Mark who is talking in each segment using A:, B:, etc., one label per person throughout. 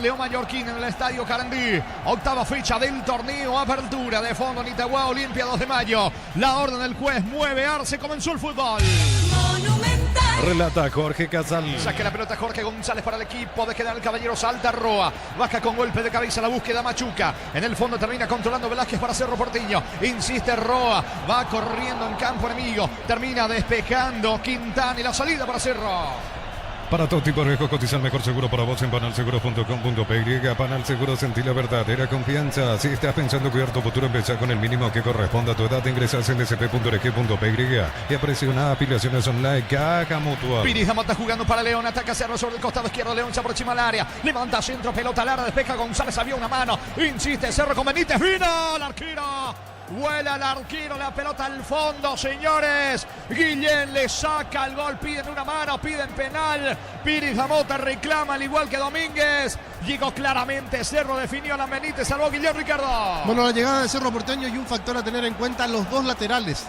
A: León Mallorquín en el Estadio Carandí. Octava fecha del torneo Apertura de Fondo Nitagua Olimpia 2 de mayo. La orden del juez mueve Arce, comenzó el fútbol.
B: Relata Jorge Casal.
A: Saque la pelota Jorge González para el equipo de General Caballero. Salta Roa. Baja con golpe de cabeza la búsqueda Machuca. En el fondo termina controlando Velázquez para Cerro Porteño. Insiste Roa. Va corriendo en campo enemigo. Termina despejando Quintana y la salida para Cerro.
B: Para todo tipo de riesgos, cotiza el mejor seguro para vos en panalseguro.com.py. Panal Seguro, sentí la verdadera confianza. Si estás pensando cuidar tu futuro, empezá con el mínimo que corresponda a tu edad. Ingresás en lsp.org.py y apreciona afiliaciones online. Caja Mutual.
A: Piris Mota jugando para León. Ataca Cerro sobre el costado izquierdo. León se aproxima al área. Levanta centro, pelota larga. Despeja González. Había una mano. Insiste Cerro con Benítez. ¡Vino el arquero! Vuela el arquero, la pelota al fondo, señores. Guillén le saca el gol, piden una mano, piden penal. Piris Mota reclama al igual que Domínguez. Llegó claramente Cerro, definió a la Benítez, salvó Guillén, Ricardo.
C: Bueno, la llegada de Cerro Porteño y un factor a tener en cuenta, los dos laterales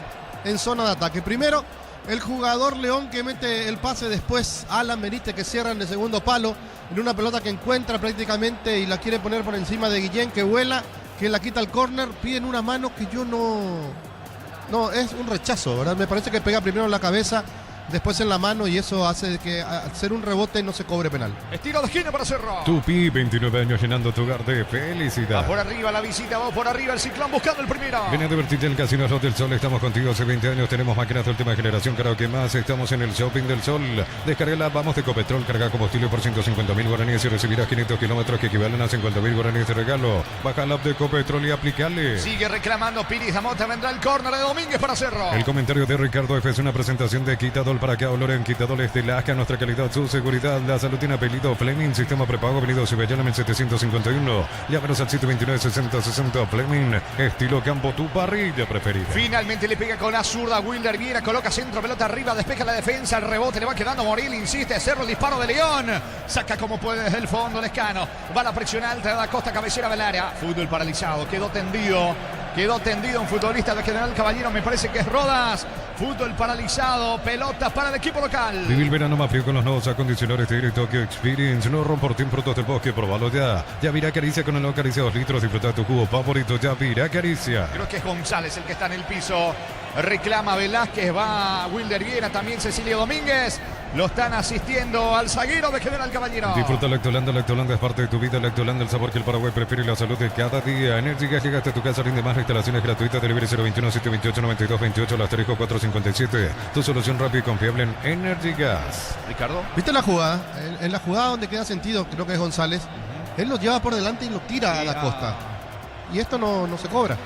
C: en zona de ataque. Primero, el jugador León que mete el pase, después Alan Benítez que cierran de segundo palo en una pelota que encuentra prácticamente y la quiere poner por encima de Guillén, que vuela, que la quita al córner. Piden una mano que yo no, es un rechazo, ¿verdad? Me parece que pega primero en la cabeza, después en la mano, y eso hace que al ser un rebote no se cobre penal.
A: Estilo de esquina para Cerro.
B: Tupi, 29 años llenando tu hogar de felicidad.
A: Va por arriba la visita, va por arriba el Ciclón buscando el primero.
B: Ven a divertirte en el Casino Slot del Sol. Estamos contigo hace 20 años. Tenemos máquinas de última generación. Karaoke más. Estamos en el Shopping del Sol. Descarga la Vamos de Ecopetrol. Carga combustible por 150.000 guaraníes y recibirás 500 kilómetros que equivalen a 50.000 guaraníes de regalo. Baja la app de Ecopetrol y aplicale.
A: Sigue reclamando Piris Mota. Vendrá el córner de Domínguez para Cerro.
B: El comentario de Ricardo F. es una presentación de Quitadol. Para que olor en Quitadol de Lasca. Nuestra calidad, su seguridad. La salud tiene apellido Fleming. Sistema prepago. Venido Cibellana 1751. Llámenos al 729-6060 Fleming. Estilo campo, tu parrilla preferida.
A: Finalmente le pega con la zurda Wilder Viera. Coloca centro, pelota arriba. Despeja la defensa. El rebote le va quedando Moril. Insiste Cerro. El disparo de León. Saca como puede desde el fondo Lescano. Va la presión alta de la Costa, cabecera del área. Fútbol paralizado. Quedó tendido un futbolista de General Caballero. Me parece que es Rodas. Fútbol paralizado. Pelota para el equipo local.
B: Viví el verano más frío con los nuevos acondicionadores de Tokyo Experience. No rompo por frutos del bosque. Probalo ya. Yavirá Caricia con el nuevo Caricia 2 litros. Disfruta tu jugo favorito. Yavirá Caricia.
A: Creo que es González el que está en el piso. Reclama Velázquez. Va Wilder Viera. También Cecilio Domínguez. Lo están asistiendo al zaguero de General Caballero.
B: Disfruta Lactolanda. Lactolanda es parte de tu vida. Lactolanda, el sabor que el Paraguay prefiere y la salud de cada día. Energy Gas llega hasta tu casa. Rinde más. Instalaciones gratuitas. Delivery 021-728-9228. El asterisco 457. Tu solución rápida y confiable en Energy Gas.
A: Ricardo.
C: ¿Viste la jugada? En la jugada donde queda sentido, creo que es González. Él lo lleva por delante y lo tira a la Costa. Y esto no se cobra.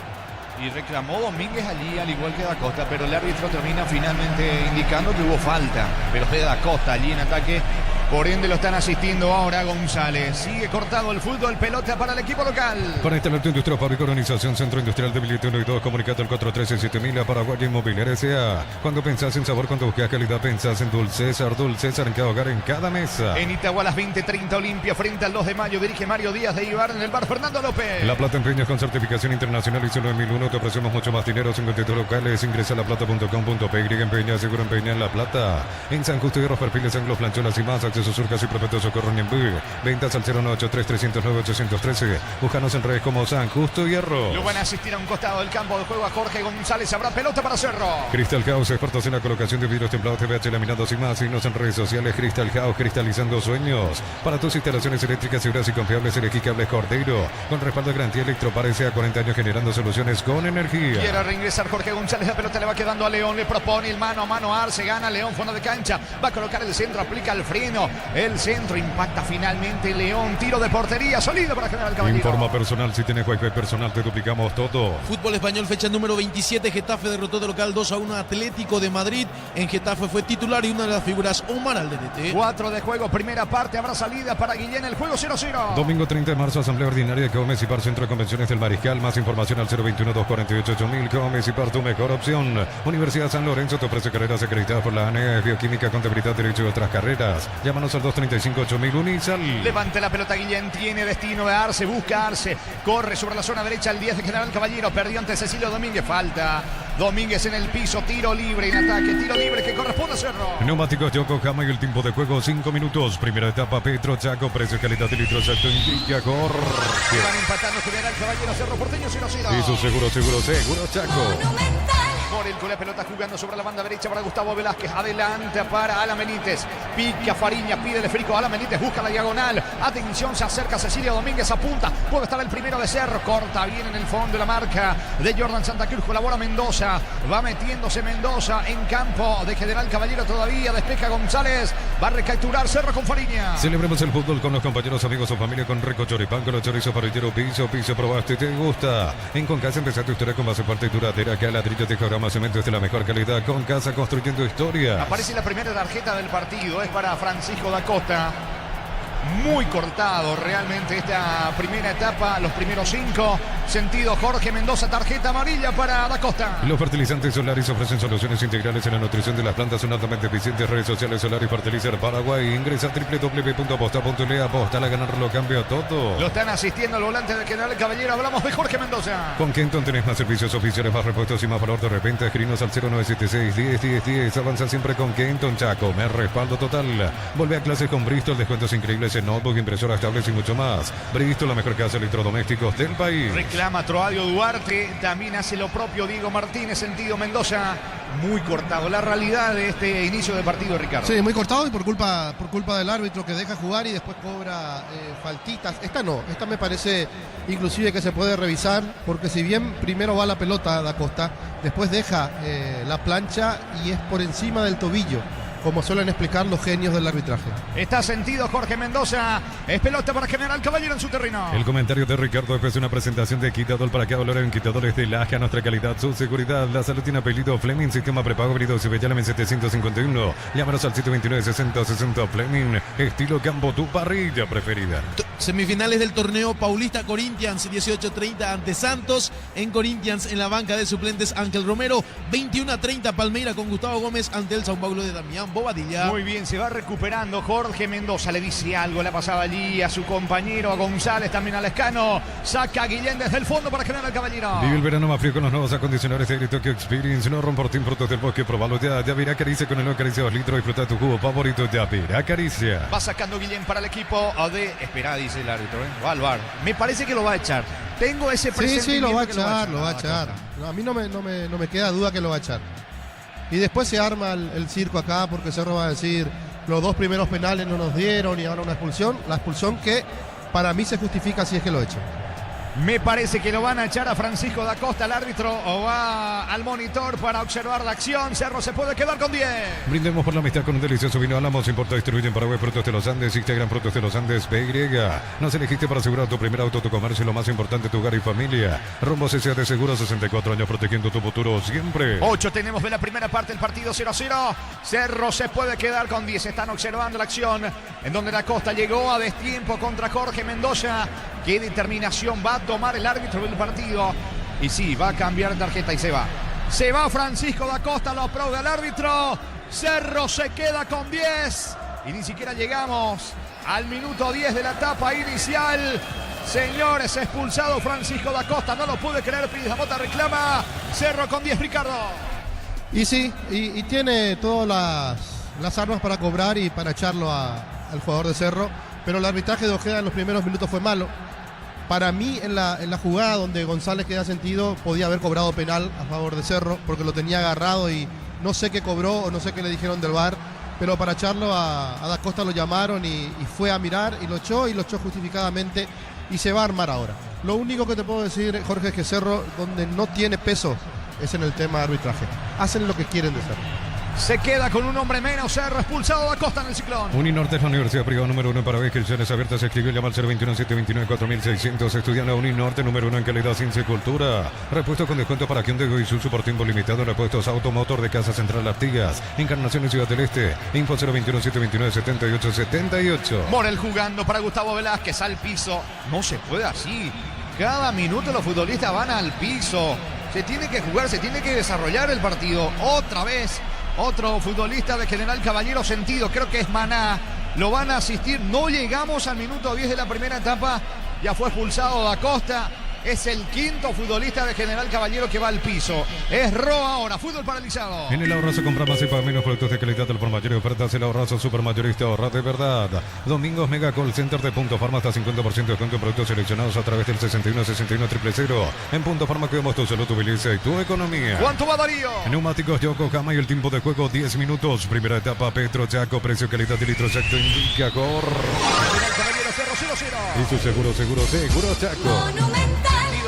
A: Y reclamó Domínguez allí, al igual que Da Costa, pero el árbitro termina finalmente indicando que hubo falta. Pero es de Da Costa allí en ataque. Por ende lo están asistiendo ahora González. Sigue cortado el fútbol, pelota para el equipo local.
B: Para instalar tu industria, fábrica, organización, centro industrial de Billete 1 y 2, comunicate al 413-7000 a Paraguay Inmobiliaria S.A. Cuando pensás en sabor, cuando buscas calidad, pensás en Dulce César en cada hogar, en cada mesa.
A: En Itagua a las 20:30 Olimpia frente al 2 de mayo. Dirige Mario Díaz de Ibar en el bar Fernando López.
B: La Plata Empeños con certificación internacional y solo en 1001 te ofrecemos mucho más dinero. 52 locales, ingresa a laplata.com.py. Empeña, seguro empeña en La Plata. En San Justo y Hierros, Perfiles, Anglos, Plancholas y más. Acceso Surcas y Perpetuo Socorro Ñembú. Ventas al 0983-309-813. Búscanos en redes como San Justo y Hierros.
A: Lo van a asistir a un costado del campo de juego a Jorge González. Habrá pelota para Cerro.
B: Crystal House, expertos en la colocación de vidrios templados, TVH, laminados y más. Signos en redes sociales. Crystal House, cristalizando sueños. Para tus instalaciones eléctricas seguras y confiables, elegí Cables Cordero. Con respaldo de garantía Electroparece a 40 años generando soluciones con energía.
A: Quiere reingresar Jorge González. La pelota le va quedando a León. Le propone el mano a mano a Arce. Gana León, fondo de cancha. Va a colocar el centro, aplica el freno. El centro impacta finalmente León. Tiro de portería, sólido para General Caballero.
B: Informa personal. Si tienes wifi personal, te duplicamos todo.
D: Fútbol español, fecha número 27. Getafe derrotó de local 2-1 Atlético de Madrid. En Getafe fue titular y una de las figuras, Omar Alderete.
A: 4 de juego, primera parte. Habrá salida para Guillén. El juego 0-0.
B: Domingo 30 de marzo, Asamblea Ordinaria de Gómez y Par, Centro de Convenciones del Mariscal. Más información al 021-248-8000. Gómez y Par, tu mejor opción. Universidad San Lorenzo te ofrece carreras acreditadas por la ANEA, Bioquímica, Contabilidad, Derecho y otras carreras. Llámanos al 235-8000. Unisal.
A: Levante la pelota Guillén. Tiene destino de Arce. Busca Arce. Corre sobre la zona derecha el 10 de General Caballero. Perdió ante Cecilio Domínguez. Falta Domínguez en el piso, tiro libre en ataque, tiro libre que corresponde a Cerro.
B: Neumáticos Yokohama y el tiempo de juego 5 minutos. Primera etapa Petro Chaco, precio y calidad de litros exacto indica Jorge.
A: Van empatando General Caballero, Cerro Porteño 0-0.
B: Eso seguro Chaco.
A: Por el la pelota jugando sobre la banda derecha para Gustavo Velázquez. Adelante para Alan Benítez. Pica Fariña, pide el esférico a Alan Benítez. Busca la diagonal. Atención, se acerca Cecilia Domínguez. Apunta. Puede estar el primero de Cerro. Corta bien en el fondo la marca de Jordan Santa Cruz. Colabora Mendoza. Va metiéndose Mendoza en campo de General Caballero todavía. Despeja González. Va a recapturar Cerro con Fariña.
B: Celebremos el fútbol con los compañeros, amigos o familia con Rico Choripán, con los chorizos parrillero, piso, probaste, te gusta. En Concasa empezá tu historia con base fuerte y duradera, que a ladrillos de Jorama Cementos de la mejor calidad. Concasa, construyendo historia.
A: Aparece la primera tarjeta del partido, es para Francisco da Costa. Muy cortado realmente esta primera etapa, los primeros 5. Sentido Jorge Mendoza, tarjeta amarilla para da Costa.
B: Los fertilizantes Solaris ofrecen soluciones integrales en la nutrición de las plantas, son altamente eficientes. Redes sociales Solaris Fertilizer Paraguay. Ingresa a www.aposta.le. Aposta a ganar lo cambia todo.
A: Lo están asistiendo al volante del General Caballero. Hablamos de Jorge Mendoza.
B: Con Kenton tenés más servicios oficiales, más repuestos y más valor de repente. Escribinos al 0976-10-10-10. Avanza siempre con Kenton Chaco. Me respaldo total. Vuelve a clases con Bristol. Descuentos increíbles en notebook, impresoras, tablets y mucho más. Bristol, la mejor casa de electrodomésticos del país.
A: Reclama Troadio Duarte. También hace lo propio Diego Martínez. Sentido Mendoza. Muy cortado. La realidad de este inicio de partido, Ricardo.
C: Sí, muy cortado y por culpa del árbitro que deja jugar y después cobra faltitas. Esta no, esta me parece inclusive que se puede revisar, porque si bien primero va la pelota da Costa, después deja la plancha y es por encima del tobillo, como suelen explicar los genios del arbitraje.
A: Está sentido Jorge Mendoza. Es pelota para General Caballero en su terreno.
B: El comentario de Ricardo es una presentación de Quitador. ¿Para qué hablar en Quitadores de Laja? Nuestra calidad, su seguridad. La salud tiene apellido Fleming. Sistema prepago herido Cibellálame 751. Llámanos al 729-6060 Fleming. Estilo campo, tu parrilla preferida.
D: Semifinales del torneo Paulista Corinthians 18-30 ante Santos. En Corinthians en la banca de suplentes Ángel Romero. 21-30 Palmeira con Gustavo Gómez ante el Sao Paulo de Damián Bobadilla.
A: Muy bien, se va recuperando Jorge Mendoza. Le dice algo, le pasaba allí a su compañero, a González, también a Lescano. Saca a Guillén desde el fondo para General Caballero.
B: Vive el verano más frío con los nuevos acondicionadores de Tokyo Experience. No Romportín, frutos del bosque, probalo ya. Ya verá Caricia con el nuevo Caricia 2 litros. Disfruta tu jugo favorito, ya verá Caricia.
A: Va sacando Guillén para el equipo de... Espera, dice el árbitro, va al VAR. Me parece que lo va a echar. Tengo ese presentimiento.
C: Sí, lo va a echar. No, a mí no me queda duda que lo va a echar. Y después se arma el circo acá, porque Cerro va a decir, los 2 primeros penales no nos dieron y ahora una expulsión. La expulsión que para mí se justifica si es que lo echan.
A: Me parece que lo van a echar a Francisco da Costa, el árbitro, o va al monitor para observar la acción. Cerro se puede quedar con 10.
B: Brindemos por la amistad con un delicioso vino Álamos. Importa y distribuye en Paraguay Frutos de los Andes. Instagram Frutos de los Andes PY. Nos elegiste para asegurar tu primer auto, tu comercio y lo más importante, tu hogar y familia. Rumbo CCA de Seguro, 64 años protegiendo tu futuro siempre.
A: 8 tenemos de la primera parte, el partido 0-0. Cerro se puede quedar con 10. Están observando la acción en donde da Costa llegó a destiempo contra Jorge Mendoza. Qué determinación va a tomar el árbitro del partido. Y sí, va a cambiar tarjeta y se va. Se va Francisco da Costa, lo aplaude al árbitro. Cerro se queda con 10. Y ni siquiera llegamos al minuto 10 de la etapa inicial. Señores, expulsado Francisco da Costa. No lo puede creer, Pizamota reclama. Cerro con 10, Ricardo.
C: Y sí, y tiene todas las armas para cobrar y para echarlo al jugador de Cerro. Pero el arbitraje de Ojeda en los primeros minutos fue malo. Para mí, en la jugada donde González queda sentido, podía haber cobrado penal a favor de Cerro, porque lo tenía agarrado y no sé qué cobró o no sé qué le dijeron del VAR, pero para echarlo a da Costa lo llamaron y fue a mirar y lo echó justificadamente y se va a armar ahora. Lo único que te puedo decir, Jorge, es que Cerro, donde no tiene peso, es en el tema de arbitraje. Hacen lo que quieren de Cerro.
A: Se queda con un hombre menos. Cerro expulsado da Costa en el ciclón.
B: Uninorte es la universidad privada número 1 para inscripciones abiertas. Se escribió, llama al 021-729-4600. Estudiando Uninorte número 1 en calidad, ciencia y cultura. Repuesto con descuento para Hyundai y Isuzu por tiempo limitado. Repuestos Automotor de Casa Central Artigas. Encarnación en Ciudad del Este. Info 021-729-7878.
A: Morel jugando para Gustavo Velázquez al piso. No se puede así. Cada minuto los futbolistas van al piso. Se tiene que jugar, se tiene que desarrollar el partido. Otra vez. Otro futbolista de General Caballero sentido, creo que es Maná. Lo van a asistir. No llegamos al minuto 10 de la primera etapa. Ya fue expulsado da Costa. Es el quinto futbolista de General Caballero que va al piso. Es Roa ahora, fútbol paralizado.
B: En el Ahorrazo compra más y paga menos productos de calidad al por mayor y ofertas. El Ahorrazo supermayorista, ahorra de verdad. Domingos Mega Call Center de Punto Farma hasta 50% de descuento en productos seleccionados a través del 61 61 000. En Punto Farma cuidamos tu salud, tu belleza y tu economía.
A: ¿Cuánto va Darío?
B: Neumáticos Yokohama y el tiempo de juego 10 minutos. Primera etapa Petro Chaco, precio calidad de litro exacto indica Cor.
A: General Caballero 0-0-0.
B: Y su seguro Chaco.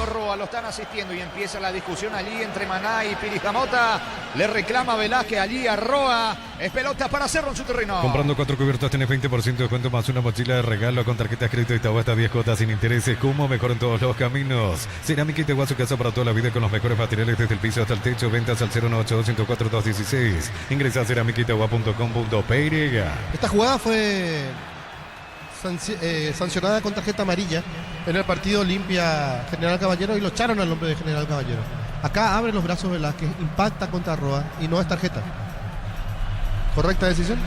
A: Roa lo están asistiendo y empieza la discusión allí entre Maná y Pirijamota. Le reclama Velázquez allí a Roa. Es pelota para Cerro en su terreno.
B: Comprando 4 cubiertas tienes 20% de descuento más una mochila de regalo con tarjeta de crédito y Itaú hasta 10 cuotas sin intereses. Como mejor en todos los caminos. Cerámica Itaú, su casa para toda la vida con los mejores materiales desde el piso hasta el techo. Ventas al 098-104-216. Ingresa a cerámicaitagua.com.py.
C: Esta jugada fue sancionada con tarjeta amarilla en el partido Olimpia General Caballero y lo echaron al hombre de General Caballero. Acá abre los brazos Velázquez, impacta contra Roa y no es tarjeta. ¿Correcta decisión?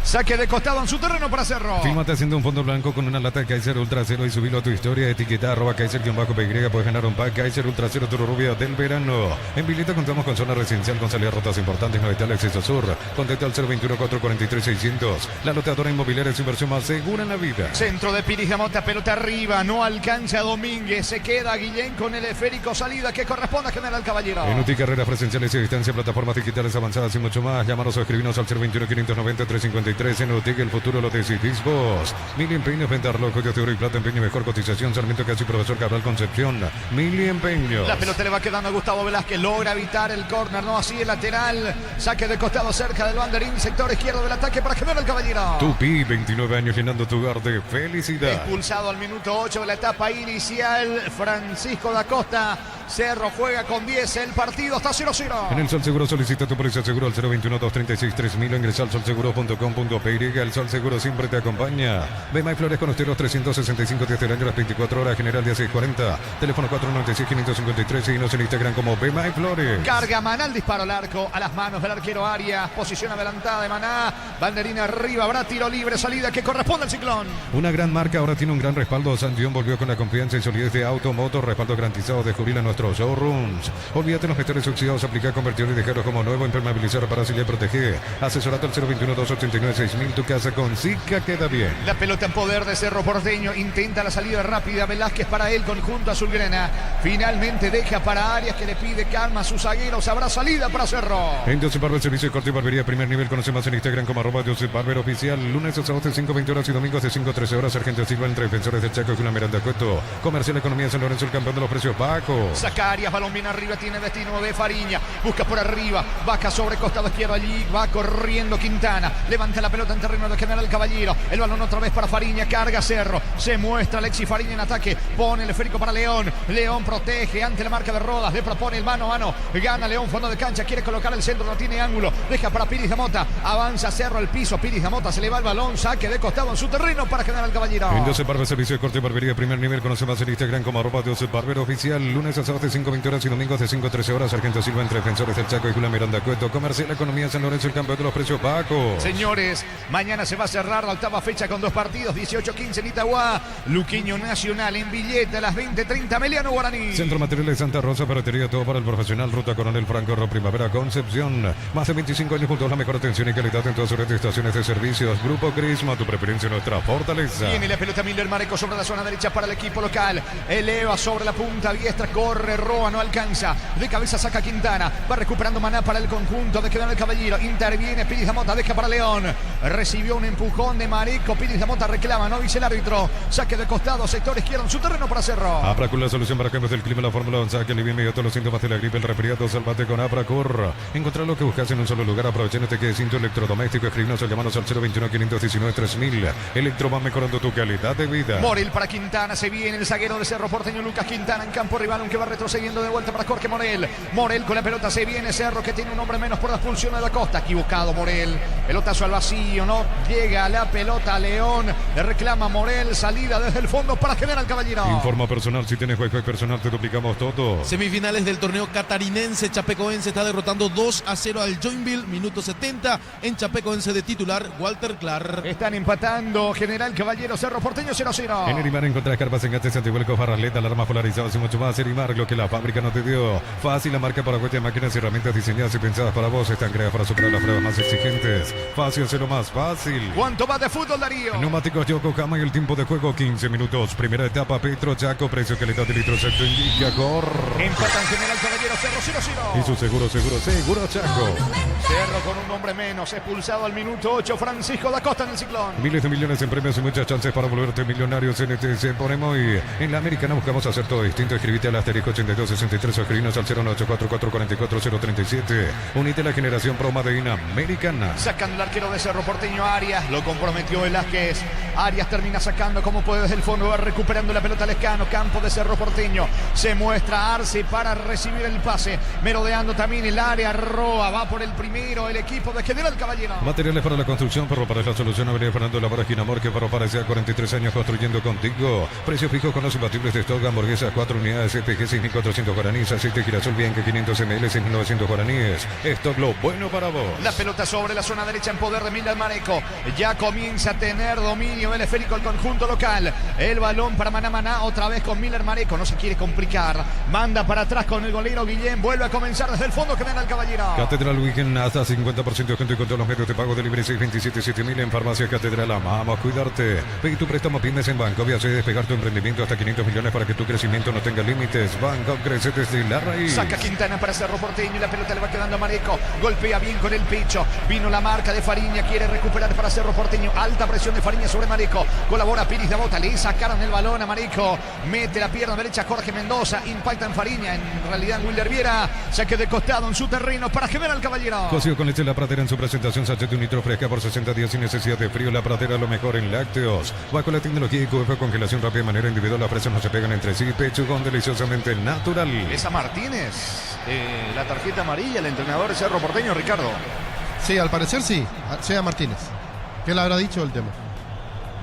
A: Saque de costado en su terreno para Cerro.
B: Fílmate haciendo un fondo blanco con una lata de Kaiser Ultra Cero y subilo a tu historia. Etiqueta @Kaiser_PY. Puedes ganar un pack Kaiser Ultra Cero Toro Rubia del verano. En Vileta contamos con zona residencial con salidas rotas importantes. No está el acceso sur. Contacta al 021-443-600. La loteadora inmobiliaria es su inversión más segura en la vida.
A: Centro de Pirijamota, pelota arriba. No alcanza Domínguez. Se queda Guillén con el esférico. Salida que corresponde a General Caballero.
B: En UTI carreras presenciales y a distancia, plataformas digitales avanzadas y mucho más. Llámanos o escribinos al 021-590-353. En UTIC el futuro lo decidís vos. Mili Empeños, venta reloj de oro y plata, empeño mejor cotización. Sarmiento Casi, profesor Cabral Concepción. Mili Empeños.
A: La pelota le va quedando a Gustavo Velázquez. Logra evitar el córner, no así el lateral. Saque de costado cerca del banderín. Sector izquierdo del ataque para General Caballero.
B: Tupi, 29 años llenando tu hogar de felicidad.
A: Expulsado al minuto 8 de la etapa inicial. Francisco da Costa. Cerro juega con 10. El partido está 0-0.
B: En el Sol Seguro solicita tu póliza seguro al 021-236-3000 o ingresa al solseguro.com.py. El Sol Seguro siempre te acompaña. Bema y Flores con usted los 365 días del año, las 24 horas. General día 640. Teléfono 496-553. Seguinos en Instagram como Bema y Flores.
A: Carga Maná el disparo al arco. A las manos del arquero Arias. Posición adelantada de Maná. Banderina arriba. Habrá tiro libre. Salida que corresponde al Ciclón.
B: Una gran marca ahora tiene un gran respaldo. Sandión volvió con la confianza y solidez de Automotor. Respaldo garantizado de Jubil a nuestros showrooms. Olvídate los metales oxidados. Aplicar, convertir y dejarlos como nuevo. Impermeabilizar, reparar y proteger. Asesorate al 021-289-6000. Tu casa con Zika queda bien.
A: La pelota en poder de Cerro Porteño. Intenta la salida rápida. Velázquez para el conjunto azulgrana. Finalmente deja para Arias que le pide calma a sus zagueros. Habrá salida para Cerro.
B: En Josep Barber, servicio de corte y barbería primer nivel. Conoce más en Instagram como @Josep Barber Oficial. Lunes a sábados de 5:20 horas y domingos de 5:13 horas. Sargento Silva entre defensores de Chaco y una Miranda Cueto. Comercial Economía San Lorenzo, el campeón de los precios bajos.
A: Saca Arias, balón bien arriba. Tiene destino de Fariña. Busca por arriba. Baja sobre costado izquierdo allí. Va corriendo Quintana. Levanta la pelota en terreno de General Caballero. El balón otra vez para Fariña. Carga Cerro. Se muestra Alexis Fariña en ataque. Pone el esférico para León. León protege ante la marca de Rodas. Le propone el mano a mano. Gana León fondo de cancha. Quiere colocar el centro. No tiene ángulo. Deja para Pirijamota. Avanza Cerro al piso. Pirijamota se le va el balón. Saque de costado en su terreno para General Caballero.
B: En Josep Barber, servicio de corte y barbería primer nivel. Conoce más en Instagram como @Josep Barber Oficial. Lunes a sábados de 5:20 horas y domingos de 5:13 horas. Sargento Silva entre defensores del Chaco y Julián Miranda Cueto. Comercial Economía San Lorenzo, el campeón de los precios bajos.
A: Señores, mañana se va a cerrar la octava fecha con 2 partidos. 18-15 en Itagua. Luqueño Nacional en Villeta a las 20:30. Meliano Guaraní.
B: Centro Materiales Santa Rosa, ferretería, todo para el profesional. Ruta Coronel Franco, Primavera, Concepción. Más de 25 años juntos, la mejor atención y calidad en todas sus redes de estaciones de servicios. Grupo Crisma, tu preferencia, nuestra fortaleza.
A: Viene la pelota Miller Mareco sobre la zona derecha para el equipo local. Eleva sobre la punta diestra, corre Roa, no alcanza. De cabeza saca Quintana. Va recuperando Maná para el conjunto de General Caballero. Interviene Pirijamota, deja para León. Recibió un empujón de Mareco. Pirijamota reclama, no dice el árbitro. Saque de costado, sector izquierdo en su terreno para Cerro.
B: Apracur, la solución para cambios del clima, la fórmula de saque, alivia inmediato los síntomas de la gripe, el resfriado, salvate con Apracur. Encontrar lo que buscas en un solo lugar, aprovechándote que es cinto electrodoméstico. Escribinos o llamanos al 021-519-3000. Electro va mejorando tu calidad de vida.
A: Moril para Quintana, se viene el zaguero de Cerro Porteño, Lucas Quintana en campo rival, aunque va retrocediendo de vuelta para Jorge Morel. Morel con la pelota, se viene Cerro, que tiene un hombre menos por la expulsión de la Costa. Equivocado Morel, pelotazo al vacío, no llega la pelota a León, le reclama Morel, salida desde el fondo para General Caballero.
B: Informa personal, si tienes Wi-Fi personal te duplicamos todo.
D: Semifinales del torneo catarinense, Chapecoense está derrotando 2-0 al Joinville, minuto 70, en Chapecoense de titular Walter Clark.
A: Están empatando General Caballero, Cerro Porteño 0-0.
B: En Erimar encontrás carpas, enganches, antihuelcos, barraletas, alarmas polarizadas y mucho más. Erimar, lo que la fábrica no te dio. Fácil, la marca para de máquinas y herramientas diseñadas y pensadas para vos. Están creadas para superar las pruebas más exigentes. Fácil, hacerlo más fácil.
A: ¿Cuánto va de fútbol, Darío?
B: Neumáticos Yokohama y el tiempo de juego 15 minutos. Primera etapa, Petro Chaco, precio, calidad de litro exacto, indica Cor.
A: Empatan General Caballero, Cerro 0-0.
B: Y su seguro Chaco.
A: Cerro con un hombre menos, expulsado al minuto 8, Francisco da Costa en el Ciclón.
B: Miles de millones en premios y muchas chances para volverte millonario. CNTC ponemos y en la Americana buscamos hacer todo distinto. Escribite al asterisco 8263 o escribinos al 0984437. Unite a la generación Promadeína Americana.
A: Sacando el arquero de Cerro Porteño, Arias, lo comprometió Velázquez. Arias termina sacando como puede desde el fondo, va recuperando la pelota Lescano, campo de Cerro Porteño. Se muestra Arce para recibir el pase, merodeando también el área. Roa va por el primero, el equipo de General Caballero.
B: Materiales para la construcción, perro para la solución. Avenida Fernando Lavora, esquina Morque, perro para ya 43 años construyendo contigo. Precio fijo con los imbatibles de stock, hamburguesas 4 unidades, CPG 6.400 guaraníes, aceite girasol Bianca 500 ml 6.900 guaraníes. Stock lo bueno para vos.
A: La pelota sobre la zona derecha en poder de Miller Mareco. Ya comienza a tener dominio del esférico el conjunto local. El balón para Maná, otra vez con Miller Mareco. No se quiere complicar. Manda para atrás con el golero Guillén. Vuelve a comenzar desde el fondo, General Caballero.
B: Catedral Weekend hasta 50% de descuento y con todos los medios de pago de libre 627-7000 en Farmacia Catedral. Amamos cuidarte. Pedí tu préstamo pymes en Banco. Viaje despegar tu emprendimiento hasta 500 millones para que tu crecimiento no tenga límites. Banco crece desde la raíz.
A: Saca Quintana para Cerro Porteño y la pelota le va quedando a Mareco. Golpea bien con el pecho. Vino la marca de Fariña. Quiere recuperar para Cerro Porteño. Alta presión de Fariña sobre Mareco. Colabora Piris de Bota. Le sacaron el balón a Mareco. Mete la pierna derecha Jorge Mendoza. Impacta en Fariña. En realidad Wilder Viera. Saque de costado en su terreno para General Caballero.
B: Cocido con leche La Pradera en su presentación. Sachet un litro fresca por 60 días sin necesidad de frío. La Pradera lo mejor en lácteos. Bajo la tecnología y QF congelación rápida de manera individual. Las presas no se pegan entre sí. Pechugón deliciosamente natural.
A: Esa Martínez. La tarjeta amarilla. El entrenador de Cerro Porteño, Ricardo.
C: Sí, al parecer sí, sea Martínez. ¿Qué le habrá dicho el tema?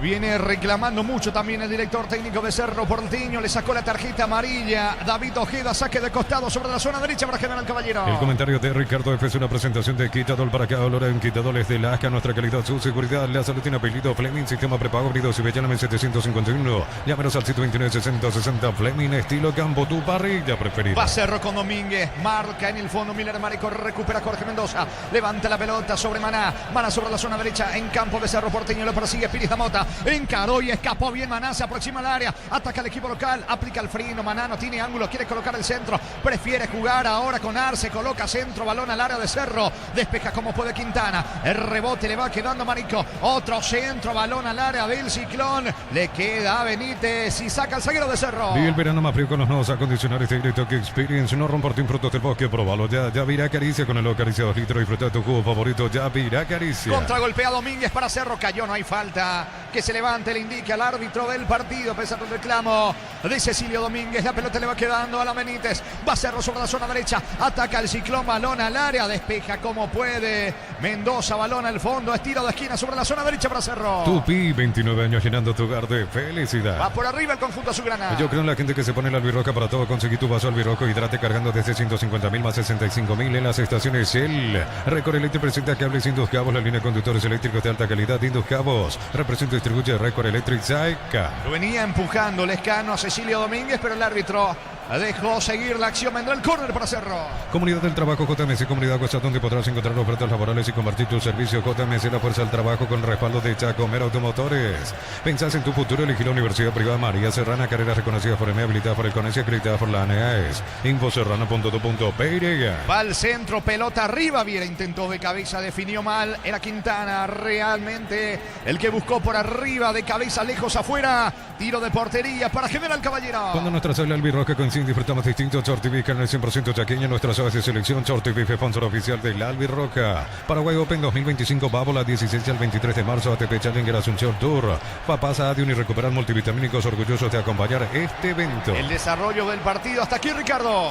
A: Viene reclamando mucho también el director técnico de Cerro Porteño. Le sacó la tarjeta amarilla. David Ojeda, saque de costado sobre la zona derecha para General Caballero.
B: El comentario de Ricardo F es una presentación de Quitadol para cada olor en Quitadores de la ASCA. Nuestra calidad, su seguridad. La salud tiene apellido Fleming. Sistema prepago abrido Sibellana 751. Llámenos al 129-6060 Fleming. Estilo campo, tu parrilla preferida.
A: Va Cerro con Domínguez. Marca en el fondo Miller Mareco. Recupera Jorge Mendoza. Levanta la pelota sobre Maná. Maná sobre la zona derecha en campo de Cerro Porteño. Lo persigue Piris da Mota. Encaró y escapó bien Maná, se aproxima al área, ataca al equipo local, aplica el freno, Maná no tiene ángulo, quiere colocar el centro, prefiere jugar ahora con Arce, coloca centro, balón al área de Cerro, despeja como puede Quintana, el rebote le va quedando a Marico, otro centro, balón al área del Ciclón, le queda a Benítez y saca el zaguero de Cerro.
B: Y el verano más frío con los nuevos acondicionadores de Great Talk Experience, no romperte un fruto del bosque, probalo ya, Yavirá Caricia con el Acaricia 2 litros, disfruta tu jugo favorito, Yavirá Caricia.
A: Contragolpea Domínguez para Cerro, cayó, no hay falta, que se levante, le indica al árbitro del partido, a pesar del reclamo de Cecilio Domínguez, la pelota le va quedando a la Benítez, va Cerro sobre la zona derecha, ataca el Ciclón, balón al área, despeja como puede, Mendoza, balón al fondo, estiro de esquina sobre la zona derecha para Cerro.
B: Tupi, 29 años llenando tu hogar de felicidad.
A: Va por arriba el conjunto azulgrana.
B: Yo creo en la gente que se pone el albirroca para todo, conseguí tu vaso albirroca, hidrate cargando desde 150.000 más 65.000 en las estaciones Shell. Record Electric presenta cables Indus Cabos, la línea de conductores eléctricos de alta calidad de Indus Cabos. Representa y distribuye Record Electric Zaica.
A: Lo venía empujando Lescano a Cecilio Domínguez, pero el árbitro dejó seguir la acción. Vendrá el córner para Cerro.
B: Comunidad del Trabajo JMS, Comunidad WhatsApp, donde podrás encontrar ofertas laborales y convertir tu servicio. JMS, la fuerza del trabajo con respaldo de Chacomero Automotores. Pensás en tu futuro, elegí la Universidad Privada María Serrana, carreras reconocidas por EME, habilitada por el CONES y acreditada por la ANEAES. Infoserrano.do.py.
A: Va al centro, pelota arriba, Viera intentó de cabeza, definió mal, era Quintana realmente el que buscó por arriba, de cabeza lejos afuera, tiro de portería para General Caballero.
B: Cuando nuestra sala albirroca coincide Sí, disfrutamos distinto. Short TV, canal 100% chaqueña. Nuestras aves de selección. Short TV, sponsor oficial del Albirroja. Paraguay Open 2025, Bábola, 16 al 23 de marzo. ATP Challenger Asunción Tour. Papás Adium y Recuperar Multivitamínicos, orgullosos de acompañar este evento.
A: El desarrollo del partido. Hasta aquí, Ricardo.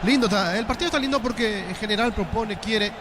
C: Lindo está. El partido está lindo porque en general propone, quiere.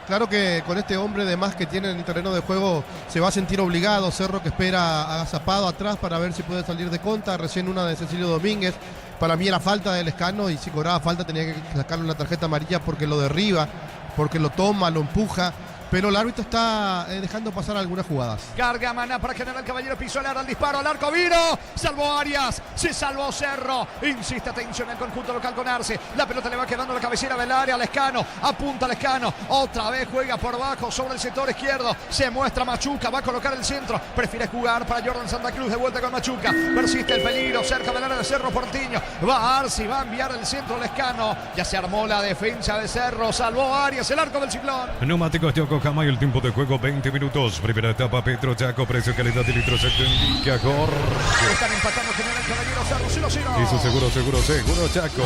C: Claro que con este hombre de más que tiene en el terreno de juego se va a sentir obligado. Cerro que espera agazapado atrás para ver si puede salir de contra. Recién una de Cecilio Domínguez. Para mí era falta del Lescano y si cobraba falta tenía que sacarle una tarjeta amarilla porque lo derriba, porque lo toma, lo empuja. Pero el árbitro está dejando pasar algunas jugadas.
A: Carga Maná para General Caballero, pisó el al disparo, al arco, vino, salvó Arias, se salvó Cerro, insiste, atención el conjunto local con Arce, la pelota le va quedando la cabecera del área, Lescano, apunta Lescano, otra vez juega por bajo sobre el sector izquierdo, se muestra Machuca, va a colocar el centro, prefiere jugar para Jordan Santa Cruz, de vuelta con Machuca, persiste el peligro, cerca del área de Cerro Porteño, va Arce, va a enviar el centro Lescano, ya se armó la defensa de Cerro, salvó Arias, el arco del Ciclón.
B: Neumáticos Yokohama y el tiempo de juego 20 minutos. Primera etapa, Petro Chaco, precio, calidad de litro secto indica Jorge.
A: Están empatando General Caballero, Cerro 0-0.
B: Y su seguro Chaco.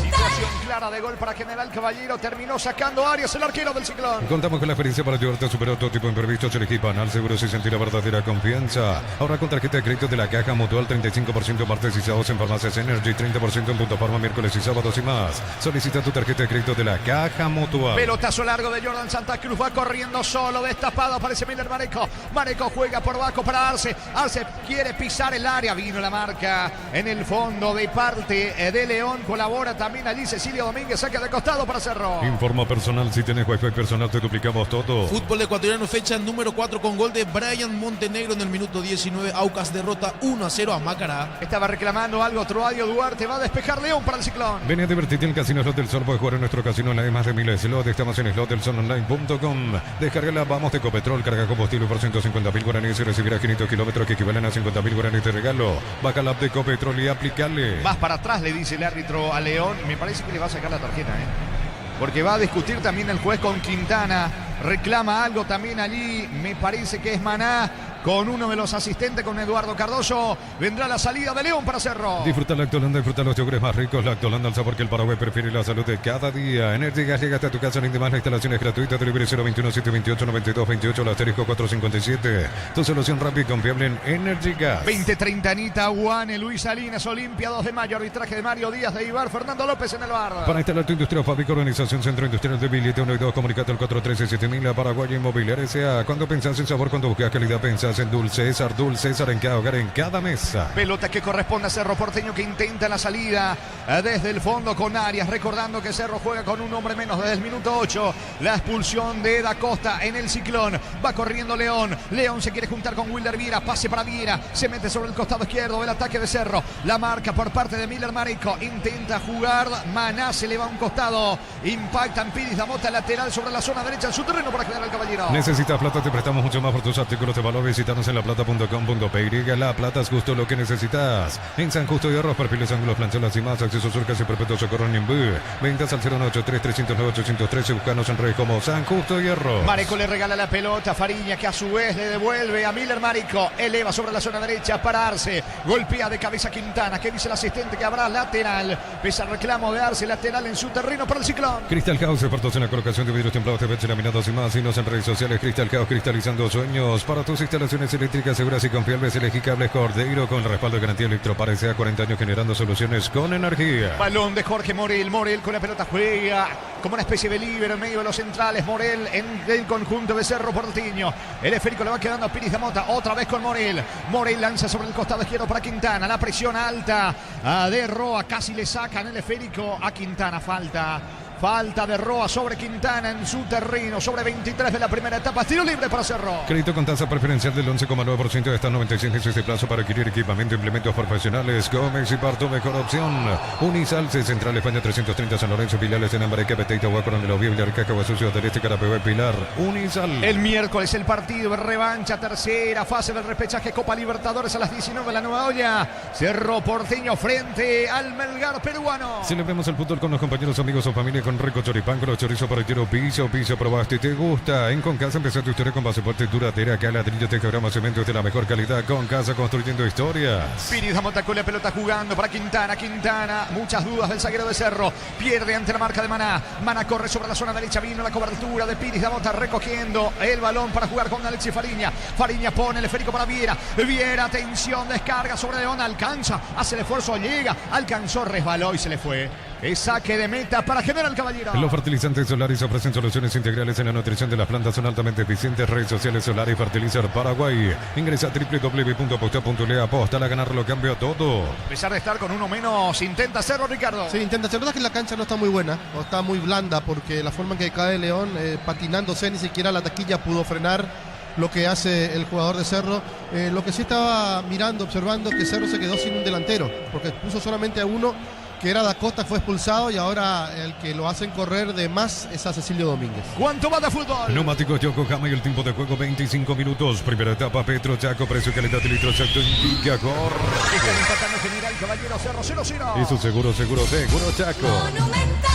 A: Situación clara de gol para General Caballero, terminó sacando Arias, el arquero del Ciclón.
B: Contamos con la experiencia para ayudarte a superar todo tipo de imprevistos. Elegí Panal Seguros y sentir la verdadera confianza. Ahora con tarjeta de crédito de la Caja Mutual, 35% martes y sábados en Farmacias Energy, 30% en Punto Farma miércoles y sábados y más. Solicita tu tarjeta de crédito de la Caja Mutual.
A: Pelotazo largo de Jordan Santa Cruz, va corriendo solo, destapado, aparece Miller Mareco. Mareco juega por bajo para Arce. Arce quiere pisar el área, vino la marca en el fondo de parte de León. Colabora también allí Cecilio Domínguez, saca de costado para Cerro.
B: Informa personal, si tenés wifi personal te duplicamos todo.
D: Fútbol ecuatoriano, fecha número 4 con gol de Brian Montenegro en el minuto 19. Aucas derrota 1-0 a Macará.
A: Estaba reclamando algo Troadio Duarte, va a despejar León para el Ciclón.
B: Ven a divertirte en el Casino Slot del Sol. Puedes jugar en nuestro casino en la de más de miles de slot. Estamos en slotdelsononline.com. Descárgala, vamos de Ecopetrol, carga combustible por 150.000 guaraníes y recibirás 500 kilómetros que equivalen a 50.000 guaraníes de regalo. Baja la app de Ecopetrol y aplicarle.
A: Más para atrás, le dice el árbitro a León. Me parece que le va a sacar la tarjeta, porque va a discutir también el juez con Quintana. Reclama algo también allí, me parece que es Maná, con uno de los asistentes, con Eduardo Cardoso. Vendrá la salida de León para Cerro.
B: Disfruta Lactolanda, disfruta los yogures más ricos. Lactolanda, el sabor que el Paraguay prefiere y la salud de cada día. Energy Gas llega hasta tu casa, ni más. La instalación es gratuita. Delivery 021-728-9228, el asterisco 457. Tu solución rápida y confiable en Energy Gas.
A: 20:30, Anita Guane, Luis Salinas, Olimpia, 2 de mayo, arbitraje de Mario Díaz de Ibar, Fernando López en el bar.
B: Para instalar tu industria o fábrica, organización Centro Industrial de Billete 1 y 2, comunicate al 413-7000, la Paraguaya Inmobiliaria S.A. Cuando pensás en sabor, cuando buscas calidad, pensás en Dulce César en cada hogar, en cada mesa.
A: Pelota que corresponde a Cerro Porteño, que intenta la salida desde el fondo con Arias, recordando que Cerro juega con un hombre menos desde el minuto 8. La expulsión de Da Costa en el Ciclón. Va corriendo León. León se quiere juntar con Wilder Viera. Pase para Viera. Se mete sobre el costado izquierdo del ataque de Cerro. La marca por parte de Miller Mareco. Intenta jugar. Maná se le va a un costado. Impactan Piris da Mota lateral sobre la zona derecha en su terreno para General Caballero.
B: Necesitas plata, te prestamos mucho más por tus artículos de valor. Visítanos en laplata.com.py. La plata es justo lo que necesitas. En San Justo de Arroz, perfiles, ángulos, plancholas y más. Acceso surcas y perpetuo socorro en Nimbú. Ventas al 093-309-813. Buscanos en redes como San Justo y Arroz.
A: Mareco le regala la pelota a Fariña, que a su vez le devuelve a Miller Mareco. Eleva sobre la zona derecha para Arce. Golpea de cabeza Quintana. Que dice el asistente que habrá lateral. Pese al reclamo de Arce, lateral en su terreno para el Ciclón.
B: Crystal House, expertos en la colocación de vidrios templados, TVC, laminados y más. Signos en redes sociales. Crystal House, cristalizando sueños. Para tus instalaciones eléctricas seguras y confiables, elegí Cables Cordeiro con el respaldo de garantía Electropar S.A. 40 años generando soluciones con energía.
A: Balón de Jorge Morel. Morel con la pelota juega como una especie de líbero en medio de los centrales. Morel en el conjunto de Cerro Porteño. El esférico le va quedando a Piris da Mota. Otra vez con Morel. Morel lanza sobre el costado izquierdo para Quintana. La presión alta de Roa. Casi le sacan el esférico a Quintana. Falta de Roa sobre Quintana en su terreno, sobre 23 de la primera etapa. Tiro libre para Cerro.
B: Crédito con tasa preferencial del 11,9% de hasta 96 meses de plazo para adquirir equipamiento e implementos profesionales. Gómez y Parto, mejor opción. Unisalce, Central España 330, San Lorenzo, Filiales en Ambareque, Peteita, Huacorón de los Villar, Cacao, Sucio del Este, Carapehué, Pilar. Unisal.
A: El miércoles el partido de revancha, tercera fase del repechaje Copa Libertadores a las 19 de la Nueva Olla. Cerro Porteño frente al Melgar peruano.
B: Celebremos el fútbol con los compañeros, amigos o familia con con rico choripán, con los chorizos para el tiro, piso, probaste, te gusta. En Concasa empezó tu historia con base fuerte, duradera, que ladrillo, te quebramos cementos de la mejor calidad. Concasa construyendo historias.
A: Piris Damota con la pelota jugando para Quintana, muchas dudas del zaguero de Cerro, pierde ante la marca de Maná, Maná corre sobre la zona derecha, vino la cobertura de Piris Damota recogiendo el balón para jugar con Alexis Fariña, Fariña pone el esférico para Viera, atención, descarga sobre León, alcanza, hace el esfuerzo, llega, alcanzó, resbaló y se le fue. Es saque de meta para General Caballero.
B: Los fertilizantes Solaris ofrecen soluciones integrales en la nutrición de las plantas, son altamente eficientes. Redes sociales Solaris Fertilizar Paraguay. Ingresa a www.aposta.le. Aposta a ganar, lo cambia todo.
A: A pesar de estar con uno menos, intenta hacerlo, Ricardo.
C: Sí, intenta hacerlo. Es que la cancha no está muy buena, o está muy blanda, porque la forma en que cae León, patinándose, ni siquiera la taquilla pudo frenar lo que hace el jugador de Cerro. Lo que sí estaba mirando, observando, que Cerro se quedó sin un delantero, porque puso solamente a uno, que era Da Costa, fue expulsado, y ahora el que lo hacen correr de más es a Cecilio Domínguez.
A: ¿Cuánto va de fútbol?
B: Neumáticos Yokohama y el tiempo de juego 25 minutos. Primera etapa, Petro Chaco, precio y calidad de litro exacto indica corre.
A: Están empatando General Caballero, Cerro 0-0.
B: Eso seguro Chaco.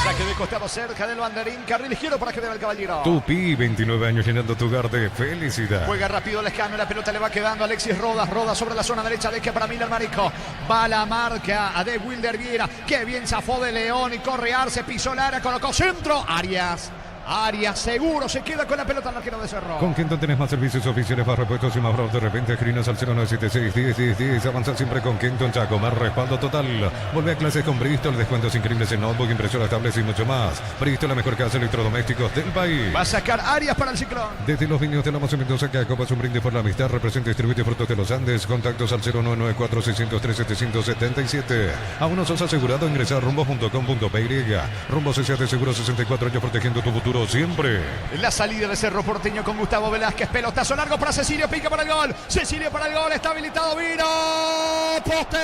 A: Saque de costado cerca del banderín, carril izquierdo para General Caballero.
B: Tupi, 29 años llenando tu hogar de felicidad.
A: Juega rápido Lescano, la pelota le va quedando a Alexis Rodas sobre la zona derecha, deja para Miller Marico. Va la marca a de Wilder Viera, que bien zafó de León y corre Arce, pisó el área, colocó centro, Arias seguro se queda con la pelota al arquero de Cerro.
B: Con Kenton tenés más servicios oficiales, más repuestos y más bravos de repente. Escribinos al 0976 10. Avanza siempre con Kenton Chaco, más respaldo total. Vuelve a clases con Bristol, descuentos increíbles en notebook, impresoras, tablets y mucho más. Bristol, la mejor casa de electrodomésticos del país.
A: Va a sacar Arias para el Ciclón.
B: Desde los viños de la Moza Mendoza, que acopas un brinde por la amistad, representa y distribuye frutos de los Andes. Contactos al 0994 603 777. Aún no sos asegurado, ingresa a rumbo.com.py. Rumbo S.A. de Seguro, 64 años protegiendo tu futuro siempre.
A: La salida de Cerro Porteño con Gustavo Velázquez, pelotazo largo para Cecilio, pica para el gol, Cecilio para el gol, está habilitado, vino, poste,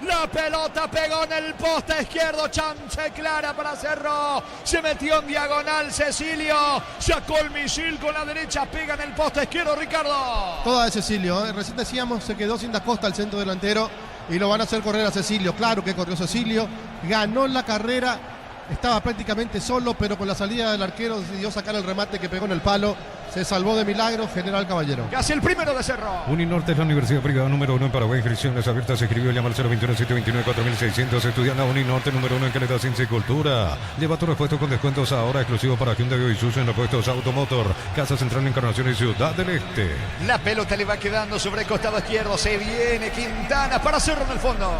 A: la pelota pegó en el poste izquierdo, chance clara para Cerro, se metió en diagonal Cecilio, sacó el misil con la derecha, pega en el poste izquierdo, Ricardo.
C: Toda de Cecilio, recién decíamos, se quedó sin Da Costa el centro delantero y lo van a hacer correr a Cecilio. Claro que corrió Cecilio, ganó la carrera. Estaba prácticamente solo, pero con la salida del arquero decidió sacar el remate que pegó en el palo. Se salvó de milagro General Caballero.
A: Casi el primero de Cerro.
B: Uninorte es la universidad privada número 1 en Paraguay. Inscripciones abiertas. Se escribió, llama al 021-729-4600. Estudia en la Uninorte número 1 en calidad, ciencia y cultura. Lleva tu repuesto con descuentos ahora exclusivo para Hyundai y Isuzu en repuestos Automotor. Casa Central, Encarnación y Ciudad del Este.
A: La pelota le va quedando sobre el costado izquierdo. Se viene Quintana para Cerro en el fondo.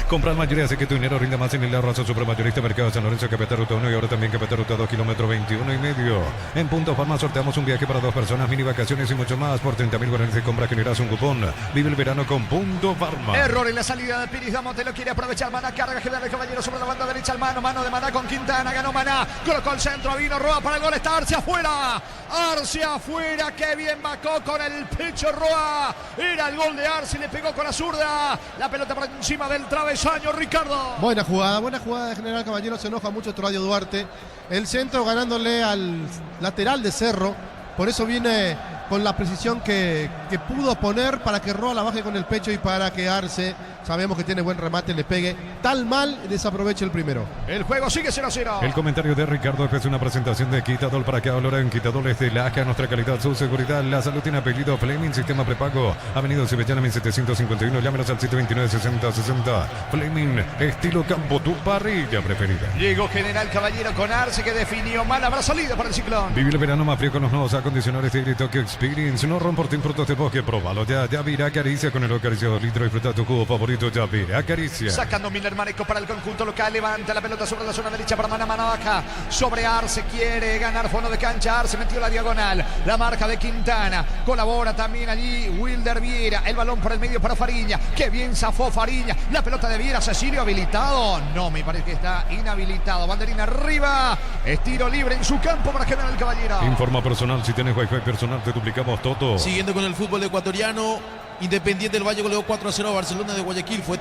B: Comprar mayoría hace que tu dinero rinda más en el Arraso Supermayorista Mercado San Lorenzo, Capital Ruta 1 y ahora también Capital Ruta 2, kilómetro 21,5. En Punto Farma sorteamos un viaje para 2 personas, mini vacaciones y mucho más. Por 30.000 guaraníes de compra generas un cupón. Vive el verano con Punto Farma.
A: Error en la salida de Piris Damonte, lo quiere aprovechar Maná, carga General Caballero sobre la banda derecha, al mano de Maná con Quintana, ganó Maná, colocó el centro, vino Roa para el gol, está Arce afuera, qué bien bacó con el pecho Roa, era el gol de Arce, le pegó con la zurda, la pelota por encima del travesaño, Ricardo.
C: Buena jugada de General Caballero, se enoja mucho Troadio Duarte, el centro ganándole al lateral de Cerro, por eso viene con la precisión que pudo poner para que Roa la baje con el pecho y para que Arce, sabemos que tiene buen remate, le pegue tal mal, desaproveche el primero.
A: El juego sigue 0-0.
B: El comentario de Ricardo es una presentación de Quitadol para que valoren Quitadores de Laja, nuestra calidad, su seguridad. La salud tiene apellido Fleming, sistema prepago. Avenida Cibellana 1751, llámenos al 729-6060. Fleming, estilo campo, tu parrilla preferida.
A: Llegó General Caballero con Arce que definió mal, habrá salida para el Ciclón.
B: Vive el verano más frío con los nuevos acondicionadores de Tokyo Experience. No romporten frutos de bosque, próbalo ya. Yavira acaricia con el acaricia 2 litros. Disfruta tu jugo favorito, Yavira acaricia.
A: Sacando Miller Marico para el conjunto local. Levanta la pelota sobre la zona derecha para Maná baja. Sobre Arce, quiere ganar fondo de cancha. Arce metió la diagonal. La marca de Quintana. Colabora también allí Wilder Viera. El balón por el medio para Fariña. Qué bien zafó Fariña. La pelota de Viera. Cecilio habilitado. No, me parece que está inhabilitado. Banderina arriba. Es tiro libre en su campo para General Caballero.
B: Informa personal. Si tienes wifi personal, te duplicamos todo.
D: Siguiendo con el fútbol ecuatoriano, Independiente del Valle goleó 4-0 a Barcelona de Guayaquil. Fue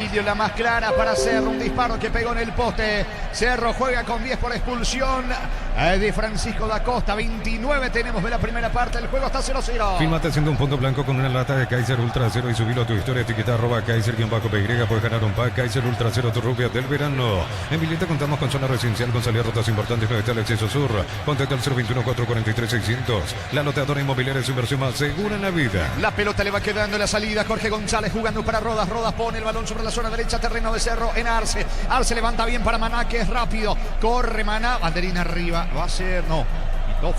A: Cecilio la más clara para Cerro, un disparo que pegó en el poste. Cerro juega con 10 por expulsión de Francisco da Costa. 29 tenemos de la primera parte, el juego está 0-0.
B: Fílmate haciendo un punto blanco con una lata de Kaiser Ultra Cero y subilo a tu historia, etiqueta @Kaiser_PY, puedes ganar un pack Kaiser Ultra Cero, tu rubia del verano. En Villeta contamos con zona residencial con salida rutas importantes, no está el exceso sur. Contacta al 021-443-600. La loteadora inmobiliaria es su inversión más segura en la vida.
A: La pelota le va quedando en la salida. Jorge González jugando para Rodas. Rodas pone el balón sobre la zona derecha, terreno de Cerro en Arce. Arce levanta bien para Maná, que es rápido. Corre Maná, banderina arriba. Va a ser, no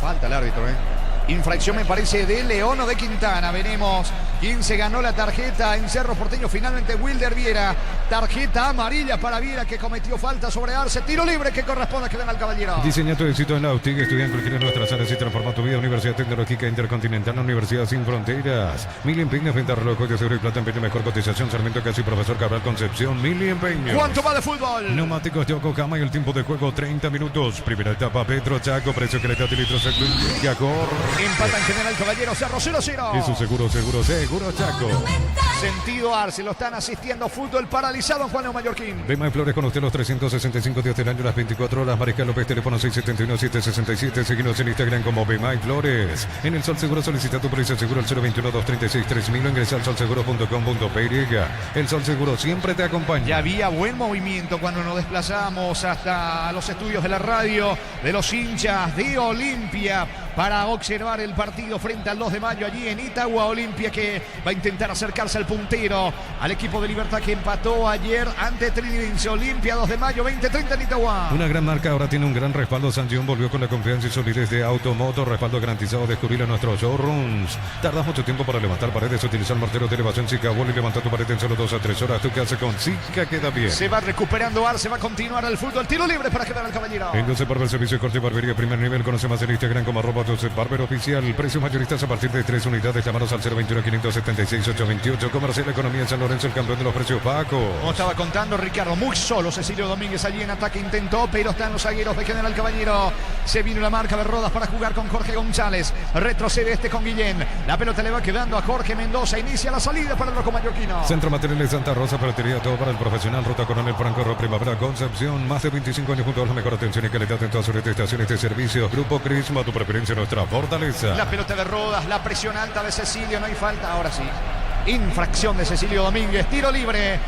A: falta el árbitro, Infracción me parece de León o de Quintana. Veremos quién se ganó la tarjeta en Cerro Porteño. Finalmente Wilder Viera. Tarjeta amarilla para Viera, que cometió falta sobre Arce. Tiro libre que corresponde a que den al caballero.
B: Diseña tu éxito en Nautic. Estudia en cualquiera de nuestras áreas y transforma tu vida. Universidad Tecnológica Intercontinental, Universidad Sin Fronteras. Mil empeños, venta reloj de seguro y plata, empeño mejor cotización. Sarmiento Casi, Profesor Cabral Concepción. Mil empeños.
A: ¿Cuánto va de fútbol?
B: Neumáticos de Yokohama y el tiempo de juego 30 minutos. Primera etapa Petro Chaco, precio que le da litros
A: Empatan General Caballero, Cerro 0-0.
B: Eso seguro Chaco.
A: Sentido Arce, lo están asistiendo. Fútbol paralizado en Juan León Mallorquín.
B: Bema y Flores con usted los 365 días del año, las 24 horas. Mariscal López, teléfono 671-767. Seguimos en Instagram como Bema y Flores. En el Sol Seguro solicita tu precio seguro al 021-236-3000 o ingresa al solseguro.com.py. El Sol Seguro siempre te acompaña.
A: Ya había buen movimiento cuando nos desplazamos hasta los estudios de la radio de los hinchas de Olimpia para observar el partido frente al 2 de mayo allí en Itagua. Olimpia que va a intentar acercarse al puntero, al equipo de Libertad que empató ayer ante Trinidad. Olimpia 2 de mayo 2030 en Itagua.
B: Una gran marca ahora tiene un gran respaldo. San John volvió con la confianza y solidez de Automoto. Respaldo garantizado. Descubrir en nuestros showrooms. Tardas mucho tiempo para levantar paredes. Utilizar mortero de elevación Zika Wall y levanta tu pared en solo 2 a 3 horas. Tu casa con Zika queda bien.
A: Se va recuperando Arce, va a continuar el fútbol. Tiro libre para quedar al caballero.
B: En 12 Barber, servicio de corte y barbería primer nivel. Conoce más en Instagram como @12 Barber Oficial. Precios mayoristas a partir de 3 unidades. Llamanos al 021-576-828. Comercial Economía en San Lorenzo, el campeón de los precios bajos.
A: Como estaba contando Ricardo, muy solo Cecilio Domínguez allí en ataque. Intentó, pero están los zagueros de General Caballero. Se vino la marca de Rodas para jugar con Jorge González. Retrocede con Guillén. La pelota le va quedando a Jorge Mendoza. Inicia la salida para el loco mallorquino.
B: Centro Materiales Santa Rosa, peletería todo para el profesional. Ruta Coronel Franco, Primavera, Concepción. Más de 25 años junto a la mejor atención y calidad en todas sus estaciones de servicio. Grupo Crisma, tu preferencia, nuestra fortaleza.
A: La pelota de Rodas, la presión alta de Cecilio, no hay falta, ahora sí. Infracción de Cecilio Domínguez, tiro libre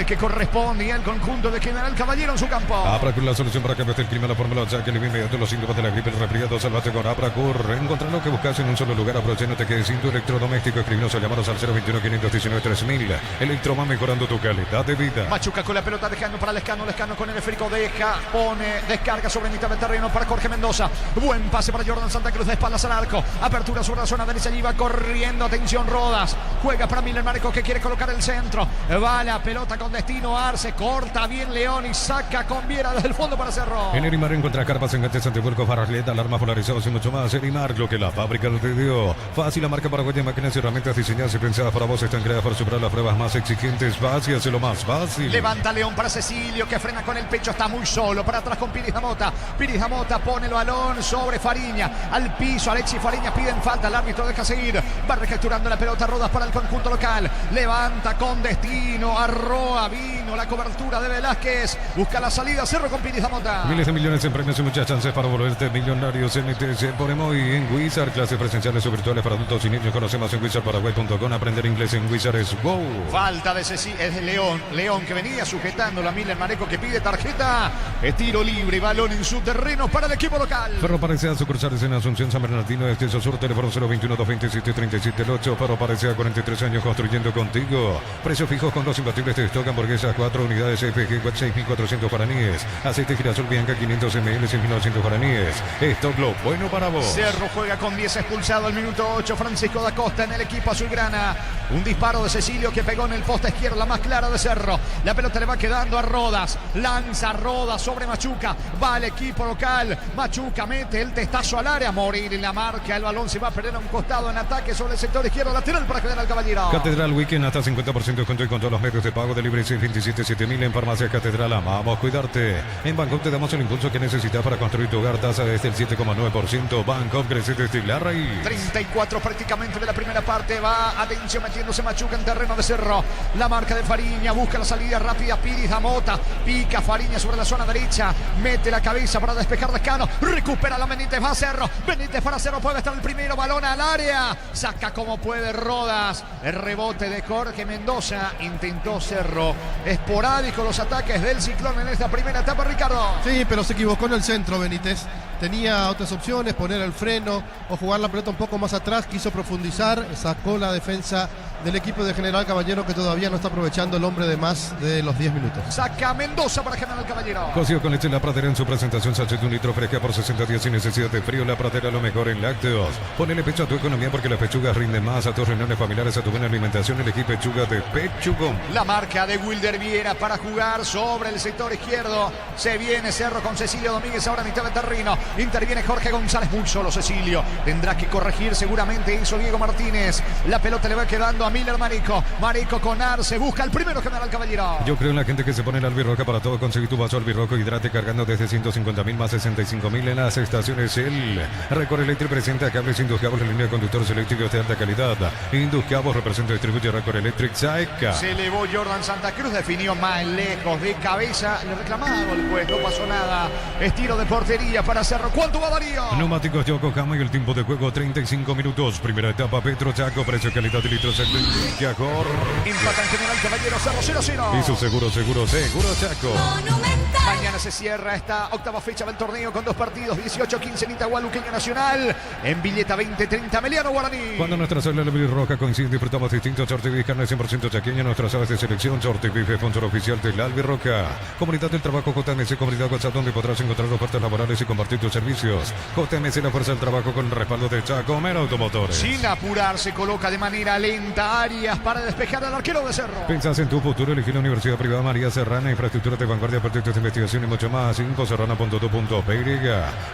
A: que corresponde al conjunto de General Caballero en su campo.
B: Apracur, la solución para cambiar el clima, la fórmula ya que le inmediato los síntomas de la gripe, el resfriado, salvate con Apracur. Encontrar lo que buscas en un solo lugar, aprovecha, no te quedes sin tu electrodoméstico. Escribinos o llamanos al 021-519-3000. Electroma, mejorando tu calidad de vida.
A: Machuca con la pelota dejando para Lescano con el esférico, descarga sobre mitad de terreno para Jorge Mendoza. Buen pase para Jordan Santa Cruz de espaldas al arco. Apertura sobre la zona derecha, allí va corriendo, atención Rodas. Juega para Miller Mareco que quiere colocar el centro. Va la pelota con destino Arce. Corta bien León y saca con Viera desde el fondo para Cerro.
B: En Erimar encuentra carpas, enganches, antivuelcos, barraleta, alarmas polarizados y mucho más. Erimar, lo que la fábrica te dio. Fácil, la marca paraguaya, máquinas y herramientas diseñadas y pensadas para vos. Están creadas para superar las pruebas más exigentes. Fácil, hace lo más fácil.
A: Levanta León para Cecilio que frena con el pecho. Está muy solo. Para atrás con Piris Damota. Piris Damota pone el balón sobre Fariña. Al piso. Alexis Fariña piden falta. El árbitro deja seguir. Va recapturando la pelota. Rodas para el conjunto local. Levanta con destino. Arroa. Vino la cobertura de Velázquez. Busca la salida. Cerro con Piris Damota.
B: Miles de millones en premios y muchas chances para volverte millonarios. MTC por Emoy en Wizard. Clases presenciales o virtuales para adultos y niños. Conocemos en wizardparaguay.com. Aprender inglés en Wizard es wow.
A: Falta de Cecilio. Es de León. León que venía sujetando la Miller Mareco que pide tarjeta. Tiro libre. Balón en su terreno para el equipo local.
B: Ferro Parecea, sucursales en Asunción, San Bernardino, Extenso Sur, teléfono 021-227-3778. Ferro Parecea, 43 años construyendo contigo. Precios fijos con los imbatibles de stock, hamburguesas, 4 unidades FG, 6.400 guaraníes. Aceite girasol Bianca, 500 ml, 6.900 guaraníes. Stock lo bueno para vos.
A: Cerro juega con 10 expulsado al minuto 8. Francisco da Costa en el equipo azulgrana. Un disparo de Cecilio que pegó en el poste izquierdo, la más clara de Cerro. La pelota le va quedando a Rodas. Lanza Rodas sobre Machuca. Va al equipo local. Machuca mete el testazo al área. Morir en la marca. El balón se va a perder a un costado en ataque sobre el sector izquierdo. Lateral para General Caballero.
B: Catedral Weekend hasta 50% de descuento y con todos los medios de prepago de libre 627-7000 en Farmacia Catedral. Amamos cuidarte. En Bancopp te damos el impulso que necesitas para construir tu hogar. Tasa desde el 7,9%. Bancopp crece desde la raíz.
A: 34 prácticamente de la primera parte. Va, atención, metiéndose Machuca en terreno de Cerro. La marca de Fariña. Busca la salida rápida. Piris da Mota. Pica Fariña sobre la zona derecha. Mete la cabeza para despejar Lescano. Recupera la Benítez. Va a Cerro. Benítez para Cerro. Puede estar el primero. Balón al área. Saca como puede Rodas. El rebote de Jorge Mendoza. Intentó Cerro. Esporádico los ataques del Ciclón en esta primera etapa, Ricardo.
C: Sí, pero se equivocó en el centro, Benítez. Tenía otras opciones, poner el freno o jugar la pelota un poco más atrás. Quiso profundizar, sacó la defensa del equipo de General Caballero, que todavía no está aprovechando el hombre de más de los 10 minutos.
A: Saca Mendoza para General Caballero.
B: Cocido con leche La Pradera en su presentación. Sachet de un litro fresca por 60 días sin necesidad de frío. La Pradera lo mejor en lácteos. Ponele pecho a tu economía porque las pechugas rinden más. A tus reuniones familiares, a tu buena alimentación, elegí pechuga de Pechugón.
A: La marca de Wilder Viera para jugar sobre el sector izquierdo. Se viene Cerro con Cecilio Domínguez ahora a mitad de terreno. Interviene Jorge González, muy solo Cecilio. Tendrá que corregir seguramente, hizo Diego Martínez. La pelota le va quedando a Miller Marico. Marico con Arce, busca el primero General Caballero.
B: Yo creo en la gente que se pone el albirroca para todo. Conseguí tu vaso albirroca hidrate cargando desde 150.000 más 65.000 en las estaciones. El Record Electric presenta cables Induscables en línea de conductores eléctricos de alta calidad. Induscables representa y distribuye Record Electric Saeca.
A: Se elevó Jordan Santa Cruz, definió más lejos de cabeza. Le reclamaba gol, pues no pasó nada. Estilo de portería para Cerro. ¿Cuánto va Darío?
B: Neumáticos Yokohama y el tiempo de juego 35 minutos. Primera etapa Petro Chaco, precio calidad de litros Yacor.
A: Empatan General Caballero, Cerro 0-0.
B: Y su seguro Chaco.
A: Mañana se cierra esta octava fecha del torneo con dos partidos, 18-15 en Itahualuqueño Nacional, en Villeta 20-30 Meliano Guaraní.
B: Cuando nuestra sala de roja coincide, disfrutamos distintos Shorty carne 100% chaqueña, nuestras aves de selección, Shorty Beef, sponsor oficial de la Albirroca. Comunidad del Trabajo JMC, comunidad WhatsApp donde podrás encontrar ofertas laborales y compartir tus servicios. JMC, la fuerza del trabajo con el respaldo de Chacomero Automotores.
A: Sin apurarse, coloca de manera lenta Arias para despejar al arquero de Cerro.
B: Pensás en tu futuro, elegí la Universidad Privada María Serrana, infraestructura de vanguardia, proyectos de investigación y mucho más. Infoserrana.tu.py.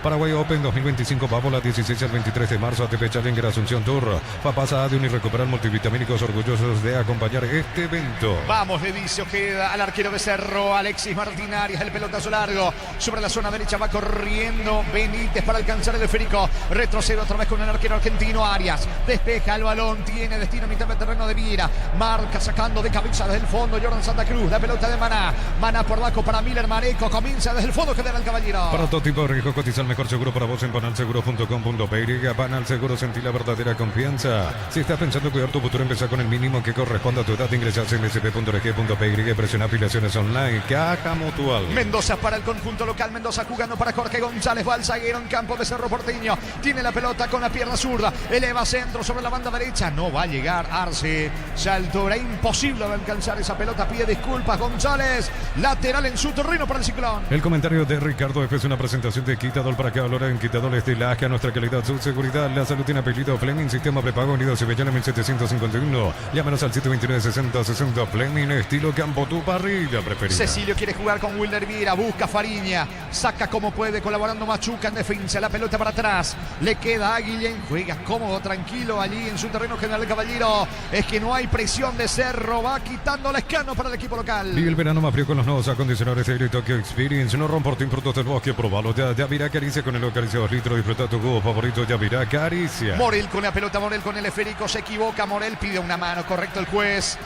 B: Paraguay Open 2025, Papola 16 al 23 de marzo, ATP Challenger Asunción Tour. Papasa de un y recuperar multivitamínicos, orgullosos de acompañar este evento.
A: Vamos, le dice Ojeda al arquero de Cerro, Alexis Martín Arias, el pelotazo largo sobre la zona derecha, va corriendo Benítez para alcanzar el esférico. Retrocede otra vez con el arquero argentino Arias. Despeja el balón, tiene destino a mitad de terreno de Viera. Marca sacando de cabeza desde el fondo Jordan Santa Cruz, la pelota de Maná. Maná por Baco para Miller Mareco, comienza desde el fondo General Caballero.
B: Para todo tipo de riesgo, cotiza el mejor seguro para vos en panalseguro.com.py. Panal Seguro, sentí la verdadera confianza. Si estás pensando cuidar tu futuro, empezá con el mínimo que corresponda a tu edad. Ingresás en sp.rg.py, presiona afiliaciones online. Caja Mutual.
A: Mendoza para el conjunto local, Mendoza jugando para Jorge González, Balzaguero en campo de Cerro Porteño. Tiene la pelota con la pierna zurda, eleva centro sobre la banda derecha, no va a llegar Arce. Salto, era imposible de alcanzar esa pelota, pide disculpas González. Lateral en su terreno para el Ciclón.
B: El comentario de Ricardo F es una presentación de Quitadol para que valora en Quitadol de Laja, nuestra calidad, su seguridad. La salud tiene apellido Fleming, sistema prepago unido Sevillana 1751. Llámanos al 729-6060 Fleming, estilo campo, tu parrilla preferida.
A: Cecilio quiere jugar con Wilder Viera, busca Fariña, saca como puede, colaborando Machuca en defensa, la pelota para atrás, le queda a Guillén, juega cómodo, tranquilo allí en su terreno General Caballero. Es que no hay presión de Cerro, va quitando la escano para el equipo local.
B: Y el verano más frío con los nuevos acondicionadores de Aire Tokyo Experience. No romportín frutos del bosque, probalo ya. Yavirá Caricia con el Acaricia 2 litros. Disfruta tu jugo favorito, Yavirá Caricia.
A: Morel con la pelota, Morel con el esférico, se equivoca, Morel pide una mano, correcto el juez.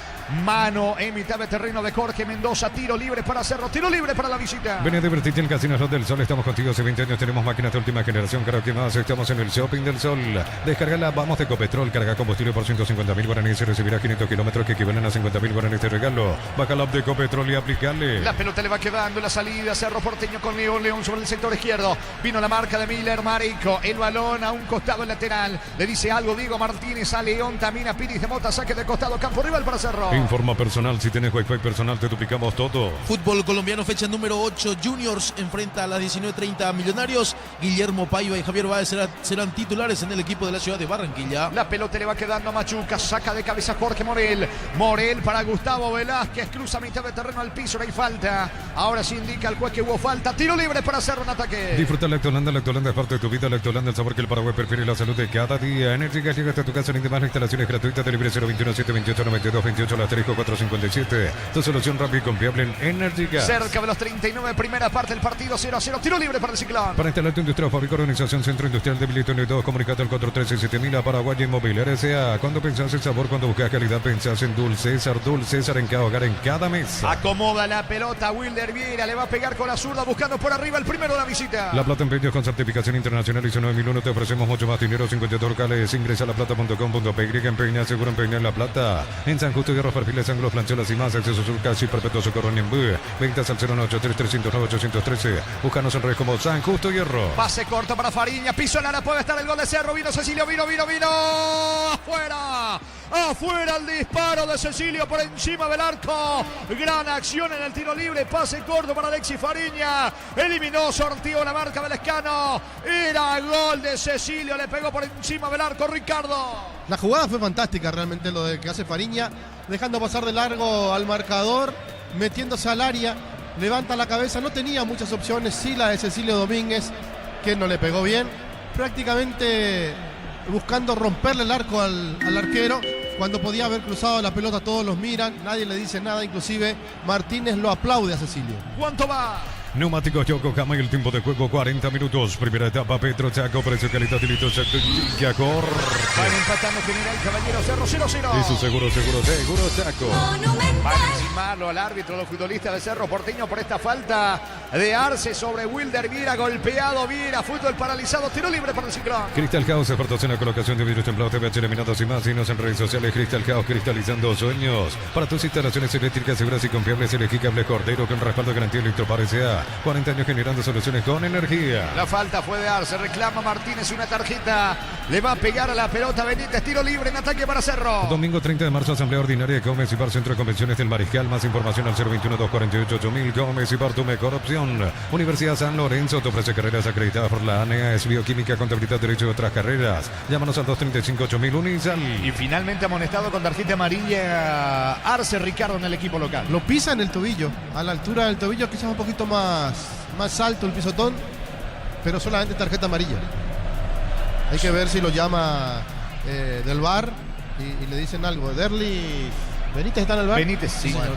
A: Mano en mitad de terreno de Jorge Mendoza, tiro libre para Cerro, tiro libre para la visita.
B: Ven a divertirte en Casino Slot del Sol, estamos contigo hace 20 años, tenemos máquinas de última generación, creo que más, estamos en el Shopping del Sol. Descargala, vamos de Ecopetrol, carga combustible por 150.000 guaraníes y recibirá 500 kilómetros que equivalen a 50.000 guaraníes de regalo. Baja la app de Ecopetrol y aplicale.
A: La pelota le va quedando en la salida, Cerro Porteño con León sobre el sector izquierdo. Vino la marca de Miller Marico, el balón a un costado lateral. Le dice algo Diego Martínez a León, también a Piris de Mota, saque de costado, campo rival para Cerro.
B: Informa personal, si tienes Wi-Fi personal te duplicamos todo.
D: Fútbol colombiano, fecha número 8. Juniors enfrenta a las 19:30 a Millonarios Guillermo Paiva y Javier Báez serán titulares en el equipo de la ciudad de Barranquilla.
A: La pelota le va quedando a Machuca, saca de cabeza Jorge Morel. Morel para Gustavo Velázquez, cruza mitad de terreno al piso, no hay falta. Ahora sí indica el juez que hubo falta. Tiro libre para hacer un ataque.
B: Disfruta Lactolanda es parte de tu vida. Lactolanda, el sabor que el Paraguay prefiere y la salud de cada día. Energy Gas llega hasta tu casa en demás instalaciones gratuitas de libre 021 728 92 28 asterisco 457. Tu solución rápida y confiable en Energy Gas.
A: Cerca de los 39, primera parte del partido, 0-0. Tiro libre para el Ciclón.
B: Para instalar tu industria fabrica Organización Centro Industrial de Bilito 2, comunicate al 413-7000 a Paraguay Inmobiliaria S.A. Cuando pensás en sabor, cuando buscas calidad, pensás en Dulce César en cada hogar, en cada mesa.
A: Acomoda la pelota Wilder Viera, le va a pegar con la zurda buscando por arriba el primero de la visita.
B: La Plata Empeños con certificación internacional ISO 9001. Te ofrecemos mucho más dinero, 52 locales. Ingresa a laplata.com.py. Empeña, seguro empeña en La Plata. En San Justo, Hierros, Perfiles, Ángulos, Plancholas y más. Acceso sur, casi perpetuo socorro en Ñembú. Ventas al 0983309-813. Búscanos en redes como San Justo Hierro.
A: Pase corto para Fariña, piso en área, puede estar el gol de Cerro. Vino Cecilio, vino. Afuera el disparo de Cecilio por encima del arco. Gran acción en el tiro libre. Pase corto para Alexis Fariña. Eliminó, sortió la marca del Escano. Era gol de Cecilio. Le pegó por encima del arco Ricardo.
C: La jugada fue fantástica realmente lo de que hace Fariña. Dejando pasar de largo al marcador. Metiéndose al área. Levanta la cabeza. No tenía muchas opciones. Sí, la de Cecilio Domínguez, que no le pegó bien. Prácticamente buscando romperle el arco al arquero. Cuando podía haber cruzado la pelota, todos los miran, nadie le dice nada, inclusive Martínez lo aplaude a Cecilio.
A: ¿Cuánto va?
B: Neumáticos Yokohama y el tiempo de juego 40 minutos. Primera etapa, Petro Chaco, precio, calidad y listo, Chacor.
A: Van empatando General Caballero, Cerro 0-0.
B: Y su seguro Chaco.
A: Van a encimarlo al árbitro, los futbolistas de Cerro Porteño por esta falta de Arce sobre Wilder Viera, golpeado Viera, fútbol paralizado, tiro libre para el Ciclón.
B: Crystal House, exportación a colocación de vidrios templados, TVH eliminados y más. Signos en redes sociales, Crystal House, cristalizando sueños. Para tus instalaciones eléctricas seguras y confiables, elegí Cable Cordero con respaldo de garantía Electropar S.A. 40 años generando soluciones con energía.
A: La falta fue de Arce, reclama Martínez una tarjeta, le va a pegar a la pelota Benítez, tiro libre en ataque para Cerro.
B: Domingo 30 de marzo, asamblea ordinaria de Gómez y Bar, Centro de Convenciones del Mariscal. Más información al 021-248-8000. Gómez y Bar, tu mejor opción. Universidad San Lorenzo te ofrece carreras acreditadas por la ANEA, es bioquímica, contabilidad, derecho y otras carreras. Llámanos al 235-8000 Unisal.
A: Y finalmente amonestado con tarjeta amarilla Arce Ricardo en el equipo local.
C: Lo pisa en el tobillo, a la altura del tobillo, quizás un poquito más alto el pisotón, pero solamente tarjeta amarilla. Hay que ver si lo llama del VAR y le dicen algo. Derly Benítez está en el VAR.
A: Benítez, sí.
C: Bueno,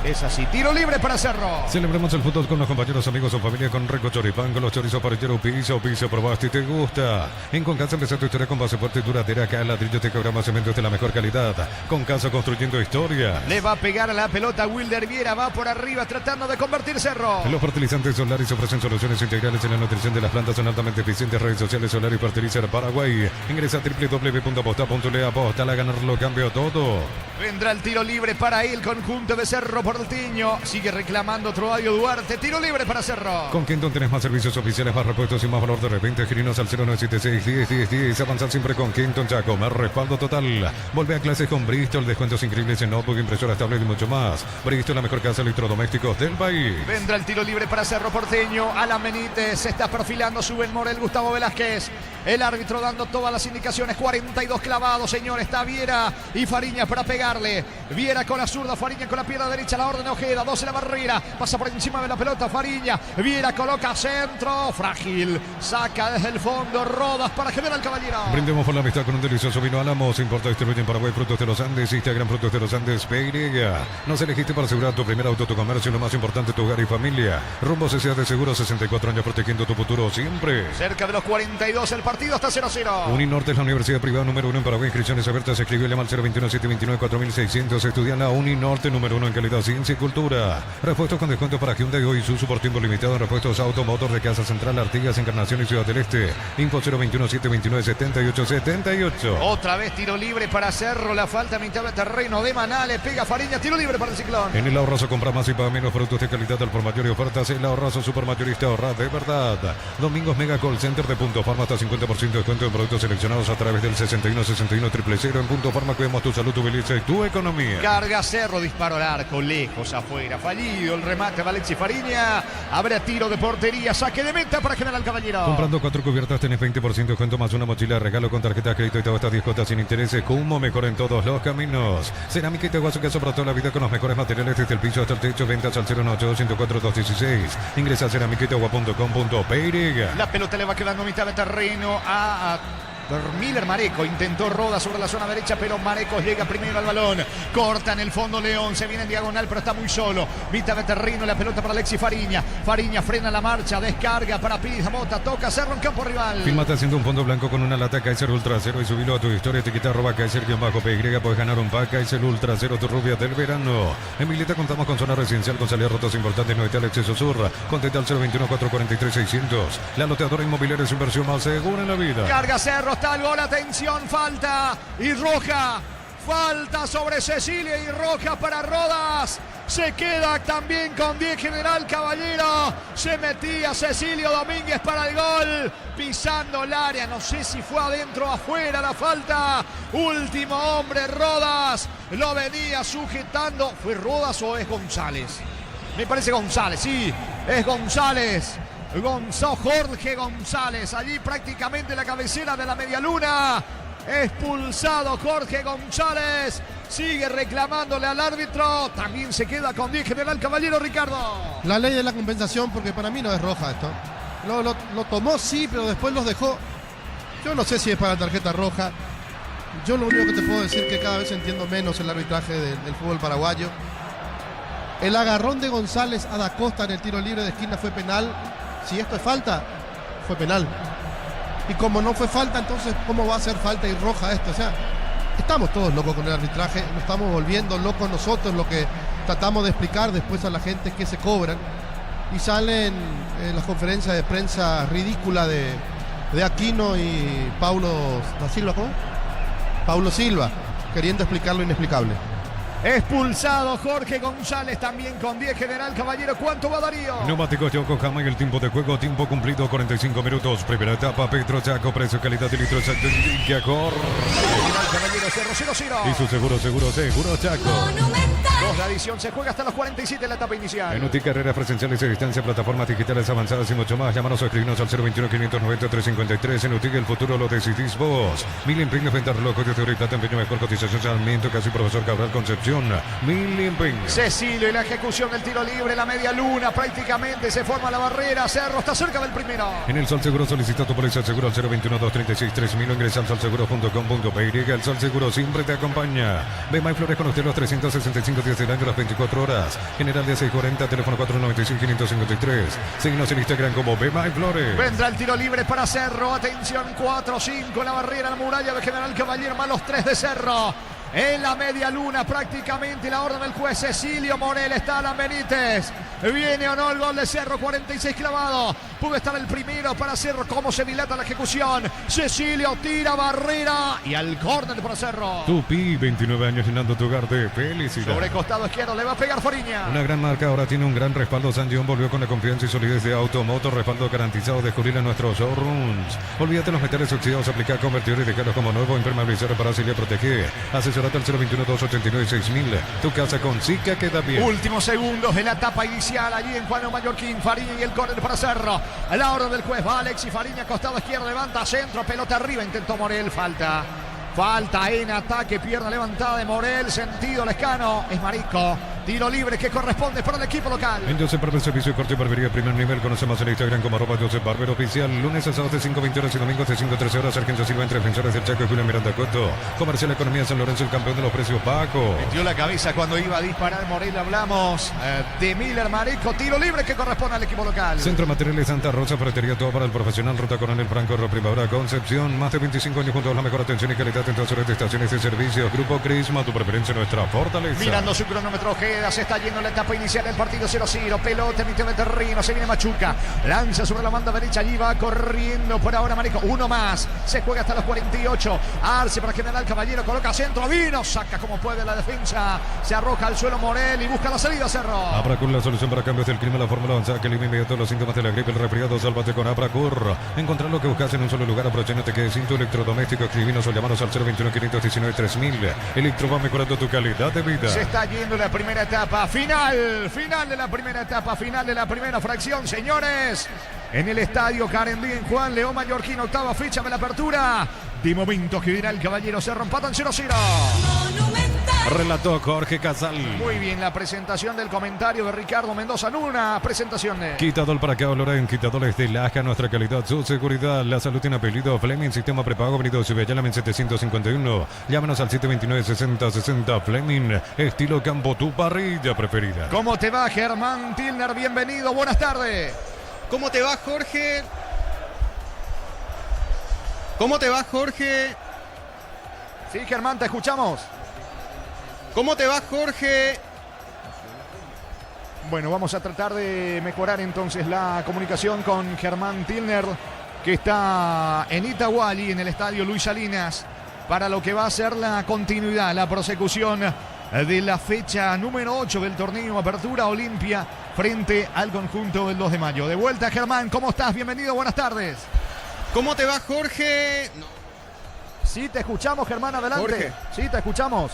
A: es así. Tiro libre para Cerro.
B: Celebremos el fútbol con los compañeros, amigos o familia con Rico Choripán, con los chorizos parrillero piso, probaste y te gusta. En Concasa empezó tu historia con base fuerte y duradera. Acá ladrillo te cobramos cementos de la mejor calidad. Concasa construyendo historia.
A: Le va a pegar a la pelota Wilder Viera, va por arriba tratando de convertir Cerro.
B: Los fertilizantes Solaris ofrecen soluciones integrales en la nutrición de las plantas, son altamente eficientes. Redes sociales Solaris Fertilizer Paraguay. Ingresa a www.aposta.le, aposta a ganarlo, cambio todo.
A: Vendrá el tiro libre para el conjunto de Cerro Porteño. Sigue reclamando Troadio Duarte. Tiro libre para Cerro.
B: Con Kenton tenés más servicios oficiales, más repuestos y más valor de repente. Girinos al 0976-10-10-10. Avanzar siempre con Kenton Chaco. Más respaldo total. Volvé a clases con Bristol. Descuentos increíbles en notebook, impresoras, tablet y mucho más. Bristol, la mejor casa de electrodomésticos del país.
A: Vendrá el tiro libre para Cerro Porteño. Alan Benítez se está perfilando. Suben Morel, Gustavo Velázquez. El árbitro dando todas las indicaciones. 42 clavados, señor. Está Viera y Fariña para pegarle. Viera con la zurda, Fariña con la pierna derecha. La orden de Ojeda. 2 en la barrera. Pasa por encima de la pelota Fariña. Viera coloca centro. Frágil. Saca desde el fondo. Rodas para General Caballero.
B: Brindemos por la amistad con un delicioso vino Álamos. Importa y distribuye en Paraguay Frutos de los Andes. Instagram Frutos de los Andes PY. Nos elegiste para asegurar tu primer auto, tu comercio, lo más importante, tu hogar y familia. Rumbo Sociedad de Seguros, 64 años protegiendo tu futuro siempre.
A: Cerca de los 42 el partido está 0-0.
B: Uninorte es la universidad privada número 1 en Paraguay. Inscripciones abiertas. Escribió llama al 021-729-4600. Estudia en la Uninorte número 1 en calidad, ciencia y cultura. Repuestos con descuento para Hyundai y Isuzu por tiempo limitado. Repuestos Automotor de Casa Central, Artigas, Encarnación y Ciudad del Este. Info 021-729-7878.
A: Otra vez tiro libre para Cerro. La falta a mitad de terreno de Maná. Le pega Fariña. Tiro libre para el Ciclón.
B: En el Ahorrazo compra más y paga menos productos de calidad al por mayor y ofertas. El Ahorrazo Supermayorista, ahorra de verdad. Domingos Mega Call Center de Punto Farma, hasta 50% de descuento en productos seleccionados a través del 61-61-000. En Punto Farma cuidamos tu salud, tu belleza y tu economía. Fariña.
A: Carga Cerro, disparo al arco, lejos afuera, fallido el remate de Alexis Fariña. Habrá tiro de portería, saque de meta para General Caballero.
B: Comprando 4 cubiertas tenés 20% de descuento más una mochila de regalo con tarjeta de crédito y todas estas 10 cuotas sin intereses. Como mejor en todos los caminos. Cerámica y Teguazo que sobra toda la vida con los mejores materiales desde el piso hasta el techo. Ventas al 018-104-216. Ingresa a ceramiquiteagua.com.py.
A: La pelota le va quedando a mitad de terreno a Miller Mareco. Intentó Roda sobre la zona derecha, pero Mareco llega primero al balón. Corta en el fondo León, se viene en diagonal, pero está muy solo. Mitad de terreno, la pelota para Alexis Fariña. Fariña frena la marcha, descarga para Pires Mota, toca Cerro en campo rival.
B: Filmate haciendo un fondo blanco con una lata Kaiser Ultra Cero y subilo a tu historia. Te quita @Kaiser_PY. Puedes ganar un pack Kaiser Ultra Cero, tu rubia del verano. En Mileta contamos con zona residencial con salidas rotas importantes. No está el exceso surra. Contenta al 021-443-600. La loteadora inmobiliaria es inversión más segura en la vida.
A: Carga Cerro, está el gol, atención, falta y roja. Falta sobre Cecilia y roja para Rodas. Se queda también con 10 General Caballero. Se metía Cecilio Domínguez para el gol. Pisando el área. No sé si fue adentro o afuera la falta. Último hombre Rodas. Lo venía sujetando. ¿Fue Rodas o es González? Me parece González, sí. Es González. Jorge González. Allí prácticamente la cabecera de la media luna. Expulsado Jorge González. Sigue reclamándole al árbitro. También se queda con 10 General Caballero, Ricardo.
C: La ley de la compensación, porque para mí no es roja esto. Lo tomó, sí, pero después los dejó. Yo no sé si es para tarjeta roja. Yo lo único que te puedo decir es que cada vez entiendo menos el arbitraje del fútbol paraguayo. El agarrón de González a Da Costa en el tiro libre de esquina fue penal. Si esto es falta, fue penal. Y como no fue falta, entonces ¿cómo va a ser falta y roja esto? O sea, estamos todos locos con el arbitraje, nos estamos volviendo locos nosotros, lo que tratamos de explicar después a la gente que se cobran. Y salen las conferencias de prensa ridícula de Aquino y Paulo da Silva, ¿cómo? Paulo Silva, queriendo explicar lo inexplicable.
A: Expulsado Jorge González también con 10 General Caballero. ¿Cuánto va Darío?
B: Neumáticos Yokohama en el tiempo de juego, tiempo cumplido 45 minutos. Primera etapa, Petro Chaco, precio, calidad de litros que acor.
A: General Caballero 0-0-0.
B: Y su seguro Chaco.
A: La adición se juega hasta los 47 en la etapa inicial.
B: En UTI carreras presenciales a distancia, plataformas digitales avanzadas y mucho más. Llámanos o escribinos al 021-590-353. En UTI el futuro lo decidís vos. 1000 empeños, venta reloj, de teoría y plata, empeño mejor cotización, Sarmiento, casi profesor Cabral Concepción. 1000 empeños.
A: Cecilio y la ejecución del tiro libre, la media luna, prácticamente se forma la barrera. Cerro está cerca del primero.
B: En el Sol Seguro solicita tu póliza seguro al 021-236-3000 o ingresa al solseguro.com.py. El Sol Seguro siempre te acompaña. Ve My Flores con usted los 365 días del año, las 24 horas. General de 640, teléfono 496-553. Síguenos en Instagram como Ve My Flores.
A: Vendrá el tiro libre para Cerro. Atención, 4-5, la barrera, la muralla de General Caballero, más los 3 de Cerro. En la media luna prácticamente la orden del juez Cecilio Morel. Está Alan Benítez. ¿Viene o no el gol de Cerro? 46 clavado. Pudo estar el primero para Cerro. ¿Cómo se dilata la ejecución? Cecilio tira barrera y al córner para Cerro.
B: Tupi, 29 años llenando tu hogar de felicidad.
A: Sobre costado izquierdo le va a pegar Fariña.
B: Una gran marca ahora tiene un gran respaldo. San John volvió con la confianza y solidez de Automoto. Respaldo garantizado. Descubrir en nuestros showrooms. Olvídate los metales oxidados. Aplicar, convertir y dejarlos como nuevo. Impermeabilizar, reparar y proteger. Asesorate al 021-289-6000. Tu casa con Zika queda bien.
A: Últimos segundos de la etapa inicial allí en Juan Mallorquín. Fariña y el córner para Cerro. A la orden del juez va Alexis Fariña, costado izquierdo, levanta centro, pelota arriba, intentó Morel, falta en ataque, pierna levantada de Morel, sentido Lescano, es Marico. Tiro libre que corresponde para el equipo local.
B: En Joseph Barber, servicio de corte y barbería primer nivel. Conocemos en Instagram como @Joseph Barber Oficial. Lunes a sábados de 5:20 horas y domingos de 5 a 13 horas. Sargento Silva entre Defensores del Chaco y Julio Miranda Coto. Comercial Economía San Lorenzo, el campeón de los precios Paco.
A: Metió la cabeza cuando iba a disparar Morel. Hablamos de Miller Marico. Tiro libre que corresponde al equipo local.
B: Centro Materiales Santa Rosa, ferretería todo para el profesional. Ruta Coronel Franco, Primavera Concepción. Más de 25 años junto a la mejor atención y calidad en todas horas de estaciones de servicio. Grupo Crisma, tu preferencia, nuestra fortaleza.
A: Mirando su cronómetro, rueda. Se está yendo la etapa inicial del partido 0-0. Pelota en mitad de terreno. Se viene Machuca. Lanza sobre la banda derecha. Allí va corriendo por ahora Marico. Uno más. Se juega hasta los 48. Arce para General Caballero. Coloca centro. Vino. Saca como puede la defensa. Se arroja al suelo Morel y busca la salida Cerro.
B: Abracur, la solución para cambios del clima. La fórmula avanzada que elimina inmediato los síntomas de la gripe, el resfriado. Sálvate con Abracur. Encontrar lo que buscas en un solo lugar. Aprovecha, no te quedes sin tu electrodoméstico. Escribinos o llamanos al 021-519-3000. Electro va mejorando tu calidad de vida.
A: Se está yendo la primera etapa. Final de la primera etapa. Final de la primera fracción, señores. En el estadio Carendí en Juan León Mallorquín. Octava fecha de la apertura. De momento General Caballero Cerro empatan 0-0.
B: Relató Jorge Casal.
A: Muy bien la presentación del comentario de Ricardo Mendoza en una presentación de...
B: Quitador para que Loren, quitadores de Laja, nuestra calidad, su seguridad, la salud tiene apellido. Fleming, sistema prepago, Benito Cibayala, en 751. Llámanos al 729-6060. Fleming, estilo campo, tu parrilla preferida.
A: ¿Cómo te va, Germán Tilner? Bienvenido, buenas tardes.
E: ¿Cómo te va, Jorge? ¿Cómo te va, Jorge?
A: Sí, Germán, te escuchamos.
E: ¿Cómo te va, Jorge?
A: Bueno, vamos a tratar de mejorar entonces la comunicación con Germán Tilner, que está en Itaguali, en el estadio Luis Salinas, para lo que va a ser la continuidad, la prosecución de la fecha número 8 del torneo Apertura Olimpia frente al conjunto del 2 de mayo. De vuelta, Germán, ¿cómo estás? Bienvenido, buenas tardes.
E: ¿Cómo te va, Jorge? No.
A: Sí, te escuchamos, Germán, adelante.
E: Jorge.
A: Sí, te escuchamos.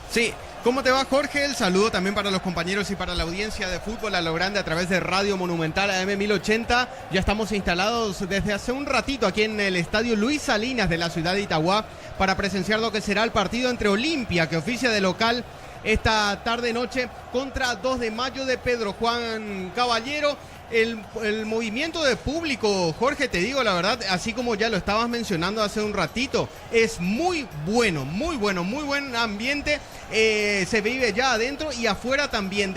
E: Sí, ¿cómo te va, Jorge? El saludo también para los compañeros y para la audiencia de fútbol a lo grande a través de Radio Monumental AM 1080. Ya estamos instalados desde hace un ratito aquí en el estadio Luis Salinas de la ciudad de Itagua para presenciar lo que será el partido entre Olimpia, que oficia de local esta tarde-noche, contra 2 de mayo de Pedro Juan Caballero. El movimiento de público, Jorge, te digo la verdad, así como ya lo estabas mencionando hace un ratito, es muy bueno, muy buen ambiente. Se vive ya adentro y afuera también.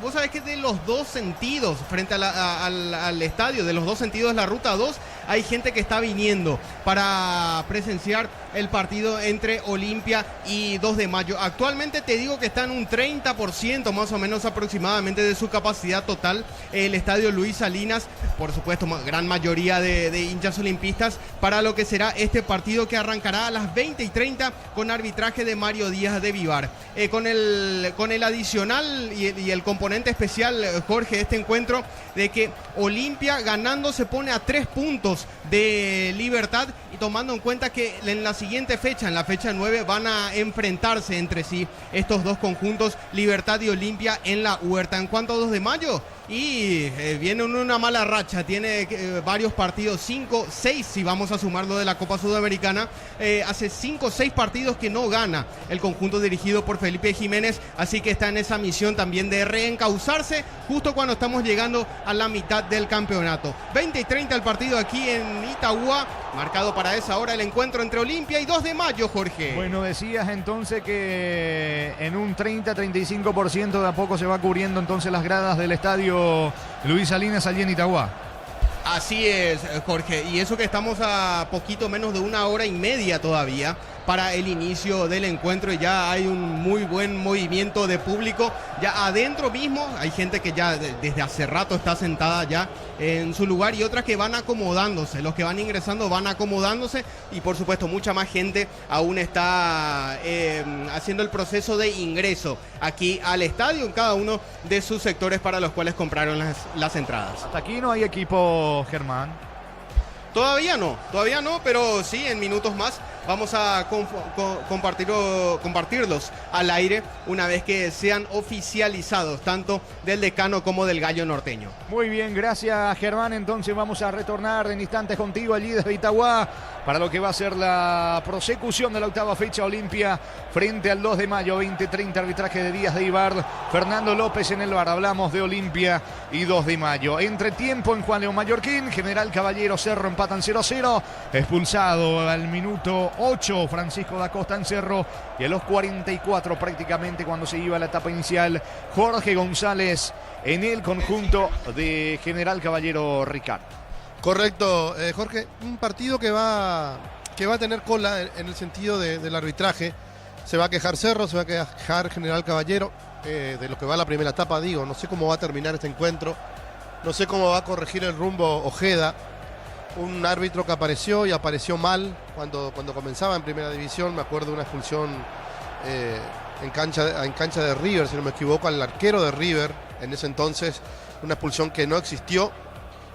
E: Vos sabés que de los dos sentidos, frente al estadio, de los dos sentidos, la ruta 2, hay gente que está viniendo para presenciar el partido entre Olimpia y 2 de mayo. Actualmente te digo que está en un 30% más o menos aproximadamente de su capacidad total el estadio Luis Salinas. Por supuesto, gran mayoría de hinchas olimpistas para lo que será este partido que arrancará a las 20:30 con arbitraje de Mario Díaz de Vivar. Con el adicional y el componente especial, Jorge, de este encuentro, de que Olimpia ganando se pone a 3 puntos de Libertad, y tomando en cuenta que en la siguiente fecha, en la fecha 9, van a enfrentarse entre sí estos dos conjuntos, Libertad y Olimpia, en la Huerta. En cuanto a 2 de mayo, y viene en una mala racha, tiene varios partidos, 5, 6 si vamos a sumar lo de la Copa Sudamericana. Hace 5 o 6 partidos que no gana el conjunto dirigido por Felipe Jiménez, así que está en esa misión también de reencauzarse justo cuando estamos llegando a la mitad del campeonato. 20:30 el partido aquí en Itagua, marcado para esa hora el encuentro entre Olimpia y 2 de mayo, Jorge.
A: Bueno, decías entonces que en un 30-35% de a poco se va cubriendo entonces las gradas del estadio Luis Salinas allí en Itagua.
E: Así es, Jorge, y eso que estamos a poquito menos de 1 hora y media todavía para el inicio del encuentro, y ya hay un muy buen movimiento de público. Ya adentro mismo hay gente que ya desde hace rato está sentada ya en su lugar, y otras que van acomodándose. Los que van ingresando van acomodándose, y por supuesto mucha más gente aún está haciendo el proceso de ingreso aquí al estadio en cada uno de sus sectores para los cuales compraron las entradas.
A: Hasta aquí no hay equipo, Germán.
E: Todavía no, pero sí, en minutos más vamos a compartirlos al aire una vez que sean oficializados, tanto del Decano como del Gallo Norteño.
A: Muy bien, gracias, Germán. Entonces vamos a retornar en instantes contigo allí desde Itagua para lo que va a ser la prosecución de la octava fecha Olimpia frente al 2 de mayo, 20:30, arbitraje de Díaz de Ibar, Fernando López en el bar. Hablamos de Olimpia y 2 de mayo. Entretiempo en Juan León Mallorquín, General Caballero Cerro empatan 0-0, expulsado al minuto 8 Francisco da Costa en Cerro, y a los 44 prácticamente, cuando se iba a la etapa inicial, Jorge González en el conjunto de General Caballero, Ricardo.
C: Correcto, Jorge, un partido que va a tener cola en el sentido del arbitraje. Se va a quejar Cerro, se va a quejar General Caballero. de lo que va la primera etapa, digo. No sé cómo va a terminar este encuentro. No sé cómo va a corregir el rumbo Ojeda. Un árbitro que apareció y apareció mal cuando comenzaba en primera división. Me acuerdo de una expulsión en cancha de River, si no me equivoco, al arquero de River. En ese entonces, una expulsión que no existió.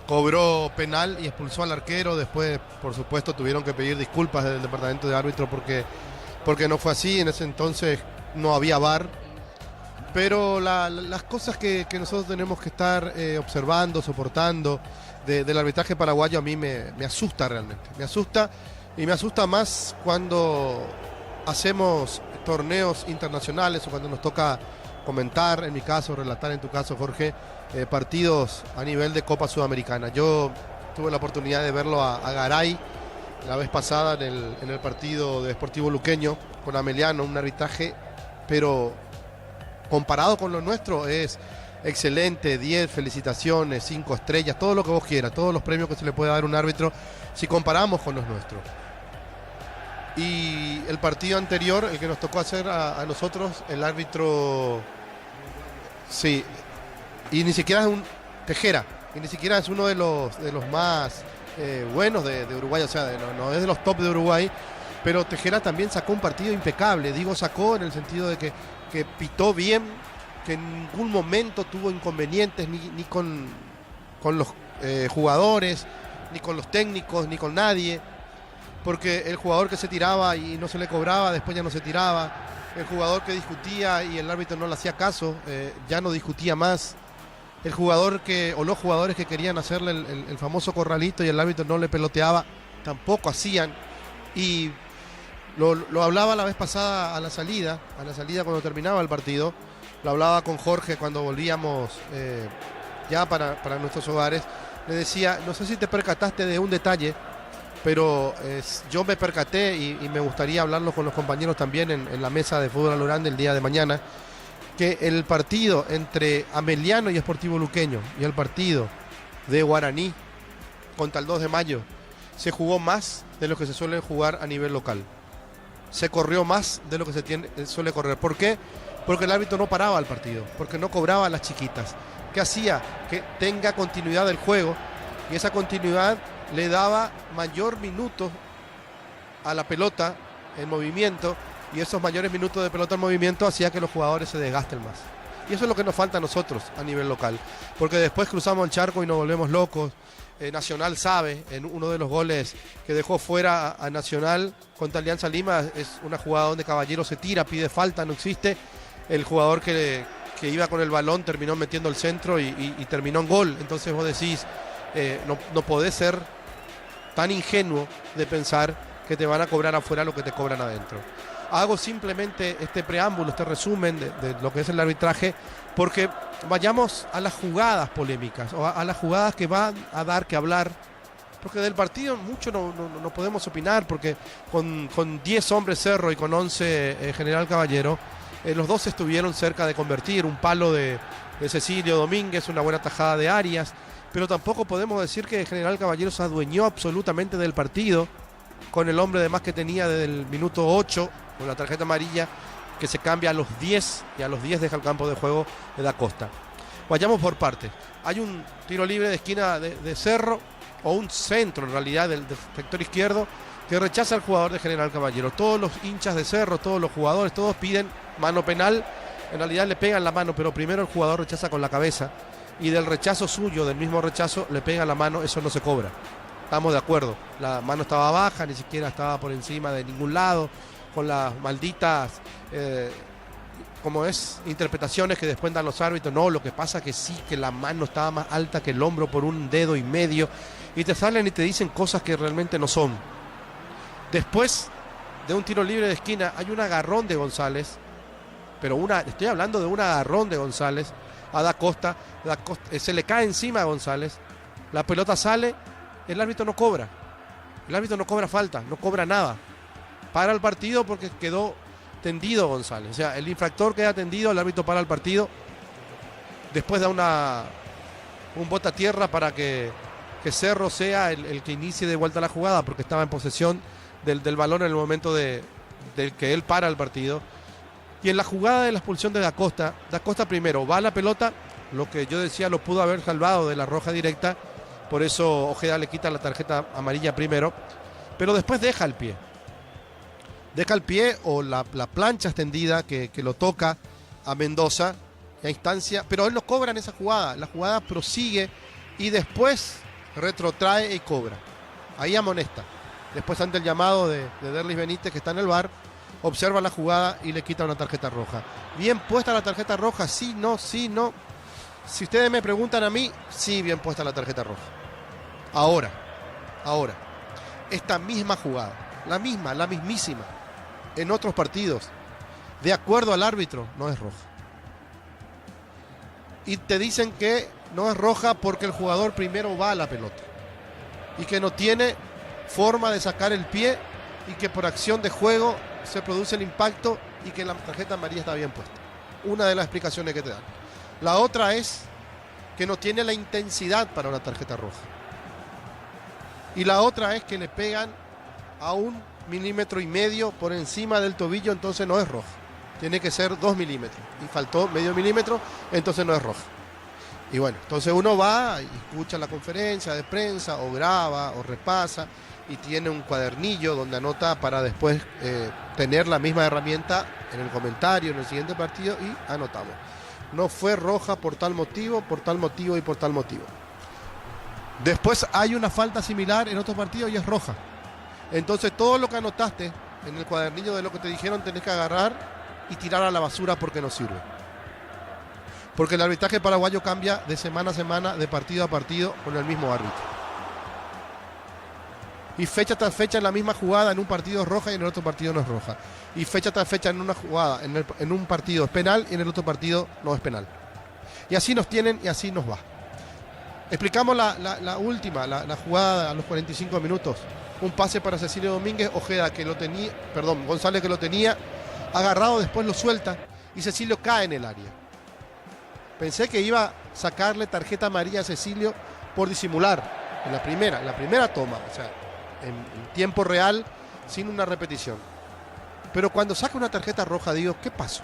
C: Cobró penal y expulsó al arquero. Después, por supuesto, tuvieron que pedir disculpas del departamento de árbitro porque no fue así. En ese entonces no había VAR. Pero las cosas que nosotros tenemos que estar observando, soportando del arbitraje paraguayo, a mí me asusta realmente. Me asusta, y me asusta más cuando hacemos torneos internacionales o cuando nos toca comentar, en mi caso, relatar en tu caso, Jorge, partidos a nivel de Copa Sudamericana. Yo tuve la oportunidad de verlo a Garay la vez pasada en el partido de Sportivo Luqueño con Ameliano, un arbitraje, pero comparado con lo nuestro es excelente. 10 felicitaciones, 5 estrellas, todo lo que vos quieras, todos los premios que se le puede dar a un árbitro si comparamos con los nuestros. Y el partido anterior, el que nos tocó hacer a nosotros, el árbitro, sí, y ni siquiera es un Tejera, y ni siquiera es uno de los más buenos de Uruguay, o sea, no es de los top de Uruguay, pero Tejera también sacó un partido impecable. Digo sacó en el sentido de que pitó bien, que en ningún momento tuvo inconvenientes ni con los jugadores, ni con los técnicos, ni con nadie, porque el jugador que se tiraba y no se le cobraba, después ya no se tiraba. El jugador que discutía y el árbitro no le hacía caso, ya no discutía más. El jugador o los jugadores que querían hacerle el famoso corralito y el árbitro no le peloteaba, tampoco hacían. Y lo hablaba la vez pasada a la salida cuando terminaba el partido. Lo hablaba con Jorge cuando volvíamos ya para nuestros hogares. Le decía, no sé si te percataste de un detalle, pero yo me percaté y me gustaría hablarlo con los compañeros también en la mesa de fútbol Alorán del día de mañana, que el partido entre Ameliano y Sportivo Luqueño y el partido de Guaraní contra el 2 de mayo se jugó más de lo que se suele jugar a nivel local. Se corrió más de lo que se suele correr. ¿Por qué? Porque el árbitro no paraba el partido, porque no cobraba a las chiquitas. ¿Qué hacía? Que tenga continuidad del juego, y esa continuidad le daba mayor minutos a la pelota en movimiento, y esos mayores minutos de pelota en movimiento hacía que los jugadores se desgasten más. Y eso es lo que nos falta a nosotros a nivel local, porque después cruzamos el charco y nos volvemos locos. Nacional sabe, en uno de los goles que dejó fuera a Nacional contra Alianza Lima, es una jugada donde Caballero se tira, pide falta, no existe. El jugador que iba con el balón terminó metiendo el centro y terminó en gol. Entonces vos decís, no podés ser tan ingenuo de pensar que te van a cobrar afuera lo que te cobran adentro. Hago simplemente este preámbulo, este resumen de lo que es el arbitraje, porque vayamos a las jugadas polémicas, o a las jugadas que van a dar que hablar, porque del partido mucho no podemos opinar, porque con 10 hombres Cerro y con 11 General Caballero, los dos estuvieron cerca de convertir. Un palo de Cecilio Domínguez, una buena tajada de Arias, pero tampoco podemos decir que General Caballero se adueñó absolutamente del partido, con el hombre de más que tenía desde el minuto 8, con la tarjeta amarilla, que se cambia a los 10, y a los 10 deja el campo de juego de Da Costa. Vayamos por partes. Hay un tiro libre de esquina de Cerro, o un centro en realidad del sector izquierdo, que rechaza al jugador de General Caballero. Todos los hinchas de Cerro, todos los jugadores, todos piden mano penal. En realidad le pegan la mano, pero primero el jugador rechaza con la cabeza, y del rechazo suyo, del mismo rechazo, le pega la mano. Eso no se cobra. Estamos de acuerdo. La mano estaba baja, ni siquiera estaba por encima de ningún lado, con las malditas como es, interpretaciones que después dan los árbitros. No, lo que pasa que sí, que la mano estaba más alta que el hombro por 1,5 dedos, y te salen y te dicen cosas que realmente no son. Después de un tiro libre de esquina hay un agarrón de González, pero estoy hablando de un agarrón de González a Da Costa. Se le cae encima a González, la pelota sale, el árbitro no cobra. El árbitro no cobra falta, no cobra nada. Para el partido porque quedó tendido González. O sea, el infractor queda tendido, el árbitro para el partido. Después da un bota a tierra para que Cerro sea el que inicie de vuelta la jugada, porque estaba en posesión del balón en el momento del que él para el partido. Y en la jugada de la expulsión de Da Costa primero va a la pelota, lo que yo decía lo pudo haber salvado de la roja directa, por eso Ojeda le quita la tarjeta amarilla primero, pero después deja el pie. Deja el pie o la plancha extendida que lo toca a Mendoza a instancia, pero él no cobra en esa jugada, la jugada prosigue y después retrotrae y cobra. Ahí amonesta. Después ante el llamado de Derlis Benítez, que está en el VAR, observa la jugada y le quita una tarjeta roja. Bien puesta la tarjeta roja, sí, no. Si ustedes me preguntan a mí, sí, bien puesta la tarjeta roja. Ahora, esta misma jugada, la mismísima, en otros partidos, de acuerdo al árbitro, no es roja. Y te dicen que no es roja porque el jugador primero va a la pelota y que no tiene forma de sacar el pie y que por acción de juego se produce el impacto y que la tarjeta amarilla está bien puesta. Una de las explicaciones que te dan. La otra es que no tiene la intensidad para una tarjeta roja. Y la otra es que le pegan a 1,5 milímetros por encima del tobillo, entonces no es roja. Tiene que ser 2 milímetros. Y faltó medio milímetro, entonces no es roja. Y bueno, entonces uno va y escucha la conferencia de prensa, o graba, o repasa, y tiene un cuadernillo donde anota para después tener la misma herramienta en el comentario, en el siguiente partido, y anotamos. No fue roja por tal motivo y por tal motivo. Después hay una falta similar en otros partidos y es roja. Entonces todo lo que anotaste en el cuadernillo de lo que te dijeron tenés que agarrar y tirar a la basura porque no sirve. Porque el arbitraje paraguayo cambia de semana a semana, de partido a partido, con el mismo árbitro. Y fecha tras fecha en la misma jugada, en un partido es roja y en el otro partido no es roja. Y fecha tras fecha en una jugada, en un partido es penal y en el otro partido no es penal. Y así nos tienen y así nos va. Explicamos la última, la jugada a los 45 minutos. Un pase para Cecilio Domínguez, Ojeda González que lo tenía agarrado, después lo suelta y Cecilio cae en el área. Pensé que iba a sacarle tarjeta amarilla a Cecilio por disimular en la primera toma, o sea, en tiempo real, sin una repetición. Pero cuando saca una tarjeta roja digo, ¿qué pasó?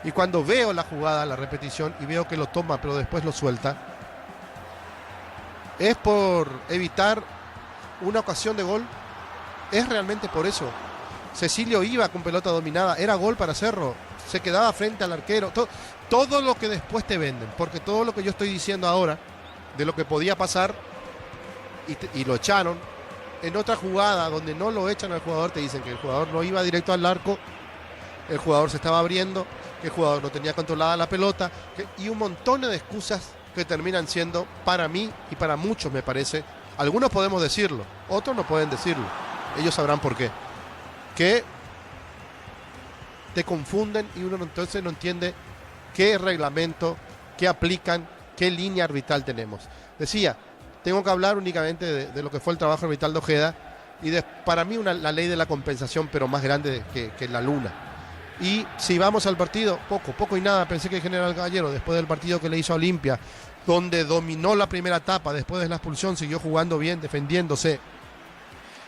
C: Y cuando veo la jugada, la repetición, y veo que lo toma pero después lo suelta, es por evitar una ocasión de gol. Es realmente por eso. Cecilio iba con pelota dominada, era gol para Cerro, se quedaba frente al arquero, todo lo que después te venden, porque todo lo que yo estoy diciendo ahora de lo que podía pasar y lo echaron en otra jugada donde no lo echan al jugador, te dicen que el jugador no iba directo al arco, el jugador se estaba abriendo, que el jugador no tenía controlada la pelota, y un montón de excusas que terminan siendo, para mí y para muchos me parece, algunos podemos decirlo, otros no pueden decirlo, ellos sabrán por qué, que te confunden y uno entonces no entiende qué reglamento, qué aplican, qué línea arbitral tenemos. Decía, tengo que hablar únicamente de lo que fue el trabajo arbitral de Ojeda y para mí la ley de la compensación, pero más grande que la luna. Y si vamos al partido, poco y nada, pensé que el General Caballero, después del partido que le hizo a Olimpia, donde dominó la primera etapa, después de la expulsión, siguió jugando bien, defendiéndose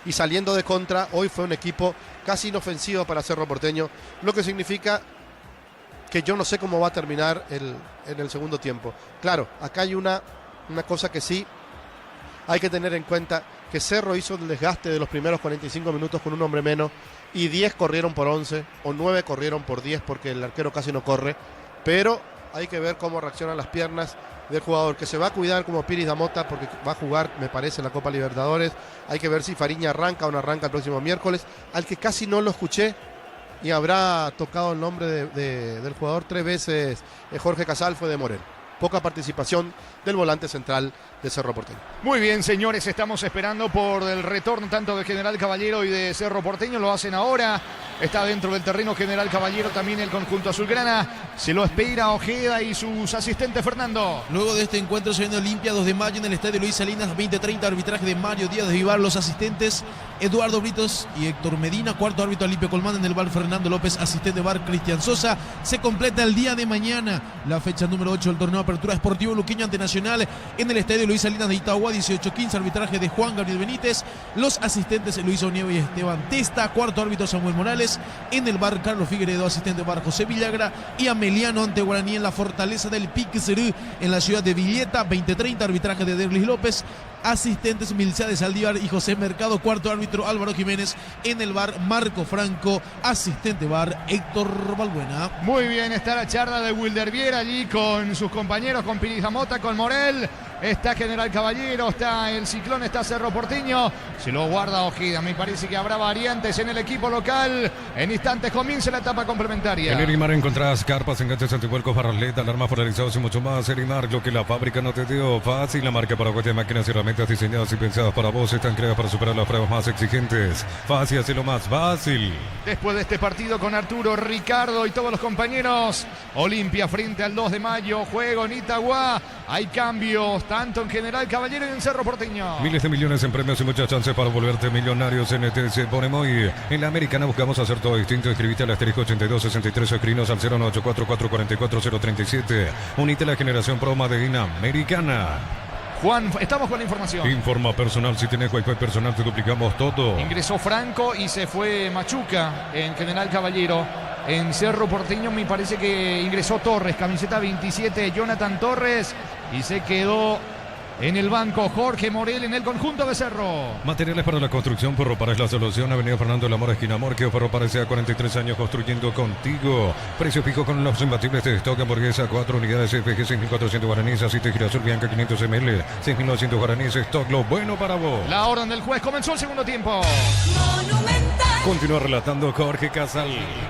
C: y saliendo de contra, hoy fue un equipo casi inofensivo para Cerro Porteño, lo que significa que yo no sé cómo va a terminar en el segundo tiempo. Claro, acá hay una cosa que sí hay que tener en cuenta, que Cerro hizo el desgaste de los primeros 45 minutos con un hombre menos y 10 corrieron por 11 o 9 corrieron por 10 porque el arquero casi no corre, pero hay que ver cómo reaccionan las piernas del jugador, que se va a cuidar como Piris Damota porque va a jugar, me parece, en la Copa Libertadores. Hay que ver si Fariña arranca o no arranca el próximo miércoles, al que casi no lo escuché y habrá tocado el nombre del jugador 3 veces, Jorge Casal, fue de Morel. Poca participación del volante central de Cerro Porteño.
A: Muy bien, señores, estamos esperando por el retorno tanto de General Caballero y de Cerro Porteño. Lo hacen ahora. Está dentro del terreno General Caballero también el conjunto azulgrana. Se lo espera Ojeda y sus asistentes, Fernando.
D: Luego de este encuentro se viene Olimpia 2 de mayo en el estadio Luis Salinas, 20:30, arbitraje de Mario Díaz de Vivar, los asistentes Eduardo Britos y Héctor Medina, cuarto árbitro Olimpia Colmán, en el bar Fernando López, asistente bar Cristian Sosa. Se completa el día de mañana la fecha número 8 del torneo Apertura Esportivo Luqueño ante Nacional en el estadio Luis Salinas de Itagua, 18-15, arbitraje de Juan Gabriel Benítez. Los asistentes Luis Onieva y Esteban Testa, cuarto árbitro Samuel Morales, en el bar Carlos Figueredo, asistente bar José Villagra y Ameliano ante Guaraní en la Fortaleza del Piquecerú en la ciudad de Villeta, 20-30, arbitraje de Derlis López. Asistentes Milcea de Saldívar y José Mercado, cuarto árbitro Álvaro Jiménez, en el bar Marco Franco, asistente bar Héctor Balbuena.
A: Muy bien, está la charla de Wilder Viera allí con sus compañeros, con Piri Zamota, con Morel. Está General Caballero, está el Ciclón, está Cerro Porteño. Se lo guarda Ojeda. Me parece que habrá variantes en el equipo local. En instantes comienza la etapa complementaria.
B: En Erimar encontrás carpas, enganches, antivuelcos, barraleta, alarmas polarizados y mucho más. Erimar, lo que la fábrica no te dio. Fácil, la marca paraguaya de máquinas y herramientas diseñadas y pensadas para vos. Están creadas para superar las pruebas más exigentes. Fácil, hacerlo más fácil.
A: Después de este partido con Arturo, Ricardo y todos los compañeros, Olimpia frente al 2 de mayo, juego en Itagua. Hay cambios, tanto en General Caballero y en Cerro Porteño.
B: Miles de millones en premios y muchas chances para volverte millonarios. NTC pone muy. En la Americana buscamos hacer todo distinto. Inscribite al asterisco 8263 o escribinos al 098444037. Unite a la generación Proma de Americana.
A: Juan, estamos con la información.
B: Informa personal, si tenés Wi-Fi personal te duplicamos todo.
A: Ingresó Franco y se fue Machuca en General Caballero. En Cerro Porteño me parece que ingresó Torres, camiseta 27, Jonathan Torres, y se quedó en el banco Jorge Morel en el conjunto de Cerro.
B: Materiales para la construcción, Ferropar es la solución. Avenida Fernando del Amor, esquina Morqueo. Ferropar S.A. 43 años construyendo contigo. Precio fijo con los imbatibles de stock. Hamburguesa 4 unidades FG 6.400 guaraníes. Aceite girasol Bianca 500 ml 6.900 guaraníes. Stock, lo bueno para vos.
A: La orden del juez, comenzó el segundo tiempo.
B: Continúa relatando Jorge Casal.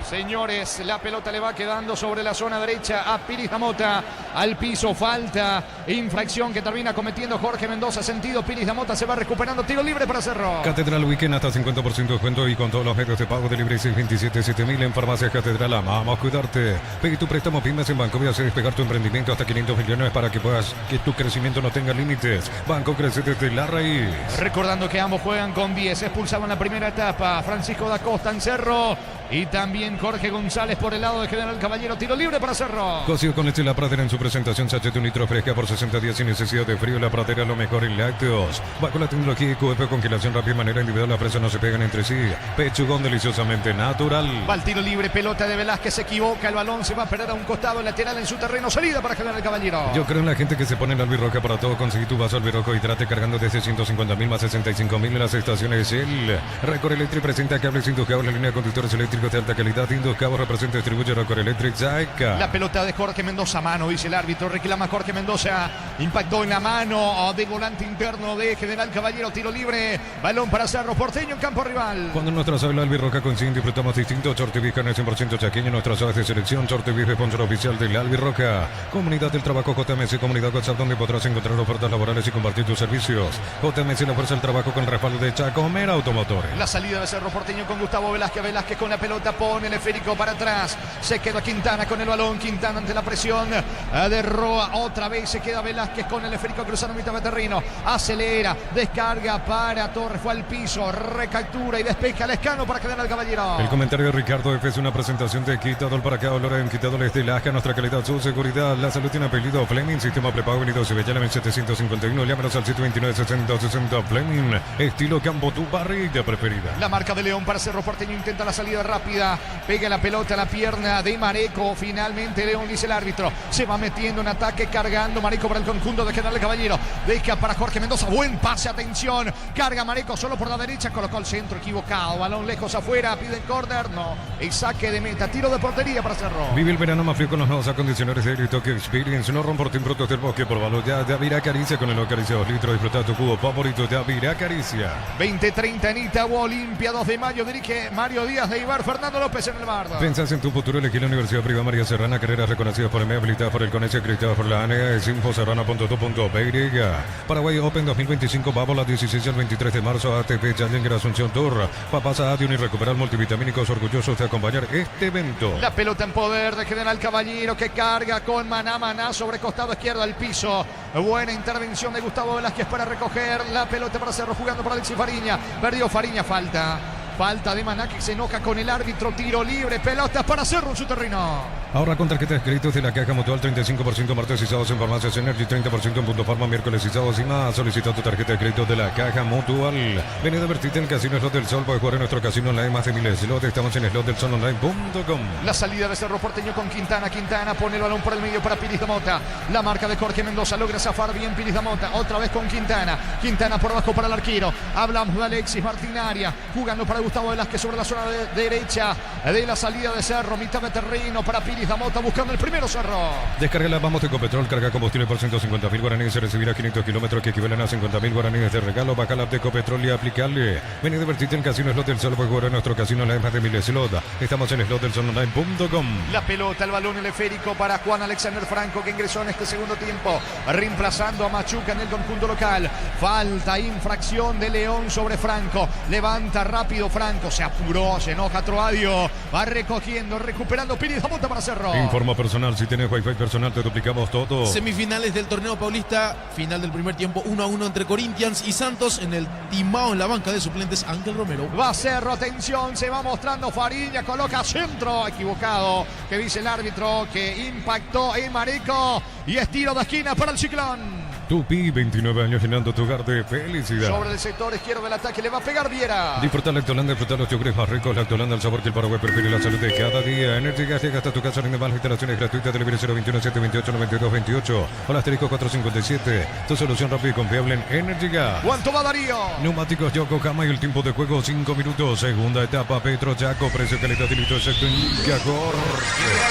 A: Señores, la pelota le va quedando sobre la zona derecha a Piri Zamota. Al piso, falta, infracción que termina cometiendo Jorge Mendoza. Sentido, Piri Zamota se va recuperando. Tiro libre para Cerro.
B: Catedral Weekend hasta 50% de descuento y con todos los medios de pago de libre 627-7000 en Farmacias Catedral. Amamos cuidarte. Pegue tu préstamo pymes en Banco. Voy a hacer despegar tu emprendimiento hasta 500 millones para que puedas, que tu crecimiento no tenga límites. Banco crece desde la raíz.
A: Recordando que ambos juegan con 10. Expulsado en la primera etapa Francisco da Costa en Cerro y también Jorge González por el lado de General Caballero. Tiro libre para Cerro.
B: Cocido con leche La Pradera en su presentación. Sachet un litro fresca por 60 días sin necesidad de frío. La Pradera, lo mejor en lácteos. Bajo la tecnología IQF, congelación rápida de manera individual. Las presas no se pegan entre sí. Pechugón deliciosamente natural.
A: Va el tiro libre, pelota de Velázquez, se equivoca. El balón se va a perder a un costado lateral en su terreno. Salida para General Caballero.
B: Yo creo en la gente que se pone en Albirroca para todo. Conseguí tu vaso Albirroca Hidrate cargando desde 150.000 más 65.000 en las estaciones Shell. Record Electric presenta cables inducados, la línea de conductores eléctricos de alta calidad. Induscabos representa y distribuye Record Electric Zaica.
A: La pelota de Jorge Mendoza, mano, dice el árbitro. Reclama Jorge Mendoza. Impactó en la mano de volante interno de General Caballero. Tiro libre. Balón para Cerro Porteño en campo rival.
B: Cuando nuestra sala Albirroca coincide, disfrutamos distinto. Chortibisca en el 100% chaqueño. Nuestras aves de selección. Chortibisca, sponsor oficial del Albirroca. Comunidad del Trabajo JMS. Comunidad WhatsApp donde podrás encontrar ofertas laborales y compartir tus servicios. JMS, la fuerza del trabajo con el respaldo de Chacomera Automotores.
A: La salida de Cerro Porteño con Gustavo Velázquez. Velázquez con la pelota pone el esférico para atrás. Se queda Quintana con el balón. Quintana ante la presión de Roa. Otra vez se queda Velázquez con el esférico cruzando mitad de terreno. Acelera, descarga para Torres. Fue al piso, recaptura y despeja Lescano para quedar al Caballero.
B: El comentario de Ricardo F es una presentación de Quitador para acá. Olor en Quitadores de Laja. Nuestra calidad, su seguridad. La salud tiene apellido Fleming. Sistema prepago venido Sevillana 1751. Llámanos al 729-6060 Fleming. Estilo campo, tu barrida preferida.
A: La marca de León para Cerro Porteño. Intenta la salida rápida. Pega la pelota a la pierna de Mareco. Finalmente León, dice el árbitro. Se va metiendo en ataque, cargando Mareco para el conjunto de General Caballero. Deja para Jorge Mendoza. Buen pase, atención. Carga Mareco solo por la derecha. Colocó el centro equivocado. Balón lejos afuera. Piden córner. No. El saque de meta. Tiro de portería para Cerro.
B: Vive el verano más frío con los nuevos acondicionadores de Tokyo Experience. No romporten productos del bosque por valor. Ya Davira Acaricia con el Acaricia 2 litros. Disfruta tu cubo favorito. Davira Acaricia.
A: 20-30 en Itagua. Olimpia 2 de mayo. Dirige Mario Díaz de Ibar. Fernando López en el bardo.
B: Pensás en tu futuro. Elegí la Universidad Privada María Serrana. Carreras reconocidas por el MEA, habilitadas por el CONESE, acreditadas por la ANEA. Es infoserrana.tu.py. Paraguay Open 2025. Bábola 16 al 23 de marzo. ATP Challenger Asunción Tour. Papás Adion y recuperar multivitamínicos. Orgullosos de acompañar este evento.
A: La pelota en poder de General Caballero que carga con Maná sobre costado izquierdo al piso. Buena intervención de Gustavo Velázquez para recoger la pelota para Cerro, jugando para Alexis Fariña. Perdió Fariña, falta. Falta de Maná que se enoja con el árbitro. Tiro libre, pelotas para Cerro en su terreno.
B: Ahorra con tarjetas de créditos de la Caja Mutual, 35% martes y sábados en Farmacias Energy, 30% en Punto Farma, miércoles y sábados y más. Solicita tu tarjeta de crédito de la Caja Mutual. Ven a divertirte en el Casino Slot del Sol. Puedes jugar en nuestro casino online, más de 1000 slots. Estamos en slotdelsolonline.com.
A: La salida de Cerro Porteño con Quintana. Quintana pone el balón por el medio para Piris da Mota. La marca de Jorge Mendoza logra zafar bien Piris da Mota. Otra vez con Quintana. Quintana por abajo para el arquero. Hablamos de Alexis Martinaria. Jugando para Gustavo Velázquez sobre la zona derecha de la salida de Cerro. Mitad de terreno para Piris da Mota buscando el primero Cerro.
B: Descarga la Vamos de Ecopetrol. Carga combustible por 150.000 guaraníes. Se recibirá 500 kilómetros que equivalen a 50.000 guaraníes de regalo. Baja la app de Ecopetrol y aplicarle. Ven y divertirte en el Casino Slot del Sol. Puedes jugar en nuestro casino online, más de 1000 slots. Estamos en slotdelsolonline.com.
A: La pelota, el balón, el esférico para Juan Alexander Franco, que ingresó en este segundo tiempo, reemplazando a Machuca en el conjunto local. Falta, infracción de León sobre Franco. Levanta rápido Franco, se apuró, se enoja Troadio. Va recogiendo, recuperando Piris da Mota para Cerro.
B: Informa personal, si tienes wifi personal te duplicamos todo.
D: Semifinales del torneo paulista, final del primer tiempo 1-1 entre Corinthians y Santos. En el timao en la banca de suplentes Ángel Romero.
A: Va Cerro, atención, se va mostrando Fariña, coloca centro, equivocado, que dice el árbitro que impactó en Marico y es tiro de esquina para el Ciclón.
B: Tupi, 29 años llenando tu hogar de felicidad.
A: Sobre el sector izquierdo del ataque le va a pegar Viera.
B: Disfruta Lactolanda, disfruta los yogures más ricos. Lactolanda, el sabor que el Paraguay prefiere, la salud de cada día. Energy Gas llega hasta tu casa, rinde más instalaciones gratuitas. Delivery 021 728 9228 o asterisco 457. Tu solución rápida y confiable en Energy Gas.
A: ¿Cuánto va Darío?
B: Neumáticos Yokohama y el tiempo de juego 5 minutos. Segunda etapa Petro Chaco. Precio, calidad y litro exacto en Cagor.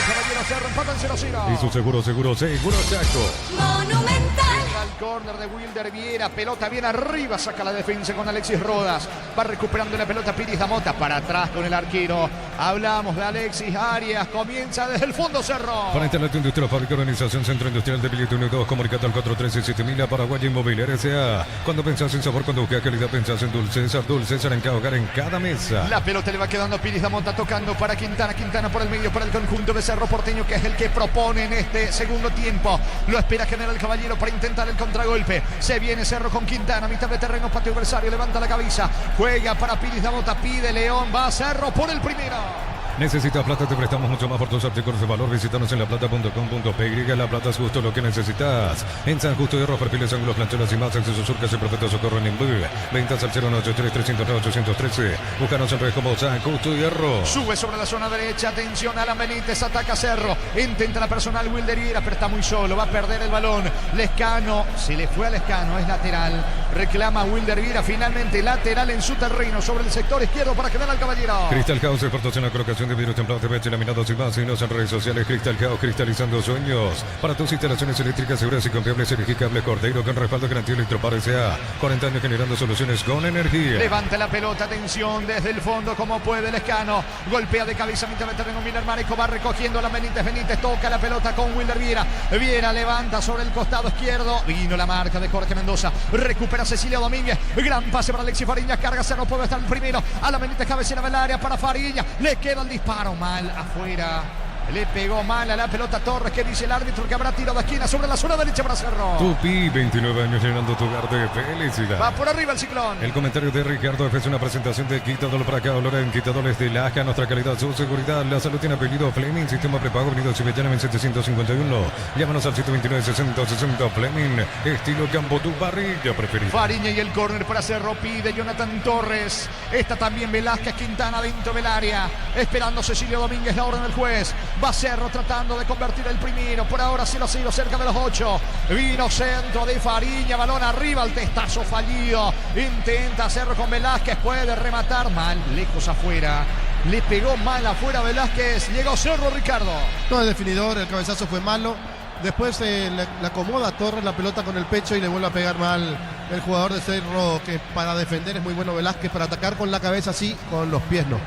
A: Caballero Cerro empatan 0-0.
B: Y su seguro Chaco.
F: Monumental.
A: Al córner de Wilder Viera, pelota bien arriba, saca la defensa con Alexis Rodas, va recuperando la pelota Piris da Mota, para atrás con el arquero. Hablamos de Alexis Arias, comienza desde el fondo Cerro.
B: Para instalar tu industria, fábrica, organización, centro industrial de Billete 1-2, comunicate al 413-7000 a Paraguay Inmobiliaria S.A. Cuando pensás en sabor, cuando buscas calidad, pensás en Dulce César en cada hogar, en cada mesa.
A: La pelota le va quedando a Piris da Mota, tocando para Quintana, Quintana por el medio, para el conjunto de Cerro Porteño, que es el que propone en este segundo tiempo. Lo espera General Caballero para intentar el contragolpe. Se viene Cerro con Quintana, mitad de terreno, patio adversario, levanta la cabeza, juega para Piris da Mota, pide León, va Cerro por el primero.
B: Necesitas plata, te prestamos mucho más por tus artículos de valor. Visítanos en laplata.com.py. La Plata es justo lo que necesitas. En San Justo de Hierro, perfiles, ángulos, plancholas y más. Acceso surcas y perfecto socorro en Imbu. Ventas al 093-309-813. Búscanos en redes como San Justo de Hierro.
A: Sube sobre la zona derecha, atención, Alan Benítez, ataca Cerro, intenta la personal Wilder Viera, pero está muy solo, va a perder el balón. Lescano, se le fue a Lescano, es lateral. Reclama Wilder Viera, finalmente lateral en su terreno, sobre el sector izquierdo para quedar al Caballero.
B: Crystal House, expertos en la colocación de vidrios templados, PVC, laminados y más. Síguenos en redes sociales. Crystal House, cristalizando sueños. Para tus instalaciones eléctricas seguras y confiables, elegí Cable Cordeiro con respaldo garantía Electropar S.A. 40 años generando soluciones con energía.
A: Levanta la pelota, atención, desde el fondo como puede Lescano. Golpea de cabeza, mitad de terreno, Miller Mareco va recogiendo la Benítez toca la pelota con Wilder Viera. Viera levanta sobre el costado izquierdo. Vino la marca de Jorge Mendoza. Recupera Cecilia Domínguez. Gran pase para Alexis Fariña. Carga Cerro, puede estar el primero. A la Benítez, cabecera del área para Fariña. Le queda el disparo mal afuera. Le pegó mal a la pelota Torres, que dice el árbitro que habrá tiro de esquina sobre la zona derecha para Cerro.
B: Tupi, 29 años llenando tu hogar de felicidad.
A: Va por arriba el Ciclón.
B: El comentario de Ricardo F es una presentación de Quitador para acá, olor en Quitadores de Laja, nuestra calidad, su seguridad. La salud tiene apellido Fleming, sistema prepago, venido Cibellana en 751. Llámanos al 129-60-60 Fleming, estilo Campo, tu parrilla preferida.
A: Fariña y el córner para Cerro, pide Jonathan Torres. Está también Velázquez, Quintana dentro del área, esperando Cecilio Domínguez, la orden del juez. Va Cerro tratando de convertir el primero. Por ahora 0-0 cerca de los 8. Vino centro de Fariña. Balón arriba. El testazo fallido. Intenta Cerro con Velázquez. Puede rematar. Mal. Lejos afuera. Le pegó mal afuera Velázquez. Llegó Cerro, Ricardo.
C: No es definidor. El cabezazo fue malo. Después le acomoda a Torres la pelota con el pecho y le vuelve a pegar mal el jugador de Cerro, que para defender es muy bueno Velázquez. Para atacar con la cabeza sí, con los pies no.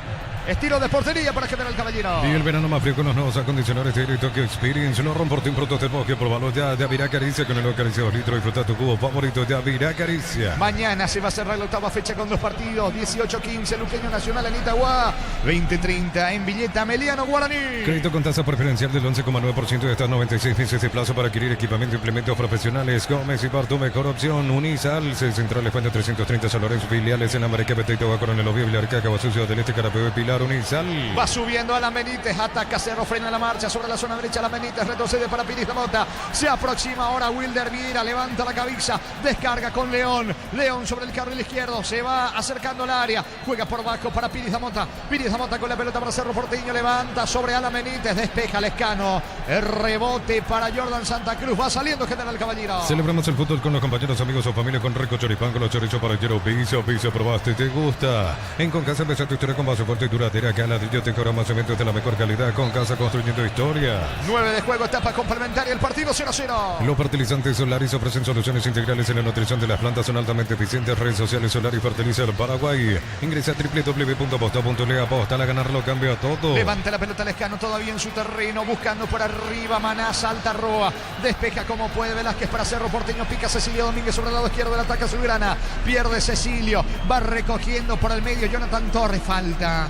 A: Estilo de portería para General Caballero.
B: Y el verano más frío con los nuevos acondicionadores de Tokyo Experience. No rompan productos del bosque. Probalo ya de Avirá Caricia con el Caricia 2 litros. Disfruta tu cubo favorito de Avirá Caricia.
A: Mañana se va a cerrar la octava fecha con 2 partidos. 18-15 Luqueño Nacional en Itagua. 20-30 en Villeta Meliano Guaraní.
B: Crédito con tasa preferencial del 11,9% de hasta 96 meses de plazo para adquirir equipamiento e implementos profesionales. Gómez y Par, tu mejor opción. Unisal, Centrales Fuente 330 San Lorenzo, filiales en América, Beteta, Coronel Oviedo, Villarcaca, Sucio del Este, Carapeo, Pilar. Edgar Unizal.
A: Va subiendo Alan Benítez, ataca Cerro, frena la marcha sobre la zona derecha. Alan Benítez retrocede para Pires Damota. Se aproxima ahora Wilder Viera, levanta la cabeza, descarga con León. León sobre el carril izquierdo, se va acercando al área, juega por bajo para Pires Damota. Pires Damota con la pelota para Cerro Porteño, levanta sobre Alan Benítez, despeja Lescano. El rebote para Jordan Santa Cruz, va saliendo General Caballero.
B: Celebramos el fútbol con los compañeros, amigos o familia con Rico Choripán, con los chorizos para Yero. Piso, probaste, te gusta. En Concasa empezó tu historia con base fuerte y duradera. Que a ladrillo te cobra más eventos de la mejor calidad. Concasa construyendo historia.
A: 9 de juego, etapa complementaria, el partido 0-0.
B: Los fertilizantes Solaris ofrecen soluciones integrales en la nutrición de las plantas, son altamente eficientes. Redes sociales Solaris Fertiliza el Paraguay. Ingresa a www.posta.le, aposta a ganar, lo cambia todo.
A: Levanta la pelota Lescano todavía en su terreno, buscando por arriba Maná, salta Roa, despeja como puede Velázquez para Cerro Porteño, pica Cecilio Domínguez sobre el lado izquierdo del ataque azulgrana, pierde Cecilio, va recogiendo por el medio Jonathan Torres, falta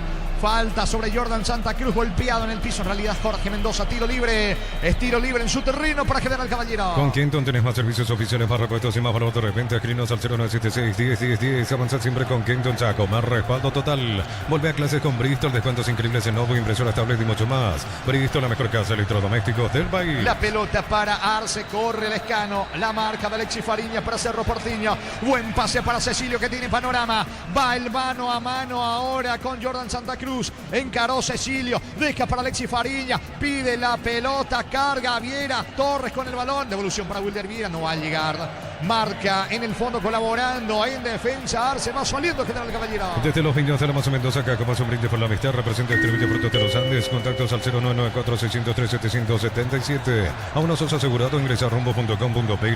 A: sobre Jordan Santa Cruz, golpeado en el piso. En realidad Jorge Mendoza, tiro libre. Es tiro libre en su terreno para General Caballero.
B: Con Quinton tenés más servicios oficiales, más repuestos y más valor de repente. Escrinos al 0976-10-10-10. Avanzar siempre con Quinton Chaco. Más respaldo total. Vuelve a clases con Bristol. Descuentos increíbles en Novo, impresoras, tablets y mucho más. Bristol, la mejor casa de electrodomésticos del país.
A: La pelota para Arce, corre Lescano. La marca de Alexis Fariña para Cerro Porteño. Buen pase para Cecilio que tiene panorama. Va el mano a mano ahora con Jordan Santa Cruz. Encaró Cecilio, deja para Alexis Fariña, pide la pelota, carga Viera, Torres con el balón, devolución para Wilder Viera, no va a llegar. Marca en el fondo colaborando en defensa, Arce va saliendo General Caballero.
B: Desde los niños de la Maza Mendoza, acá como un brinde por la amistad, representa y distribuye frutos de los Andes. Contactos al 0994-603-777. A uno sos asegurado, ingresa a rumbo.com.py.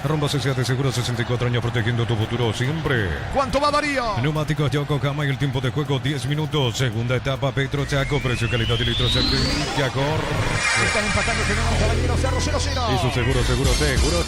B: Rumbo Social de Seguro, 64 años protegiendo tu futuro siempre.
A: ¿Cuánto va Darío?
B: Neumáticos Yokohama y el tiempo de juego 10 minutos. Segunda etapa, Petro Chaco, precio calidad de litro Chaco.
A: Están empatando General Caballero, Cerro 0-0.
B: Y su seguro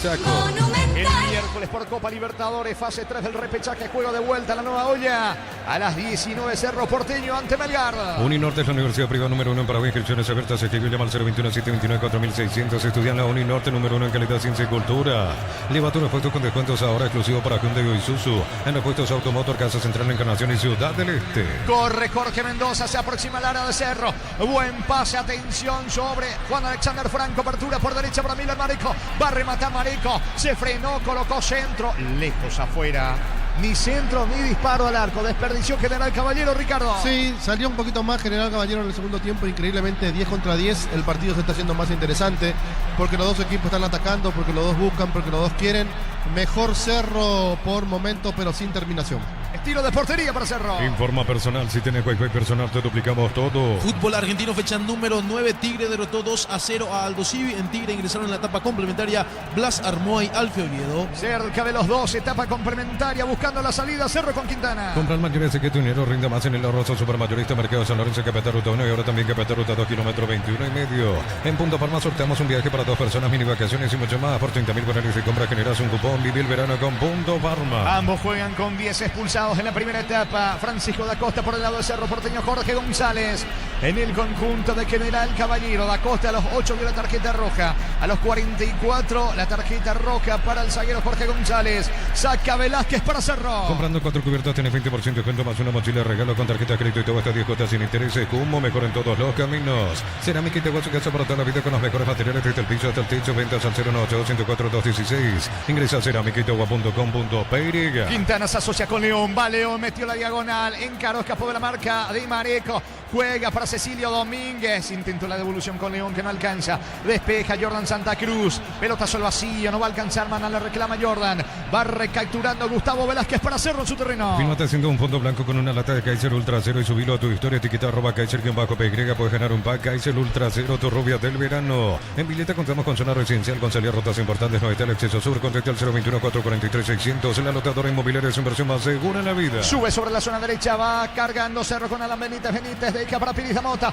B: Chaco.
A: El miércoles por Copa Libertadores, fase 3 del repechaje, juego de vuelta a la nueva olla. A las 19, Cerro Porteño ante Melgar.
B: Uninorte es la universidad privada número 1 en Paraguay. Inscripciones abiertas. Se escribió llama al 021-729-4600. Estudian la Uninorte número 1 en calidad, ciencia y cultura. Lleva tus puestos con descuentos ahora exclusivo para Hyundai o Isuzu. En los puestos Automotor, Casa Central, Encarnación y Ciudad del Este.
A: Corre Jorge Mendoza, se aproxima al área de Cerro. Buen pase, atención sobre Juan Alexander Franco. Apertura por derecha para Miller Mareco. Va a rematar Mareco. Se frenó, colocó centro. Lejos afuera. Ni centro ni disparo al arco. Desperdició General Caballero, Ricardo.
C: Sí, salió un poquito más General Caballero en el segundo tiempo. Increíblemente 10 contra 10. El partido se está haciendo más interesante porque los dos equipos están atacando, porque los dos buscan, porque los dos quieren. Mejor Cerro por momento, pero sin terminación.
A: Estilo de portería para Cerro.
B: Informa personal. Si tenés Wi-Fi personal, te duplicamos todo.
D: Fútbol argentino, fecha número 9. Tigre derrotó 2-0 a Aldo Civi. En Tigre ingresaron en la etapa complementaria Blas Armoy, Alfio Oviedo.
A: Cerca de los dos, etapa complementaria, buscando la salida, Cerro con Quintana.
B: Compra el mayorista que tu dinero rinda más en el ahorroso supermayorista Mercado San Lorenzo, Capeta Ruta 1 y ahora también Capeta Ruta 2, kilómetro 21 y medio. En Punta Palma sorteamos un viaje para 2 personas, mini vacaciones y mucho más. Por 30.000 guaraníes de compra generas un cupón. Vive el verano con Punto Palma.
A: Ambos juegan con 10 expulsados en la primera etapa. Francisco da Costa por el lado de Cerro Porteño, Jorge González en el conjunto de General Caballero. Da Costa a los 8 de la tarjeta roja, a los 44 la tarjeta roja para el zaguero Jorge González. Saca Velázquez para Cerro.
B: Comprando 4 cubiertas tenés 20% de descuento más una mochila de regalo con tarjeta de crédito y todo hasta 10 cuotas sin intereses. Como mejor en todos los caminos. Cerámica y te su casa para toda la vida con los mejores materiales desde el piso hasta el techo. Ventas al 098-104-216. Ingresa a cerámicaitagua.com.py.
A: Quintana se asocia con León. Va León, metió la diagonal. Encaró, escapó de la marca de Mareco. Juega para Cecilio Domínguez. Intentó la devolución con León que no alcanza. Despeja Jordan Santa Cruz. Pelotazo al vacío. No va a alcanzar. Maná le reclama Jordan. Va recapturando Gustavo Velázquez para Cerro en su terreno.
B: Filmate haciendo un fondo blanco con una lata de Kaiser Ultra Cero y subilo a tu historia. Etiqueta @Kaiser_PY. Puedes ganar un pack Kaiser Ultra Cero, tu rubia del verano. En Villeta contamos con zona residencial con salidas rotas importantes. No está el acceso sur. Contacte al 021-443-600. La lotadora inmobiliaria es inversión más segura en la vida.
A: Sube sobre la zona derecha. Va cargando Cerro con Alan Benítez. Deja para Pires Damota.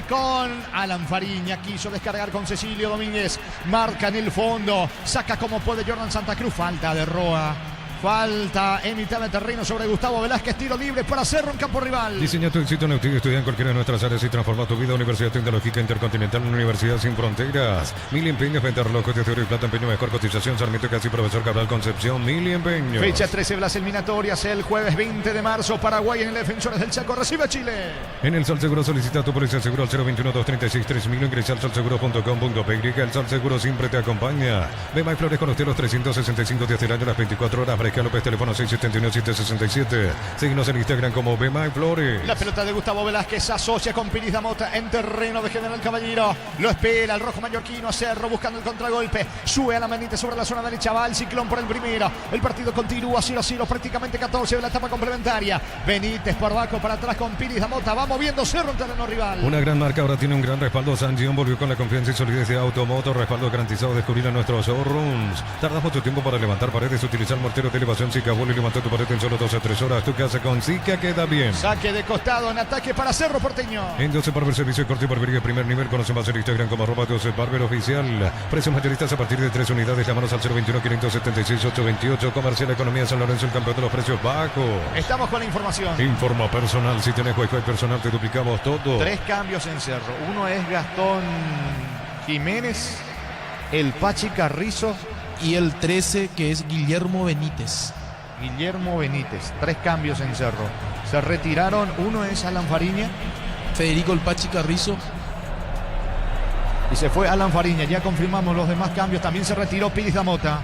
A: Con Alan Fariña. Quiso descargar con Cecilio Domínguez. Marca en el fondo. Saca como puede Jordan Santa Cruz. Falta de Roa. Falta en mitad de terreno sobre Gustavo Velázquez. Tiro libre para Cerro en campo rival.
B: Diseña tu éxito en Neutil. Estudia en cualquiera de nuestras áreas y transforma tu vida. Universidad Tecnológica Intercontinental, Universidad Sin Fronteras. Mil empeños, venta relojes de oro y plata, empeño mejor cotización. Sarmiento Casi, Profesor Cabral Concepción. Mil empeños.
A: Fecha 13 de las eliminatorias. El jueves 20 de marzo. Paraguay en el Defensores del Chaco recibe a Chile.
B: En el Sol Seguro solicita tu póliza de seguro al 021-236-3000. Ingresa al solseguro.com.py. El Sol Seguro siempre te acompaña. Bema y Flores con usted los 365 días del año, las 24 horas. Fresca López, teléfono 671-767. Síguenos en Instagram como Bema y Flores.
A: La pelota de Gustavo Velázquez se asocia con Piris Damota en terreno de General Caballero. Lo espera el rojo mallorquino a Cerro buscando el contragolpe. Sube a la manita sobre la zona derecha. Va el Ciclón por el primero. El partido continúa 0-0, prácticamente 14 de la etapa complementaria. Benítez por abajo para atrás con Piris Damota. Va moviendo Cerro en terreno rival.
B: Una gran marca, ahora tiene un gran respaldo. Sanjión volvió con la confianza y solidez de Automoto. Respaldo garantizado. Descubrir a nuestros showrooms. Tardas mucho tiempo para levantar paredes. Utilizar mortero de elevación Zika. Vuelo y levantó tu pared en solo 2 a 3 horas. Tu casa con Zika queda bien.
A: Saque de costado en ataque para Cerro Porteño.
B: En 12 Barber, servicio de corte y barbería primer nivel. Conoce más en Instagram como @12 Barber Oficial. Precios mayoristas a partir de 3 unidades. Llámanos al 021-576-828. Comercial Economía San Lorenzo, el campeón de los precios bajos.
A: Estamos con la información.
B: Informa personal. Si tenés Wi-Fi personal, te duplicamos todo.
A: 3 cambios en Cerro. Uno es Gastón Jiménez, el Pachi Carrizo
D: Y el 13, que es Guillermo Benítez.
A: Guillermo Benítez. 3 cambios en Cerro. Se retiraron. Uno es Alan Fariña.
D: Federico el Pachi Carrizo.
A: Y se fue Alan Fariña. Ya confirmamos los demás cambios. También se retiró Piris Damota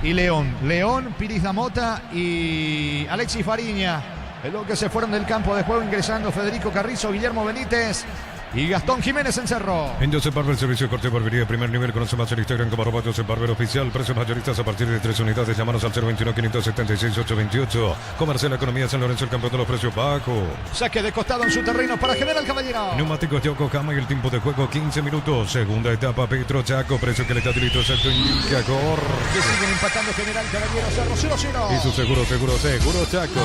A: y León. León, Piris Damota y Alexis Fariña. Es lo que se fueron del campo de juego, ingresando Federico Carrizo, Guillermo Benítez y Gastón Jiménez en Cerro.
B: En Josep Barber, servicio de corte y barbería de primer nivel. Conoce más en Instagram como @Josep Barber Oficial. Precios mayoristas a partir de 3 unidades. Llámanos al 021-576-828. Comercial Economía San Lorenzo, el campeón de los precios bajos.
A: Saque de costado en su terreno para General Caballero.
B: Neumáticos Yokohama y el tiempo de juego 15 minutos. Segunda etapa Petro Chaco. Precio que le está delito exacto indica Cor.
A: Que siguen empatando General Caballero. Cerro 0-0.
B: Y su seguro Chaco.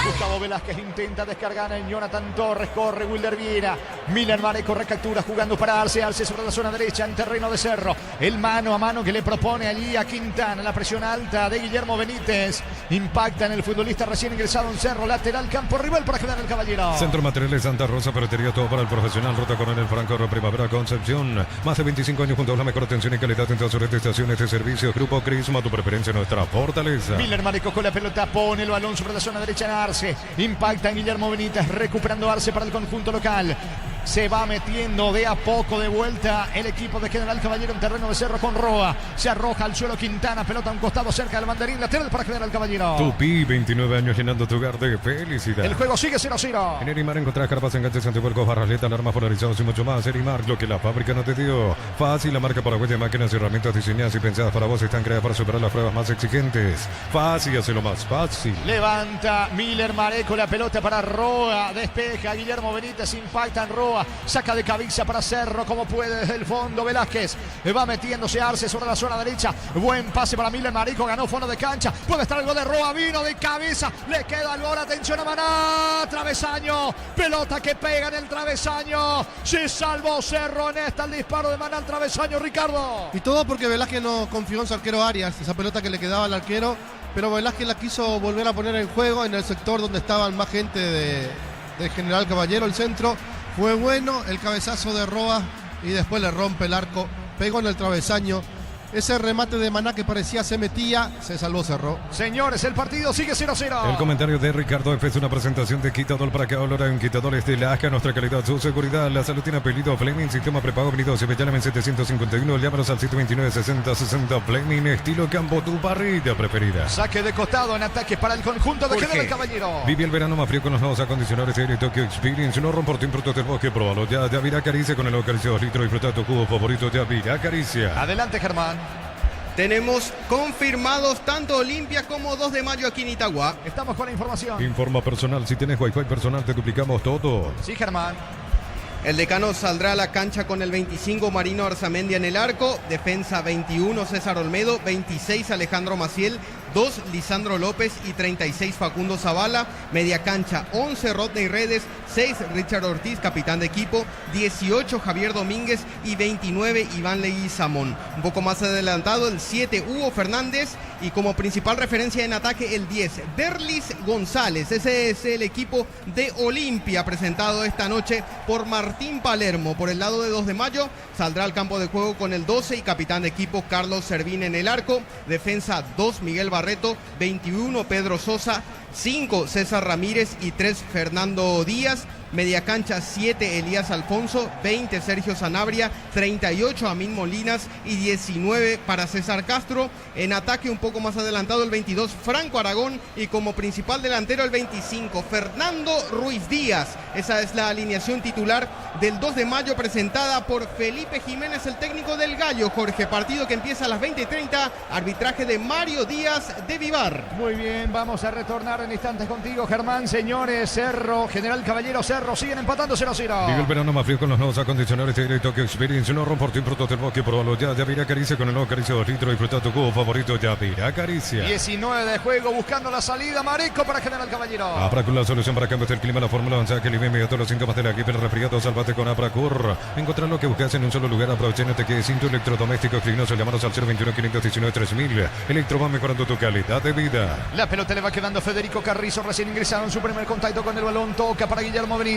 A: Gustavo Velázquez intenta descargar en Jonathan Torres. Corre Wilder Viera. Milan Mareco recaptura jugando para Arce sobre la zona derecha en terreno de Cerro. El mano a mano que le propone allí a Quintana. La presión alta de Guillermo Benítez. Impacta en el futbolista recién ingresado en Cerro. Lateral campo rival para General Caballero.
B: Centro Materiales Santa Rosa, ferretería todo para el profesional. Ruta Coronel Franco, Primavera Concepción. Más de 25 años junto a la mejor atención y calidad en todas sus estaciones de servicio. Grupo Crisma, tu preferencia, nuestra fortaleza.
A: Miller Mareco con la pelota, pone el balón sobre la zona derecha en Arce. Impacta en Guillermo Benítez, recuperando Arce para el conjunto local. Se va metiendo de a poco de vuelta el equipo de General Caballero en terreno de Cerro con Roa. Se arroja al suelo Quintana, pelota a un costado cerca del banderín, lateral para General Caballero.
B: Tupi, 29 años llenando tu hogar de felicidad.
A: El juego sigue 0-0.
B: En Erimar encontrás carpas, enganches, antivuelcos, barraletas, alarmas polarizados y mucho más. Erimar, lo que la fábrica no te dio. Fácil, la marca paraguaya de máquinas y herramientas diseñadas y pensadas para vos están creadas para superar las pruebas más exigentes. Fácil, hazlo más fácil.
A: Levanta Miller Mareco la pelota para Roa, despeja Guillermo Benítez, impacta en Roa, saca de cabeza para Cerro como puede desde el fondo. Velázquez va metiéndose Arce sobre la zona derecha. Buen pase para Miller Mareco, ganó fondo de cancha. Puede estar el gol de Roa, vino de cabeza, le queda el gol, atención a Maná, travesaño, pelota que pega en el travesaño. Se salvó Cerro en esta, el disparo de Maná al travesaño, Ricardo.
C: Y todo porque Velázquez no confió en su arquero Arias, esa pelota que le quedaba al arquero, pero Velázquez la quiso volver a poner en juego en el sector donde estaban más gente de General Caballero. El centro fue bueno, el cabezazo de Roa y después le rompe el arco, pegó en el travesaño. Ese remate de Maná que parecía se metía, se salvó Cerro.
A: Señores, el partido sigue 0-0.
B: El comentario de Ricardo F es una presentación de Quitador para que ahora en Quitadores de Lasca, nuestra calidad, su seguridad. La salud tiene apellido Fleming, sistema prepago venido Sevillana en 751. Llámanos al 729-6060 Fleming, estilo campo, tu parrilla preferida.
A: Saque de costado en ataque para el conjunto de General Caballero.
B: Vive el verano más frío con los nuevos acondicionadores de Tokyo Experience. No romporte productos del bosque, próbalo ya. Yavira Caricia con el acaricio 2 litros. Disfruta tu cubo favorito de Yavira Caricia.
A: Adelante, Germán.
E: Tenemos confirmados tanto Olimpia como 2 de mayo aquí en Itagua.
A: Estamos con la información.
B: Informa personal, si tienes Wi-Fi personal te duplicamos todo.
A: Sí, Germán.
E: El decano saldrá a la cancha con el 25 Marino Arzamendia en el arco, defensa 21 César Olmedo, 26 Alejandro Maciel, 2 Lisandro López y 36 Facundo Zavala. Media cancha 11 Rodney Redes, 6 Richard Ortiz, capitán de equipo, 18 Javier Domínguez y 29 Iván Leguizamón. Un poco más adelantado el 7 Hugo Fernández y como principal referencia en ataque el 10 Derlis González. Ese es el equipo de Olimpia presentado esta noche por Martín Palermo. Por el lado de 2 de Mayo saldrá al campo de juego con el 12 y capitán de equipo Carlos Servín en el arco. Defensa 2 Miguel Barreto, 21 Pedro Sosa, 5 César Ramírez y 3 Fernando Díaz. Media cancha 7 Elías Alfonso, 20 Sergio Sanabria, 38 Amin Molinas y 19 para César Castro. En ataque un poco más adelantado el 22 Franco Aragón y como principal delantero el 25 Fernando Ruiz Díaz. Esa es la alineación titular del 2 de Mayo presentada por Felipe Jiménez, el técnico del Gallo. Jorge, partido que empieza a las 20:30, arbitraje de Mario Díaz de Vivar.
A: Muy bien, vamos a retornar en instantes contigo, Germán. Señores, Cerro, General Caballero, Cerro siguen empatando 0-0.
B: Vive el verano más frío con los nuevos acondicionadores de Tokyo Experience. No rompo por tiempo termo que probalo ya. Yavira Caricia con el nuevo Caricia 2 litros. Disfruta tu cubo favorito, Yavira Caricia.
A: 19 de juego, buscando la salida. Marico para General Caballero.
B: Apracur, la solución para cambios del clima. La fórmula avanzada que elimina todos los síntomas de la gripe, el resfriado. Sálvate con Apracur. Encontrar lo que buscas en un solo lugar. Aprovecha, no te quedes sin tu electrodoméstico clinoso. Llámanos al 021-519-3000. Electro va mejorando tu calidad de vida.
A: La pelota le va quedando Federico Carrizo, recién ingresado en su primer contacto con el balón. Toca para Guillermo Benítez.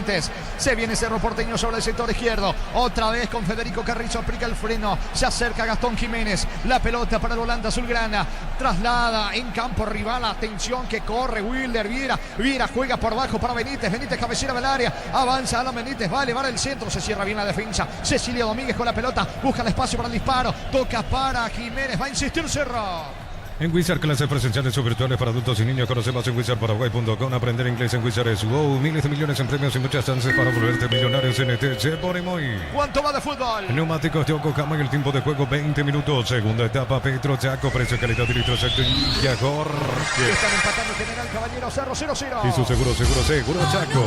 A: Se viene Cerro Porteño sobre el sector izquierdo. Otra vez con Federico Carrizo, aplica el freno. Se acerca Gastón Jiménez. La pelota para el volante azulgrana. Traslada en campo rival. Atención que corre Wilder Viera. Viera juega por abajo para Benítez. Benítez cabecera del área. Avanza Alan Benítez. Va a elevar el centro. Se cierra bien la defensa. Cecilia Domínguez con la pelota. Busca el espacio para el disparo. Toca para Jiménez. Va a insistir Cerro.
B: En Wizard, clases presenciales o virtuales para adultos y niños. Conoce más en wizardparaguay.com. Aprender inglés en Wizard es wow. Miles de millones en premios y muchas chances para volverte millonario en NT. Se pone muy.
A: ¿Cuánto va de fútbol?
B: Neumáticos de Yokohama y el tiempo de juego 20 minutos. Segunda etapa, Petro Chaco. Precio, calidad y litros exacto. Y Yagor.
A: Están empatando General Caballero, Cerro 0-0.
B: Y su seguro Chaco.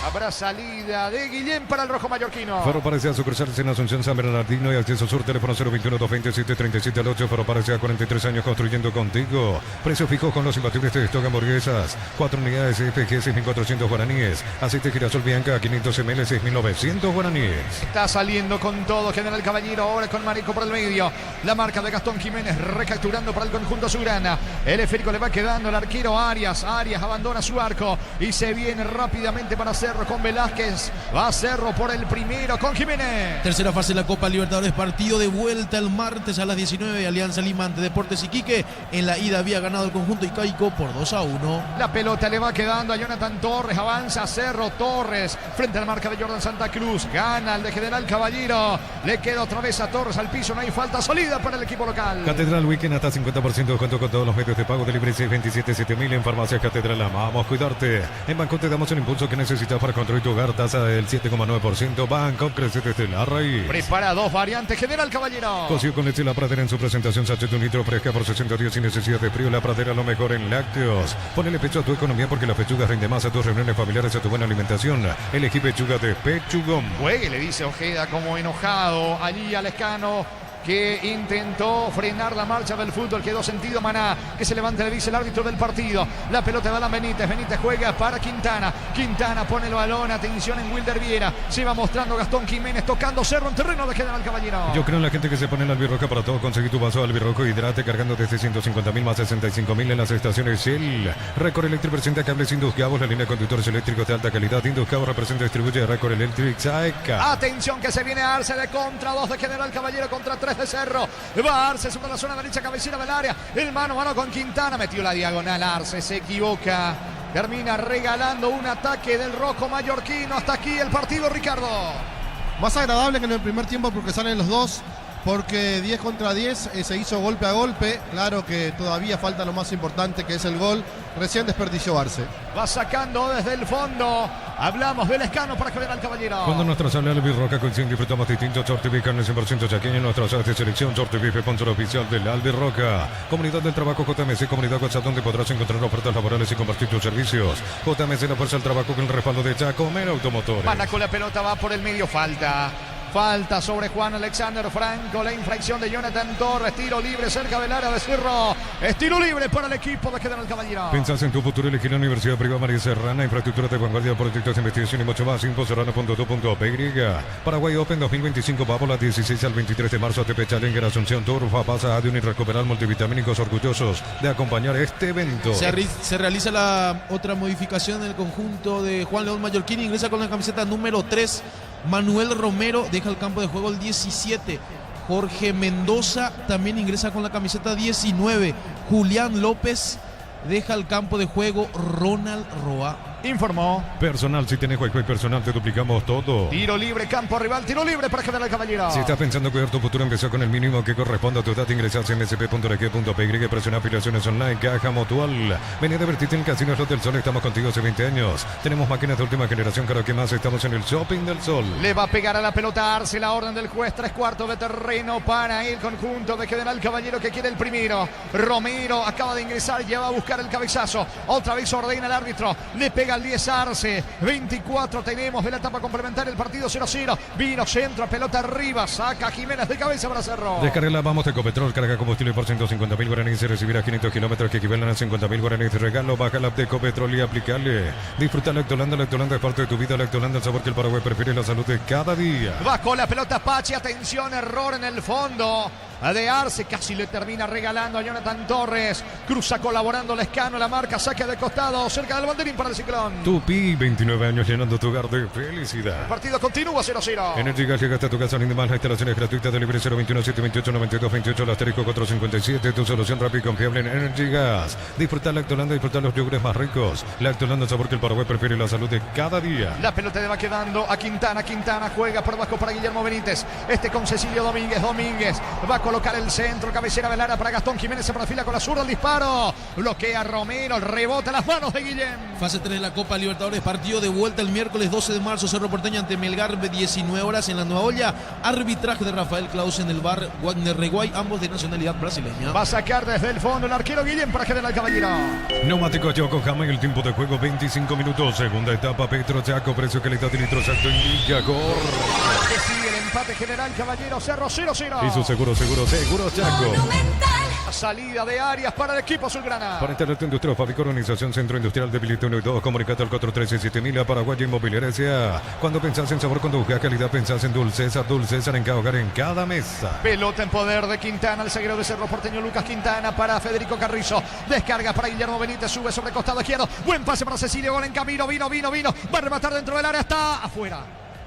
A: Habrá salida de Guillén para el rojo mallorquino.
B: Ferro Parecía sucursales en Asunción, San Bernardino y Acceso Sur. Teléfono 021-227-37-8. Ferro Parecía 43 años construyendo contigo. Precio fijo con los imbatibles de stock hamburguesas. 4 unidades FG 6.400 guaraníes. Aceite girasol Bianca 500 ml 6.900 guaraníes.
A: Está saliendo con todo General Caballero. Ahora con Marico por el medio. La marca de Gastón Jiménez recapturando para el conjunto azulgrana. El esférico le va quedando al arquero Arias. Arias abandona su arco y se viene rápidamente para Cerro con Velázquez. Va Cerro por el primero con Jiménez.
D: Tercera fase de la Copa Libertadores, partido de vuelta el martes a las 19. Alianza Lima ante Deportes Iquique. En la ida había ganado el conjunto Icaico por 2-1.
A: La pelota le va quedando a Jonathan Torres. Avanza Cerro. Torres frente a la marca de Jordan Santa Cruz. Gana el de General Caballero. Le queda otra vez a Torres al piso. No hay falta sólida para el equipo local.
B: Catedral Weekend hasta 50% de descuento con todos los medios de pago. Delivery 627-7000 en Farmacia Catedral. Amamos cuidarte. En Banco te damos el impulso que necesitas para construir tu hogar. Tasa del 7,9%. Banco crece desde la raíz.
A: Prepara 2 variantes General Caballero.
B: Cocido con leche La Pradera en su presentación. Sachet de un litro fresca por 60 días sin necesidad de frío. La Pradera lo mejor en lácteos. Ponele pecho a tu economía porque las pechugas rinden más a tus reuniones familiares, a tu buena alimentación. Elegí pechuga de Pechugón.
A: Juegue, le dice Ojeda como enojado allí al Escano, que intentó frenar la marcha del fútbol. Quedó sentido Maná, que se levanta, le dice el árbitro del partido. La pelota va a Benítez. Benítez juega para Quintana. Quintana pone el balón. Atención en Wilder Viera. Se va mostrando Gastón Jiménez tocando Cerro en terreno de General Caballero.
B: Yo creo en la gente que se pone el albirroja para todo. Conseguí tu vaso albirrojo hidrate cargando desde 150.000 más 65.000 en las estaciones Shell. Record Electric presenta cables Indus Cabos, la línea de conductores eléctricos de alta calidad. Indus Cabos representa y distribuye Record Electric Saeca.
A: Atención que se viene Arce de contra 2 de General Caballero contra 3 de Cerro. Va Arce sobre la zona derecha, cabecera del área. El mano a mano con Quintana. Metió la diagonal Arce, se equivoca. Termina regalando un ataque del rojo mallorquino. Hasta aquí el partido, Ricardo.
C: Más agradable que en el primer tiempo porque salen los dos. Porque 10 contra 10 se hizo golpe a golpe. Claro que todavía falta lo más importante, que es el gol. Recién desperdició Arce.
A: Va sacando desde el fondo. Hablamos del Escano para General Caballero.
B: Cuando nuestra sala albirroja coincide, disfrutamos distintos Short TV, carne 100% chaqueña en nuestra sala de selección. Short TV, sponsor oficial del albirroja. Comunidad del Trabajo JMC, comunidad WhatsApp, donde podrás encontrar ofertas laborales y compartir tus servicios. JMC, la fuerza del trabajo con el respaldo de Chacomero Automotores.
A: Manda con la pelota, va por el medio, falta. Falta sobre Juan Alexander Franco, la infracción de Jonathan Torres, tiro libre cerca del área de Cerro. Es tiro libre para el equipo de General Caballero.
B: Pensás en tu futuro, elegir la Universidad Privada María Serrana, infraestructura de vanguardia, proyectos de investigación y mucho más. Infoserrano.do.py. Paraguay Open 2025, Papola, 16 al 23 de marzo, ATP Challenger Asunción Turfa, pasa a un Recuperar multivitamínicos, orgullosos de acompañar este evento.
D: Se realiza la otra modificación en el conjunto de Juan León Mallorquín, ingresa con la camiseta número 3. Manuel Romero deja el campo de juego el 17. Jorge Mendoza también ingresa con la camiseta 19. Julián López deja el campo de juego. Ronald Roa
A: informó.
B: Personal, si tenés Wi-Fi personal, te duplicamos todo.
A: Tiro libre, campo rival, tiro libre para General Caballero.
B: Si estás pensando cuidar tu futuro, empezá con el mínimo que corresponde a tu edad. Ingresás en msp.rq.py, presiona afiliaciones online, Caja Mutual. Vení a divertirte en el Casino Slot del Sol, estamos contigo hace 20 años. Tenemos máquinas de última generación, claro que más, estamos en el Shopping del Sol.
A: Le va a pegar a la pelota Arce, la orden del juez, 3/4 de terreno para el conjunto de General Caballero que quiere el primero. Romero acaba de ingresar, ya va a buscar el cabezazo. Otra vez ordena el árbitro, le pega al 10 Arce. 24 tenemos de la etapa complementaria, el partido 0-0. Vino centro, pelota arriba, saca Jiménez de cabeza para Cerro.
B: Descarga Vamos de Ecopetrol, carga combustible por 150.000 guaraníes y recibirá 500 kilómetros que equivalen a 50.000 guaraníes de regalo. Baja la app de Ecopetrol y aplicarle. Disfruta Lactolanda, Lactolanda es parte de tu vida. Lactolanda, el sabor que el Paraguay prefiere, la salud de cada día.
A: Va con la pelota Pachi, atención, error en el fondo de Arce, casi le termina regalando a Jonathan Torres. Cruza colaborando Lescano, la marca, saque de costado, cerca del banderín para el Ciclón.
B: Tupi, 29 años llenando tu hogar de felicidad.
A: El partido continúa 0-0.
B: Energy Gas llega hasta tu casa, más las instalaciones gratuitas, delivery 021-728-9228, el asterisco 457, tu solución rápida y confiable en Energy Gas. Disfruta Lactolanda, disfruta los yogures más ricos. Lactolanda, el sabor que el Paraguay prefiere, la salud de cada día.
A: La pelota le va quedando a Quintana, Quintana juega por abajo para Guillermo Benítez, con Cecilio Domínguez, Domínguez va a colocar el centro, cabecera Velara para Gastón Jiménez, se perfila con la zurda, el disparo, bloquea Romero, rebota en las manos de Guillem.
D: Fase 3 de la Copa Libertadores, partido de vuelta el miércoles 12 de marzo, Cerro Porteño ante Melgar, 19 horas en la Nueva Olla. Arbitraje de Rafael Claus en el bar Wagner Reguay, ambos de nacionalidad brasileña.
A: Va a sacar desde el fondo el arquero Guillem para General Caballero.
B: Neumáticos Yokohama en el tiempo de juego 25 minutos, segunda etapa Petro Chaco, precio, calidad y litros exacto en Villagor.
A: Que sigue el empate General Caballero, Cerro 0-0.
B: Y su seguro Chaco.
A: Salida de Arias para el equipo azulgrana.
B: Para Internet Industrial, Fábrica, Organización Centro Industrial de Bilito 1 y 2, comunicate al 413-7000 a Paraguay Inmobiliaria S.A. Cuando pensás en sabor, cuando buscas calidad, pensás en Dulcesar en cada hogar, en cada mesa.
A: Pelota en poder de Quintana, el zaguero de Cerro Porteño, Lucas Quintana para Federico Carrizo. Descarga para Guillermo Benítez, sube sobre el costado izquierdo. Buen pase para Cecilio, gol en camino, vino. Va a rematar dentro del área, está afuera.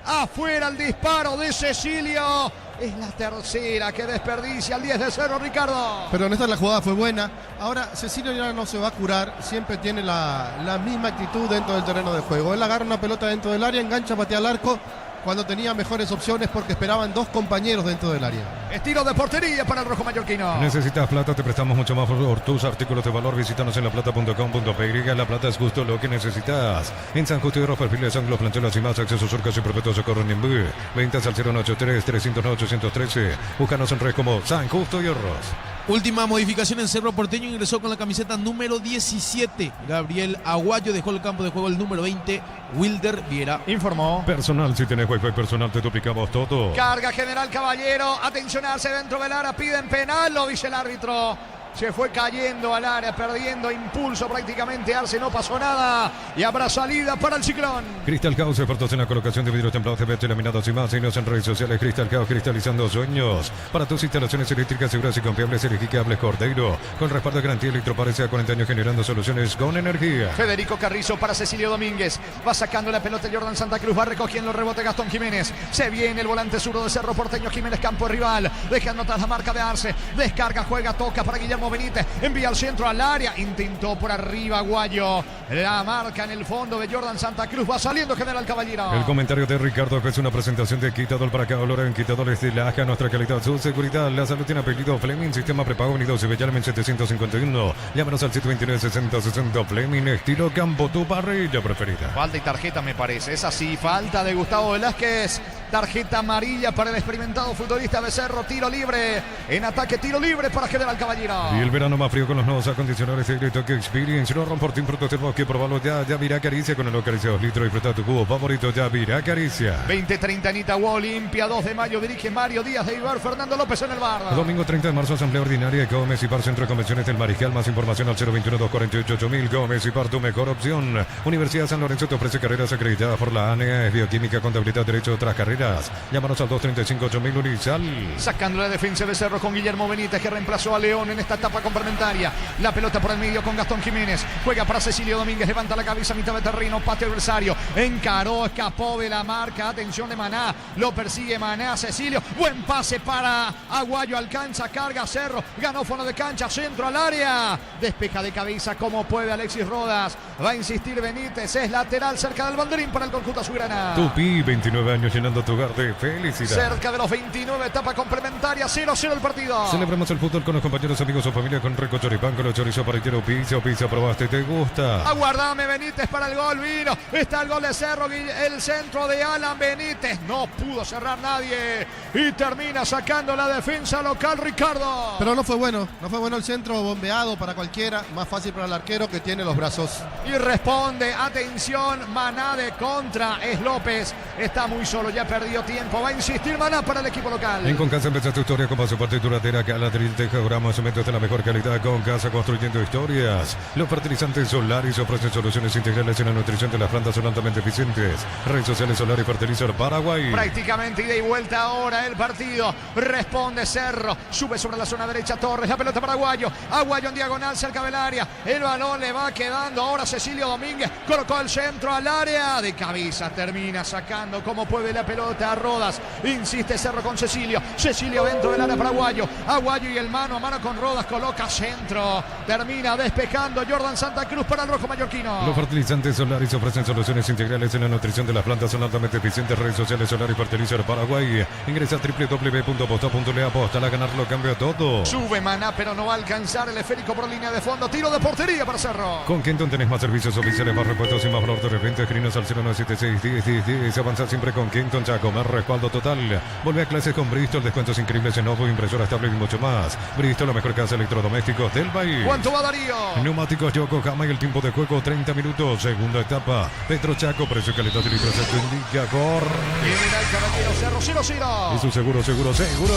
A: Afuera el disparo de Cecilio. Es la tercera que desperdicia el 10 de Cerro, Ricardo.
C: Pero en esta la jugada fue buena. Ahora Cecilio ya no se va a curar. Siempre tiene la misma actitud dentro del terreno de juego. Él agarra una pelota dentro del área, engancha, patea al arco cuando tenía mejores opciones porque esperaban dos compañeros dentro del área.
A: Estilo de portería para el rojo mallorquino.
B: ¿Necesitas plata? Te prestamos mucho más por tus artículos de valor. Visítanos en laplata.com.py. La plata es justo lo que necesitas. En San Justo y Rojas, perfiles, ángulos, planchuelas y más. Accesos, surcas y perpetuos socorro en Nimbú. Ventas al 083-309-813. Búscanos en redes como San Justo y Arroz.
D: Última modificación en Cerro Porteño, ingresó con la camiseta número 17. Gabriel Aguayo dejó el campo de juego el número 20. Wilder Viera
A: informó.
B: Personal, si tenés Wi-Fi personal, te duplicamos todo.
A: Carga General Caballero, atencionarse dentro del área, piden penal, lo dice el árbitro. Se fue cayendo al área, perdiendo impulso prácticamente. Arce, no pasó nada. Y habrá salida para el Ciclón.
B: Crystal House, expertos en la colocación de vidrios templados, CBT, laminados y más. Síguenos en redes sociales. Crystal House, cristalizando sueños. Para tus instalaciones eléctricas seguras y confiables, elegí Cables Cordeiro. Con respaldo de garantía Electropares a 40 años generando soluciones con energía.
A: Federico Carrizo para Cecilio Domínguez. Va sacando la pelota Jordan Santa Cruz. Va recogiendo el rebote Gastón Jiménez. Se viene el volante zurdo de Cerro Porteño. Jiménez, campo rival. Dejando atrás la marca de Arce. Descarga, juega, toca para Guillermo Benítez. Envía al centro al área. Intentó por arriba Aguayo. La marca en el fondo de Jordan Santa Cruz. Va saliendo General Caballero.
B: El comentario de Ricardo, que es una presentación de Quitador para cada olor en Quitadores de la Aja. Nuestra calidad, su seguridad. La salud tiene apellido Fleming. Sistema prepago unido. Se ve en 751. Llámanos al 729-6060. Fleming, estilo campo, tu parrilla preferida.
A: Falta y tarjeta me parece. Es así. Falta de Gustavo Velázquez. Tarjeta amarilla para el experimentado futbolista Becerro. Tiro libre. En ataque, tiro libre para General Caballero.
B: Y el verano más frío con los nuevos acondicionadores de Toque Experience. No rompan por ti, productos del bosque. Probalo ya. Ya mira Caricia con el Acaricia 2 litros. Disfruta tu cubo favorito. Ya mira Caricia.
A: 20:30 Anita Olimpia. 2 de mayo dirige Mario Díaz de Ibar. Fernando López en el bar.
B: Domingo 30 de marzo, Asamblea Ordinaria de Gómez y Par, Centro de Convenciones del Mariscal. Más información al 021-248-8000. Gómez y Par, tu mejor opción. Universidad San Lorenzo te ofrece carreras acreditadas por la ANEA. Es bioquímica, contabilidad, derecho, otras carreras. Llámanos al 235-8000 Urizal.
A: Sacando la defensa de Cerro con Guillermo Benítez, que reemplazó a León en esta etapa complementaria. La pelota por el medio con Gastón Jiménez. Juega para Cecilio Domínguez. Levanta la cabeza a mitad de terreno. Pateo adversario. Encaró, escapó de la marca. Atención de Maná. Lo persigue Maná. Cecilio. Buen pase para Aguayo. Alcanza, carga Cerro. Ganó fondo de cancha. Centro al área. Despeja de cabeza como puede Alexis Rodas. Va a insistir Benítez. Es lateral cerca del banderín para el conjunto azulgrana.
B: Tupi, 29 años llenando tu hogar de felicidad.
A: Cerca de los 29, etapa complementaria, 0-0 el partido.
B: Celebramos el fútbol con los compañeros, amigos o familia con Rico Choripán, con los chorizos para pizza, probaste, ¿te gusta?
A: Aguardame Benítez para el gol, vino. Está el gol de Cerro, el centro de Alan Benítez. No pudo cerrar nadie. Y termina sacando la defensa local, Ricardo.
C: Pero no fue bueno el centro bombeado para cualquiera. Más fácil para el arquero que tiene los brazos.
A: Y responde, atención, Maná de contra. Es López, está muy solo, ya perdió tiempo. Va a insistir Maná para el equipo local.
B: En Concasa empieza tu historia con paso parte duradera. Caladril, Teja, gramos, cementos de la mejor calidad. Concasa, construyendo historias. Los fertilizantes Solaris ofrecen soluciones integrales en la nutrición de las plantas, son altamente eficientes. Redes sociales Solar y Fertilizar Paraguay.
A: Prácticamente ida y vuelta ahora el partido. Responde Cerro, sube sobre la zona derecha Torres, la pelota para Aguayo. Aguayo en diagonal cerca del área. El balón le va quedando ahora Cecilio Domínguez. Colocó el centro al área. De cabeza termina sacando como puede la pelota a Rodas. Insiste Cerro con Cecilio. Cecilio dentro del área para Aguayo. Aguayo y el mano a mano con Rodas. Coloca centro. Termina despejando Jordan Santa Cruz para el rojo mallorquino.
B: Los fertilizantes Solaris ofrecen soluciones integrales en la nutrición de las plantas, son altamente eficientes. Redes sociales Solar y Fertilizar Paraguay. Ingresa a www.posta.le. Aposta a ganarlo, cambia todo.
A: Sube Maná, pero no va a alcanzar el esférico por línea de fondo. Tiro de portería para Cerro.
B: Con Kenton tenés más servicios oficiales, más repuestos y más valor de repente. Escrinos al 0976-101010. Avanza siempre con Kenton Chaco. Más respaldo total. Vuelve a clases con Bristol. Descuentos increíbles en Ovo, impresoras, tablet y mucho más. Bristol, la mejor casa de electrodomésticos del país.
A: ¿Cuánto va Darío?
B: Neumáticos Yokohama y el tiempo de juego 30 minutos. Segunda etapa. Petro Chaco, precio y calidad de litros. Esto indica corre.
A: Viene el caballero Cerro 0-0.
B: Y su seguro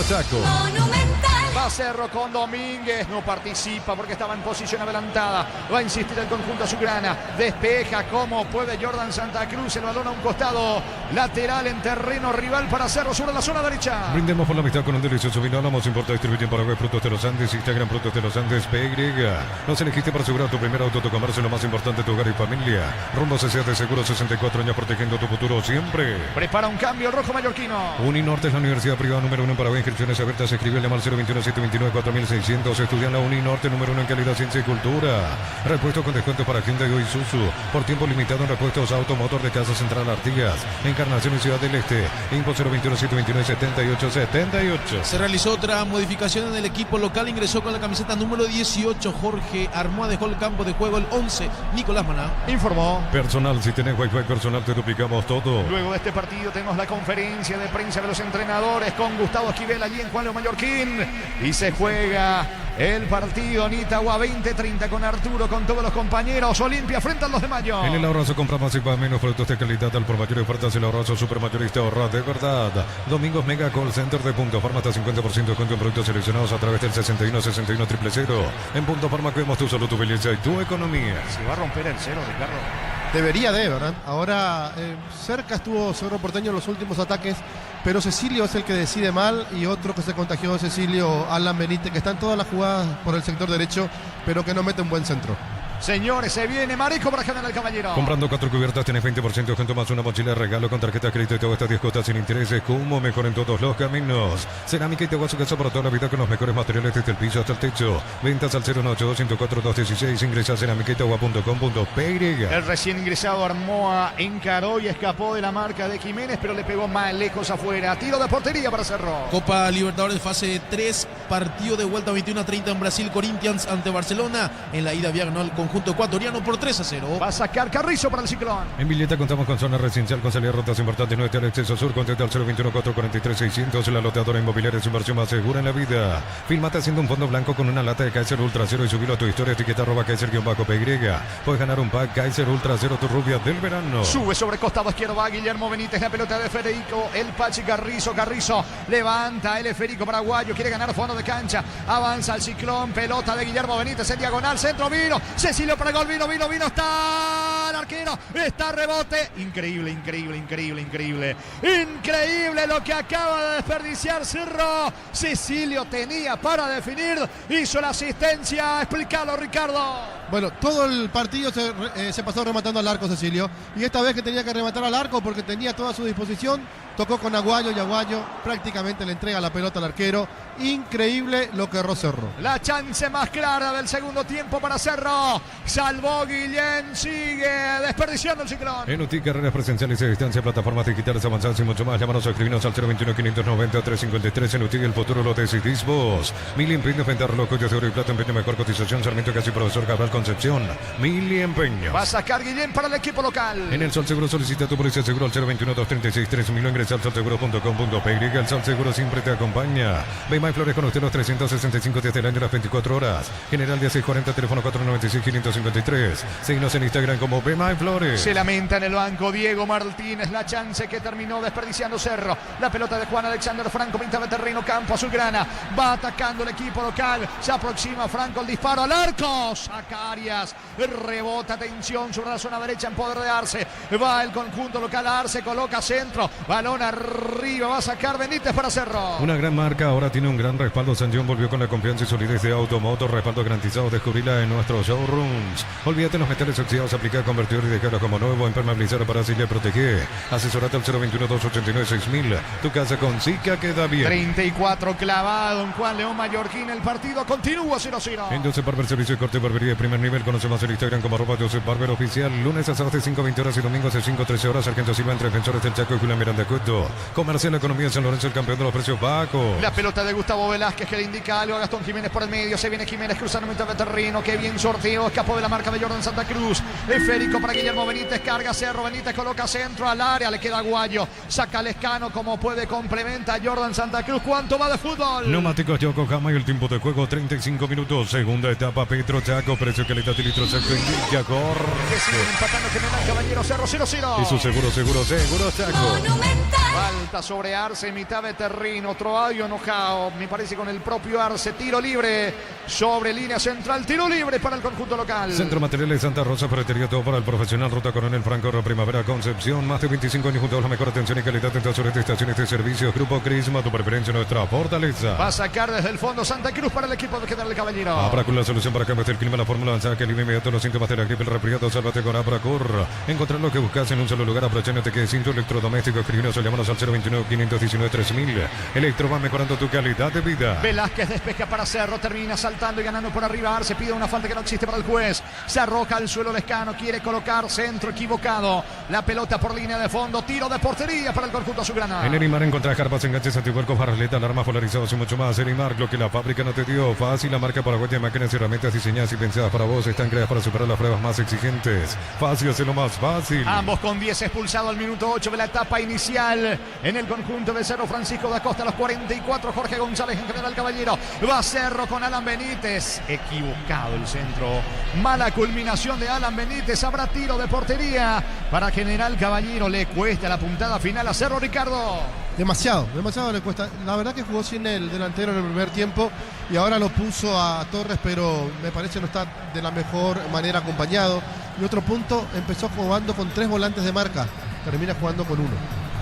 B: Chaco.
A: Va Cerro con Domínguez, no participa porque estaba en posición adelantada. Va a insistir el conjunto azulgrana. Despeja como puede Jordan Santa Cruz. El balón a un costado lateral en terreno rival para Cerro sobre la zona derecha.
B: Brindemos por la amistad con un delicioso vino. Hablamos, importa, distribuye en Paraguay Frutos de los Andes. Instagram Frutos de los Andes PY. Nos elegiste para asegurar tu primer auto, tu comercio, lo más importante, tu hogar y familia. Rumbo CCA de Seguro, 64 años protegiendo tu futuro siempre.
A: Prepara un cambio el rojo mallorquino.
B: Uninorte es la universidad privada número 1 en Paraguay. Inscripciones abiertas. Escribe al 021-729-4600. Estudia la Uninorte número 1 en calidad, ciencia y cultura. Repuesto con descuento para Hyundai o Isuzu. Por tiempo limitado en repuestos automotor de Casa Central Artigas. Encarnación y Ciudad del Este. Info 021-729-7878.
D: Se realizó otra modificación en el equipo local. Ingresó con la camiseta número 18 Jorge Armoa. Dejó el campo de juego el 11 Nicolás Maná.
A: Informó.
B: Personal, si tenés Wi-Fi personal te duplicamos todo.
A: Luego de este partido tenemos la conferencia de prensa de los entrenadores con Gustavo Esquivel allí en Juan Leo Mallorquín. Y se juega el partido Nitagua 20:30 con Arturo, con todos los compañeros. Olimpia frente al 2 de mayo.
B: En el Ahorrazo compra más y paga menos productos de calidad al por mayor ofertas. El Ahorrazo Supermayorista ahorra de verdad. Domingos Mega Call Center de Punto Farma hasta 50% de descuento en productos seleccionados a través del 61-61-000. En Punto Farma cuidamos tu salud, tu belleza y tu economía.
A: Se va a romper el cero, Ricardo.
C: Debería de, ¿verdad? Ahora cerca estuvo Cerro Porteño en los últimos ataques, pero Cecilio es el que decide mal y otro que se contagió de Cecilio, Alan Benítez, que está en todas las jugadas por el sector derecho, pero que no mete un buen centro.
A: Señores, se viene Marico para General Caballero.
B: Comprando 4 cubiertas tenés 20% de descuento más una mochila de regalo con tarjeta de crédito y todas estas 10 cuotas sin intereses. Como mejor en todos los caminos. Cerámica y te su casa para toda la vida con los mejores materiales desde el piso hasta el techo. Ventas al 092-104-216. Ingresa a ceramicaitagua.com.py.
A: El recién ingresado Armoa encaró y escapó de la marca de Jiménez, pero le pegó más lejos afuera. Tiro de portería para Cerro.
D: Copa Libertadores fase 3, partido de vuelta 21:30 en Brasil. Corinthians ante Barcelona. En la ida había ganado el conjunto conjunto ecuatoriano por 3-0.
A: Va a sacar Carrizo para el Ciclón.
B: En Villeta contamos con zona residencial con salida rutas importantes 9 al acceso sur. Contacta al 021-443-600. La loteadora inmobiliaria es su inversión más segura en la vida. Filmate haciendo un fondo blanco con una lata de Kaiser Ultra Cero y subilo a tu historia. Etiqueta @Kaiser-PY. Puedes ganar un pack Kaiser Ultra Cero, tu rubia del verano.
A: Sube sobre costado izquierdo, va Guillermo Benítez, la pelota de Federico, el Pachi Carrizo, Carrizo levanta el esférico paraguayo, quiere ganar fondo de cancha, avanza el Ciclón, pelota de Guillermo Benítez en diagonal, centro, vino, Cecilio para el gol, vino, está el arquero, está rebote, increíble lo que acaba de desperdiciar Cerro, Cecilio tenía para definir, hizo la asistencia, explícalo Ricardo.
C: Bueno, todo el partido se pasó rematando al arco Cecilio. Y esta vez que tenía que rematar al arco porque tenía toda a su disposición, tocó con Aguayo y Aguayo prácticamente le entrega la pelota al arquero. Increíble lo que erró Cerro.
A: La chance más clara del segundo tiempo para Cerro. Salvó Guillén, sigue desperdiciando el Ciclón.
B: En UTI, carreras presenciales y a distancia, plataformas digitales avanzadas y mucho más. Llámanos o escribinos al 021-590-353. En UTI, el futuro lo decidís vos. Mili Empeño, venta reloj, de oro y plata, empeño, mejor cotización. Sarmiento, casi profesor Cabral Concepción. Mili Empeño.
A: Va a sacar Guillén para el equipo local.
B: En el Sol Seguro solicita tu póliza seguro al 021-236-3000. Ingresa al solseguro.com.py. El Sol Seguro siempre te acompaña. Ve más Flores con usted los 365 días del año, las 24 horas. General 1640, teléfono 496-553. Seguinos en Instagram como Ve más Flores.
A: Se lamenta en el banco Diego Martínez, la chance que terminó desperdiciando Cerro. La pelota de Juan Alexander Franco, pinta de terreno, campo azulgrana. Va atacando el equipo local. Se aproxima Franco, el disparo al arco. Saca Arias, rebota, atención sobre la zona derecha en poder de Arce. Va el conjunto local, Arce coloca centro. Balón arriba, va a sacar Benítez para Cerro.
B: Una gran marca, ahora tiene un gran respaldo. San John volvió con la confianza y solidez de Automoto. Respaldo garantizado, descubrirla en nuestros showrooms. Olvídate los metales oxidados, aplicar, convertir y dejarlo como nuevo. Impermeabilizar para así le protege. Asesorate al 021-289-6000. Tu casa con Zika queda bien.
A: 34 clavado en Juan León Mallorquín. El partido continúa 0-0.
B: En Joseph Barber, servicio de corte y barbería de primer nivel. Conoce más en Instagram como @Joseph Barber Oficial. Lunes a sábado de 5:20 horas y domingos de 5:13 horas. Sargento Silva entre Defensores del Chaco y Julián Miranda Cueto. Comercial Economía de San Lorenzo, el campeón de los precios bajos.
A: La pelota de Gustavo Velázquez que le indica algo a Gastón Jiménez por el medio. Se viene Jiménez cruzando mitad de terreno. Qué bien sorteo. Escapó de la marca de Jordan Santa Cruz. Esférico para Guillermo Benítez. Carga Cerro. Benítez coloca centro al área. Le queda Aguayo. Saca Lescano como puede. Complementa a Jordan Santa Cruz. ¿Cuánto va de fútbol?
B: Neumáticos Yokohama y el tiempo de juego 35 minutos. Segunda etapa Petro Chaco. Precio, calidad y litro Chaco indica
A: Que siguen empatando General Caballero. Cerro 0-0.
B: Y su seguro Chaco.
A: Falta sobre Arce, mitad de terreno, Troadio enojado, me parece con el propio Arce, tiro libre sobre línea central, tiro libre para el conjunto local.
B: Centro Materiales Santa Rosa, ferretería todo para el profesional, Ruta Coronel Franco, Primavera Concepción, más de 25 años junto a la mejor atención y calidad en todas sus estaciones de servicios. Grupo Crisma, tu preferencia, nuestra fortaleza.
A: Va a sacar desde el fondo Santa Cruz para el equipo de General Caballero.
B: Abracur, la solución para cambiar el clima, la fórmula avanzada que alivia inmediato los síntomas de la gripe, el resfriado, sálvate con Abracur. Encontrar lo que buscas en un solo lugar, aprovechándote que cinto electrodoméstico, escribinos, llámanos al 021-519-3000. Electro va mejorando tu calidad de vida.
A: Velázquez despeja para Cerro, termina saltando y ganando por arriba. Arce pide una falta que no existe para el juez. Se arroja al suelo Lescano, quiere colocar centro equivocado. La pelota por línea de fondo, tiro de portería para el conjunto azulgrana.
B: En Erimar encontrás carpas, enganches, anticuerpos, barraletas, alarmas polarizados y mucho más. Erimar, lo que la fábrica no te dio. Fácil, la marca paraguaya de máquinas y herramientas diseñadas y pensadas para vos. Están creadas para superar las pruebas más exigentes. Fácil, hacerlo más fácil.
A: Ambos con 10 expulsado al minuto 8 de la etapa inicial. En el conjunto de Cerro, Francisco da Costa a los 44. Jorge González en General Caballero. Va Cerro con Alan Benítez. Equivocado el centro. Mala culminación de Alan Benítez. Habrá tiro de portería para General Caballero. Le cuesta la puntada final a Cerro, Ricardo.
C: Demasiado le cuesta. La verdad que jugó sin el delantero en el primer tiempo y ahora lo puso a Torres, pero me parece no está de la mejor manera acompañado. Y otro punto, empezó jugando con 3 volantes de marca, termina jugando con 1.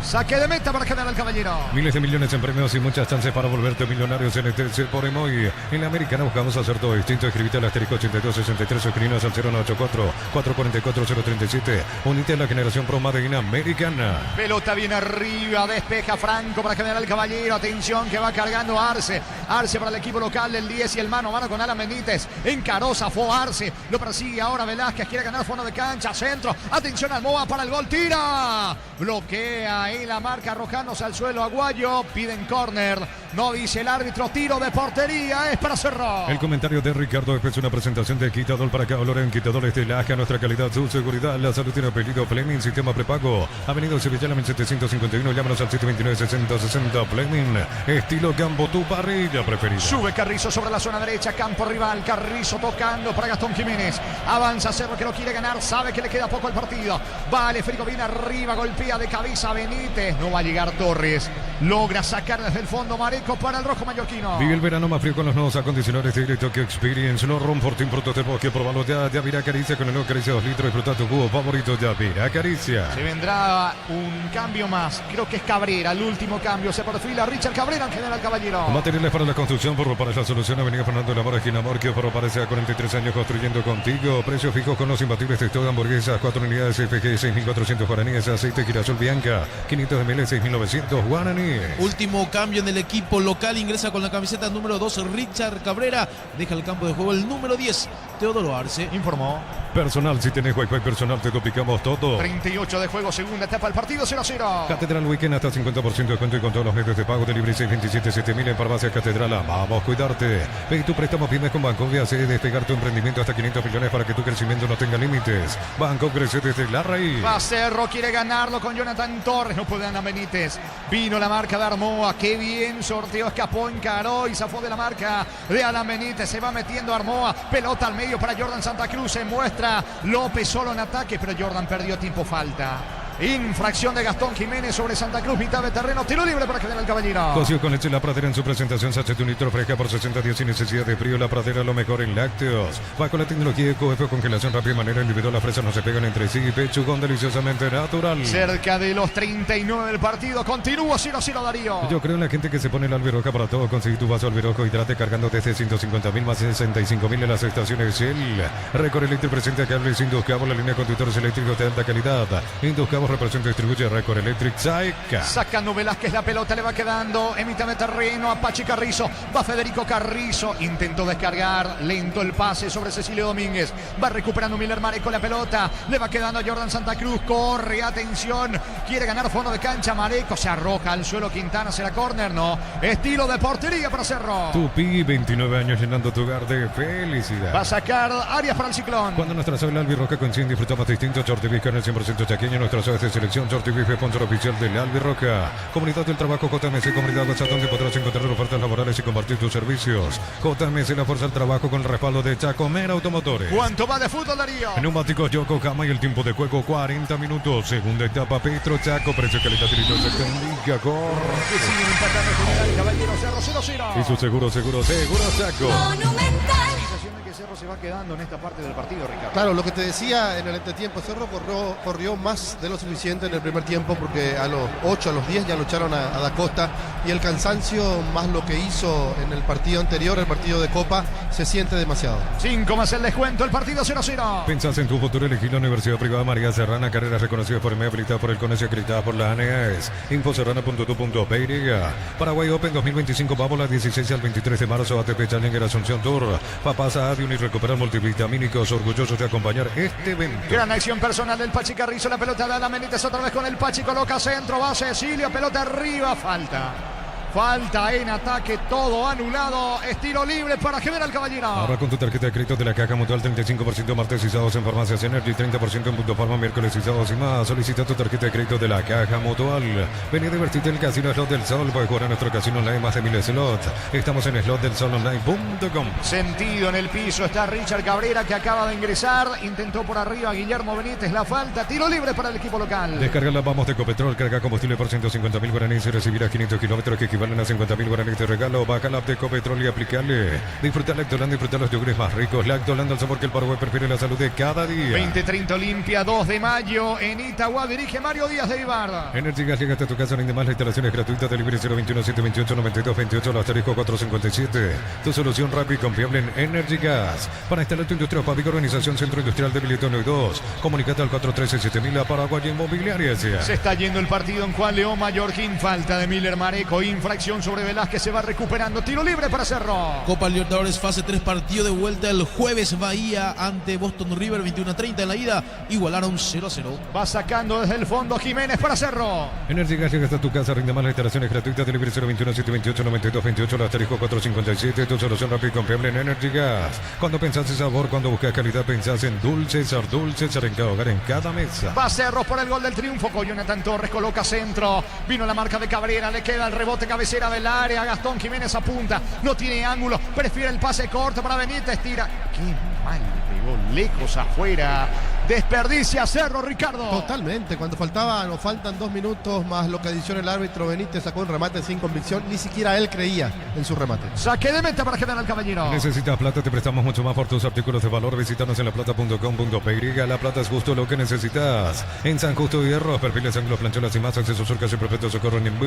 A: Saque de meta para General Caballero.
B: Miles de millones en premios y muchas chances para volverte millonarios en este por Emoy. En la Americana buscamos hacer todo distinto. Escribite al asterisco 8263 o escribinos al 0984-444-037. Unite a la generación Pro Made in Americana.
A: Pelota viene arriba, despeja Franco para General Caballero. Atención que va cargando Arce. Arce para el equipo local del 10 y el mano a mano con Alan Benítez. Encaró, zafó Arce. Lo persigue ahora Velázquez. Quiere ganar fondo de cancha. Centro. Atención Almoa para el gol. Tira. Bloquea ahí la marca arrojándose al suelo. Aguayo. Piden córner. No dice el árbitro, tiro de portería, es para Cerro.
B: El comentario de Ricardo es una presentación de Quitador para Caolor en Quitadores de Laja. Nuestra calidad, su seguridad, la salud tiene apellido Fleming, sistema prepago. Avenida Sevilla 1751, llámanos al 729-6060 Fleming. Estilo Gambo, tu parrilla preferida.
A: Sube Carrizo sobre la zona derecha, campo rival. Carrizo tocando para Gastón Jiménez. Avanza Cerro que lo quiere ganar, sabe que le queda poco al partido. Vale, Férico viene arriba, golpea de cabeza Benítez. No va a llegar Torres. Logra sacar desde el fondo Mareco para el rojo mallorquino.
B: Vive el verano más frío con los nuevos acondicionadores de Tokyo Experience. Los Romfortin prototipo que probalo ya. Yavira Caricia con el nuevo Caricia 2 litros. Disfruta tu jugo favorito. Yavira Caricia.
A: Se vendrá un cambio más. Creo que es Cabrera. El último cambio. Se perfila Richard Cabrera en General Caballero.
B: Materiales para la construcción. Por para la solución. Avenida Fernando de la Mora, esquina Morquio. Por aparece a 43 años construyendo contigo. Precio fijo con los imbatibles de toda hamburguesas. 4 unidades FG 6.400 guaraníes. Aceite girasol Bianca 500 ml 6.900 guaraníes.
D: Último cambio en el equipo local, ingresa con la camiseta número 2 Richard Cabrera, deja el campo de juego el número 10 Teodoro Arce.
A: Informó.
B: Personal, si tenés Wi-Fi personal te duplicamos todo.
A: 38 de juego, segunda etapa del partido, 0-0.
B: Catedral Weekend hasta 50% de descuento y con todos los medios de pago de libre 627-7000 en Farmacia Catedral. Vamos a cuidarte. Ve tu préstamo pymes con Bancovia, hace despegar tu emprendimiento hasta 500 millones para que tu crecimiento no tenga límites. Banco crece desde la raíz.
A: Va Cerro, quiere ganarlo con Jonathan Torres, no puede Ana Benítez. Vino la marca de Armoa, qué bien sorteó, escapó, encaró y zafó de la marca de Alan Benítez. Se va metiendo Armoa, pelota al medio para Jordan Santa Cruz, se muestra López solo en ataque, pero Jordan perdió tiempo, falta. Infracción de Gastón Jiménez sobre Santa Cruz, mitad de terreno, tiro libre para General Caballero.
B: Cocido con leche La Pradera en su presentación, sachet un litro fresca por 60 días sin necesidad de frío. La Pradera lo mejor en lácteos. Va con la tecnología EcoF, congelación rápida de manera individual. Las fresas no se pegan entre sí. Pechugón deliciosamente natural.
A: Cerca de los 39 del partido, continúa 0-0 Darío.
B: Yo creo en la gente que se pone el albirroja para todo. Conseguir tu vaso albirrojo hidrate cargando desde 150.000 más 65.000 en las estaciones Shell. Recorre Electric presente a cables Induscabo, la línea de conductores eléctricos de alta calidad. Induscabo representa y distribuye Record Electric Saika.
A: Sacando Velázquez, la pelota le va quedando en mitad de terreno a Pachi Carrizo. Va Federico Carrizo, intentó descargar, lento el pase sobre Cecilio Domínguez. Va recuperando Miller Mareco la pelota, le va quedando a Jordan Santa Cruz. Corre, atención, quiere ganar fondo de cancha. Mareco se arroja al suelo. Quintana será córner, no. Estilo de portería para Cerro.
B: Tupi, 29 años llenando tu hogar de felicidad.
A: Va a sacar Arias para el Ciclón.
B: Cuando nuestra sala albirroja coincide, disfrutamos distintos. Chortibisca en el 100% chaqueño, nuestras aves de selección. Chortibisca, sponsor oficial del Albirroja. Comunidad del Trabajo JMC, comunidad WhatsApp donde podrás encontrar ofertas laborales y compartir tus servicios. JMC, la fuerza del trabajo con el respaldo de Chacomera Automotores.
A: ¿Cuánto va de fútbol, Darío?
B: Neumáticos Yokohama y el tiempo de juego 40 minutos. Segunda etapa Petro Chaco, precio, calidad y licencia técnica.
A: Que siguen empatando General Caballero, Cerro 0-0.
B: Y su seguro Chaco.
A: La sensación de que Cerro se va quedando en esta parte del partido, Ricardo.
C: Claro, lo que te decía en el entretiempo, Cerro corrió más de lo suficiente en el primer tiempo porque a los 8, a los 10 ya lo echaron a Da Costa y el cansancio más lo que hizo en el partido anterior, el partido de Copa, se siente demasiado.
A: 5 más el descuento, el partido 0-0.
B: Pensás en tu futuro, elegir la Universidad Privada María Serrana, carreras reconocidas por MEA, habilitada por el CONESI, acreditada por la ANEAS. Infoserrana.tu.py. Paraguay Open 2025, Bábola, 16 al 23 de marzo, ATP Challenger Asunción Tour. Papasa Adium y recuperar multivitamínicos, orgullosos de acompañar este evento.
A: Gran acción personal del Pachi Carrizo, la pelota de Alan Benítez otra vez con el Pachi, coloca centro, va Cecilio, pelota arriba, falta en ataque, todo anulado, estilo libre para General Caballero.
B: Ahora con tu tarjeta de crédito de la Caja Mutual, 35% martes y sábados en Farmacias Energy, 30% en Punto Farma miércoles y sábados y más. Solicita tu tarjeta de crédito de la Caja Mutual. Vení a divertirte en el Casino Slot del Sol. Puedes jugar en nuestro casino online más de 1000 slots. Estamos en slotdelsolonline.com.
A: Sentido en el piso está Richard Cabrera, que acaba de ingresar, intentó por arriba Guillermo Benítez, la falta, tiro libre para el equipo local.
B: Descarga la Vamos de Ecopetrol, carga combustible por 150.000 guaraníes y recibirás 500 kilómetros que equivalen a 50.000 guaraníes de regalo. Baja la app de Ecopetrol y aplicarle. Disfruta Lactoland, disfruta los yogures más ricos. Lactoland, el sabor que el Paraguay prefiere, la salud de cada día.
A: 2030 Olimpia, 2 de mayo en Itagua, dirige Mario Díaz de Ibarra.
B: Energy Gas, llega hasta tu casa, rinde más, la instalación es gratuita, delivery 021-728-9228, la asterisco 457. Tu solución rápida y confiable en Energy Gas. Para instalar tu industria, Pavic, Organización Centro Industrial de Biletono y 2. Comunicate al 413-7000, a Paraguay Inmobiliaria.
A: Se está yendo el partido en Juan León Mallorquín, falta de Miller Mareco, infracción sobre Velázquez, se va recuperando. Tiro libre para Cerro.
D: Copa Libertadores fase 3, partido de vuelta el jueves. Bahía ante Boston River, 21-30 en la ida. Igualaron 0-0.
A: Va sacando desde el fondo Jiménez para Cerro.
B: Energy Gas llega hasta tu casa, rinde más las instalaciones gratuitas. Delivery 021 728 9228, el asterisco 457. Tu solución rápida y confiable en Energy Gas. Cuando pensás en sabor, cuando buscas calidad, pensás en dulces en cada hogar, en cada mesa.
A: Va Cerro por el gol del triunfo. Con Jonathan Torres coloca centro. Vino la marca de Cabrera, le queda el rebote cabecera del área. Gastón Jiménez apunta, no tiene ángulo, prefiere el pase corto para Benítez, tira. Qué mal pegó, lejos afuera. Desperdicia Cerro, Ricardo.
C: Totalmente, cuando faltan 2 minutos más lo que adiciona el árbitro, Benítez sacó un remate sin convicción, ni siquiera él creía en su remate.
A: Saque de meta para General Caballero.
B: ¿Necesitas plata? Te prestamos mucho más por tus artículos de valor. Visítanos en laplata.com.py. La plata es justo lo que necesitas. En San Justo de Hierro, perfiles ángulos, plancholas y más, acceso surcas y perfecto socorro en Nimbú.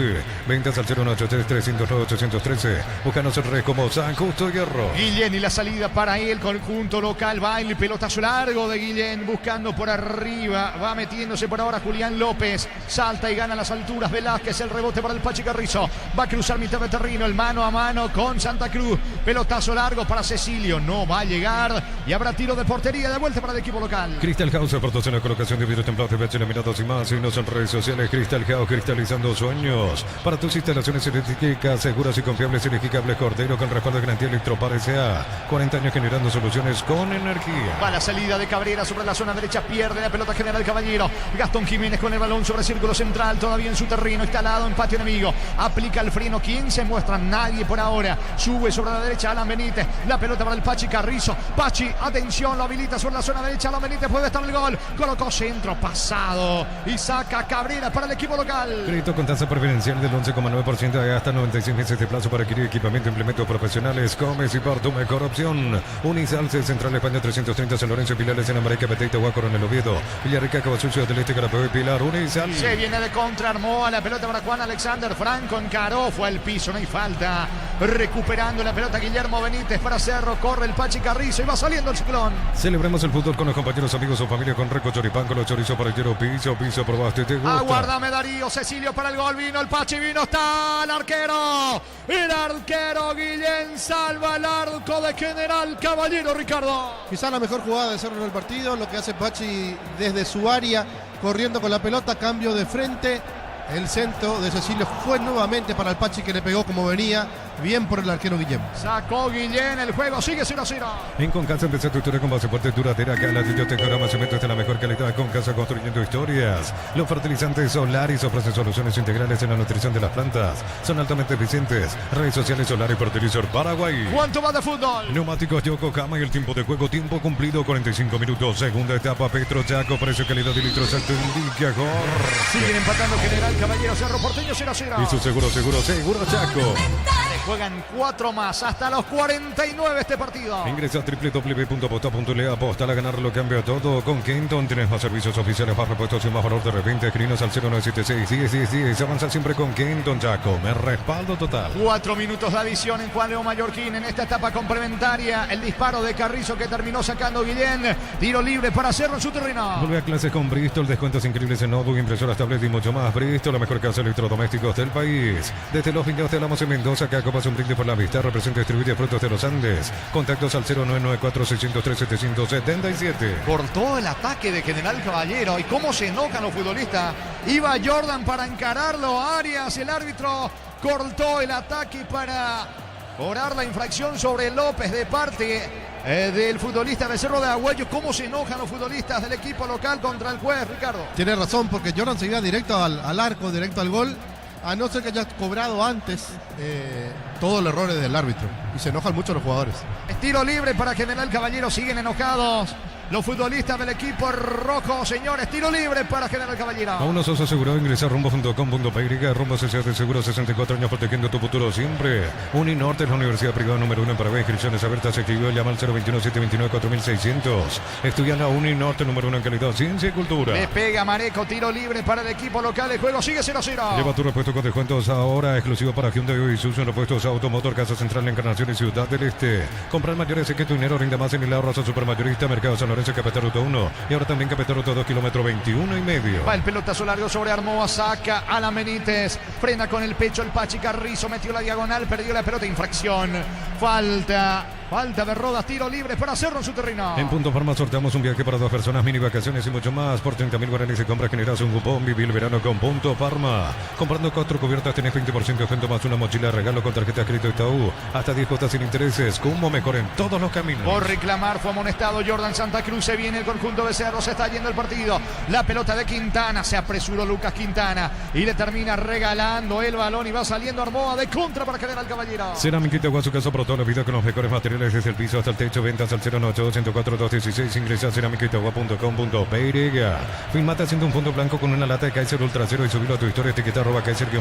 B: Ventas al 0183309-813. Búscanos en redes como San Justo de Hierro.
A: Guillén y la salida para el conjunto local. Baile, pelotazo largo de Guillén, buscando por arriba, va metiéndose por ahora Julián López, salta y gana las alturas Velázquez, el rebote para el Pachi Carrizo, va a cruzar mitad de terreno, el mano a mano con Santa Cruz, pelotazo largo para Cecilio, no va a llegar y habrá tiro de portería de vuelta para el equipo local.
B: Crystal House, aportación en la colocación de vidrio templado, de laminados y más. Síguenos en redes sociales. Crystal House, cristalizando sueños. Para tus instalaciones eléctricas seguras y confiables, elegí Cables Cordero con respaldo de garantía Electropar S.A. 40 años generando soluciones con energía.
A: Va la salida de Cabrera sobre la zona derecha, pierde la pelota General Caballero. Gastón Jiménez con el balón sobre círculo central, todavía en su terreno, instalado en patio enemigo. Aplica el freno, ¿quién se muestra? Nadie por ahora. Sube sobre la derecha Alan Benítez, la pelota para el Pachi Carrizo. Pachi, atención, lo habilita sobre la zona derecha. Alan Benítez puede estar el gol. Colocó centro, pasado y saca Cabrera para el equipo local.
B: Crédito con tasa preferencial del 11,9% hasta 96 meses de plazo para adquirir equipamiento e implementos profesionales. Comes y por tu mejor opción. Unisalce, Central España 330, San Lorenzo, Pilares en América, Peteito, Guácoro en el Oviedo, Villarrica, Cabasucio del Este, Carapeo y Pilar. Unisal.
A: Se viene de contra, armó a la pelota para Juan Alexander Franco, encaró, fue al piso, no hay falta. Recuperando la pelota Guillermo Benítez para Cerro, corre el Pachi Carrizo y va saliendo el ciclón.
B: Celebremos el fútbol con los compañeros, amigos o familia con Reco Choripán, con los chorizos para el tiro, piso, probaste, te gusta.
A: Aguárdame Darío, Cecilio para el gol, vino el Pachi, está el arquero. El arquero Guillén salva el arco de General Caballero, Ricardo.
C: Quizá la mejor jugada de Cerro en el partido, lo que hace Pachi desde su área, corriendo con la pelota, cambio de frente. El centro de Cecilio fue nuevamente para el Pachi, que le pegó como venía. Bien por el arquero Guillén.
A: Sacó Guillén, el juego sigue 0-0.
B: En Concasa empezó tu historia con base fuerte duradera. Acá la Tecnograma Cemento de la mejor calidad. Concasa, construyendo historias. Los fertilizantes Solaris ofrecen soluciones integrales en la nutrición de las plantas. Son altamente eficientes. Redes sociales Solaris Fertilizar Paraguay.
A: ¿Cuánto va de fútbol?
B: Neumáticos Yokohama y el tiempo de juego. Tiempo cumplido 45 minutos. Segunda etapa Petro Chaco. Precio, calidad y litros alto indica.
A: Siguen empatando General Caballero, Cerro Porteño 0-0.
B: Y su seguro Chaco.
A: Juegan 4 más hasta los 49 este partido.
B: Ingresa a www.aposta.le. Aposta a ganarlo, cambia todo. Con Kenton tienes más servicios oficiales, más repuestos y más valor de repente. Escribinos al 0976-101010. Avanza siempre con Kenton, Chaco. Me respaldo total.
A: 4 minutos de adición en Juan León Mallorquín en esta etapa complementaria. El disparo de Carrizo que terminó sacando Guillén. Tiro libre para Cerro en su terreno.
B: Vuelve a clases con Bristol. Descuentos increíbles en notebook, impresoras, tablet y mucho más. Bristol, la mejor casa de electrodomésticos del país. Desde los viñedos te hablamos en Mendoza. Acá copas un brindis por la amistad. Representa distribuye frutos de los Andes. Contactos al 0994-603-777.
A: Cortó el ataque de General Caballero. Y cómo se enojan los futbolistas. Iba Jordan para encararlo. Arias, el árbitro, cortó el ataque para cobrar la infracción sobre López de parte del futbolista de Cerro de Agüello. Cómo se enojan los futbolistas del equipo local contra el juez, Ricardo.
C: Tiene razón, porque Jordan se iba directo al arco, directo al gol, a no ser que haya cobrado antes todos los errores del árbitro. Y se enojan mucho los jugadores.
A: Tiro libre para General Caballero. Siguen enojados los futbolistas del equipo rojo, señores. Tiro libre para General Caballero.
B: A uno sos asegurado, ingresa a rumbo.com.py. Rumbo Sociedad de Seguros, 64 años protegiendo tu futuro siempre. Uninorte es la universidad privada número 1 en Paraguay. Inscripciones abiertas. Se escribió, llama al 021-729-4600. Estudia la Uninorte número 1 en calidad, ciencia y cultura.
A: Le pega Mareco, tiro libre para el equipo local. El juego sigue 0-0.
B: Lleva tu repuesto con descuentos ahora, exclusivo para Hyundai y Isuzu en repuestos Automotor, Casa Central, Encarnación y Ciudad del Este. Comprar mayores, que tu dinero rinda más en el ahorro a Supermayorista, Mercado San Lorenzo. referencia Capeta Ruta 1 y ahora también Capeta Ruta 2, kilómetro 21,5.
A: Va el pelotazo largo sobre Armoa, saca Alan Benítez, frena con el pecho el Pachi Carrizo, metió la diagonal, perdió la pelota, infracción. Falta de Rodas, tiro libre para Cerro en su terreno.
B: En Punto Farma sorteamos un viaje para 2 personas, mini vacaciones y mucho más. Por 30.000 guaraníes y compras generas un cupón. Viví el verano con Punto Farma. Comprando 4 cubiertas tenés 20% de descuento más una mochila de regalo con tarjeta crédito Itaú. Hasta 10 cuotas sin intereses. Como mejor en todos los caminos.
A: Por reclamar fue amonestado Jordan Santa Cruz. Se viene el conjunto de Cerro, se está yendo el partido. La pelota de Quintana, se apresuró Lucas Quintana y le termina regalando el balón y va saliendo Armoa de contra para General Caballero.
B: Cerámica Itagua, su casa por toda la vida con los mejores materiales desde el piso hasta el techo. Ventas al 098-104-216. Ingresa a cerámicaitagua.com.py. Filmate haciendo un fondo blanco con una lata de Kaiser Ultra Cero y subirlo a tu historia. Etiqueta @Kaiser_PY.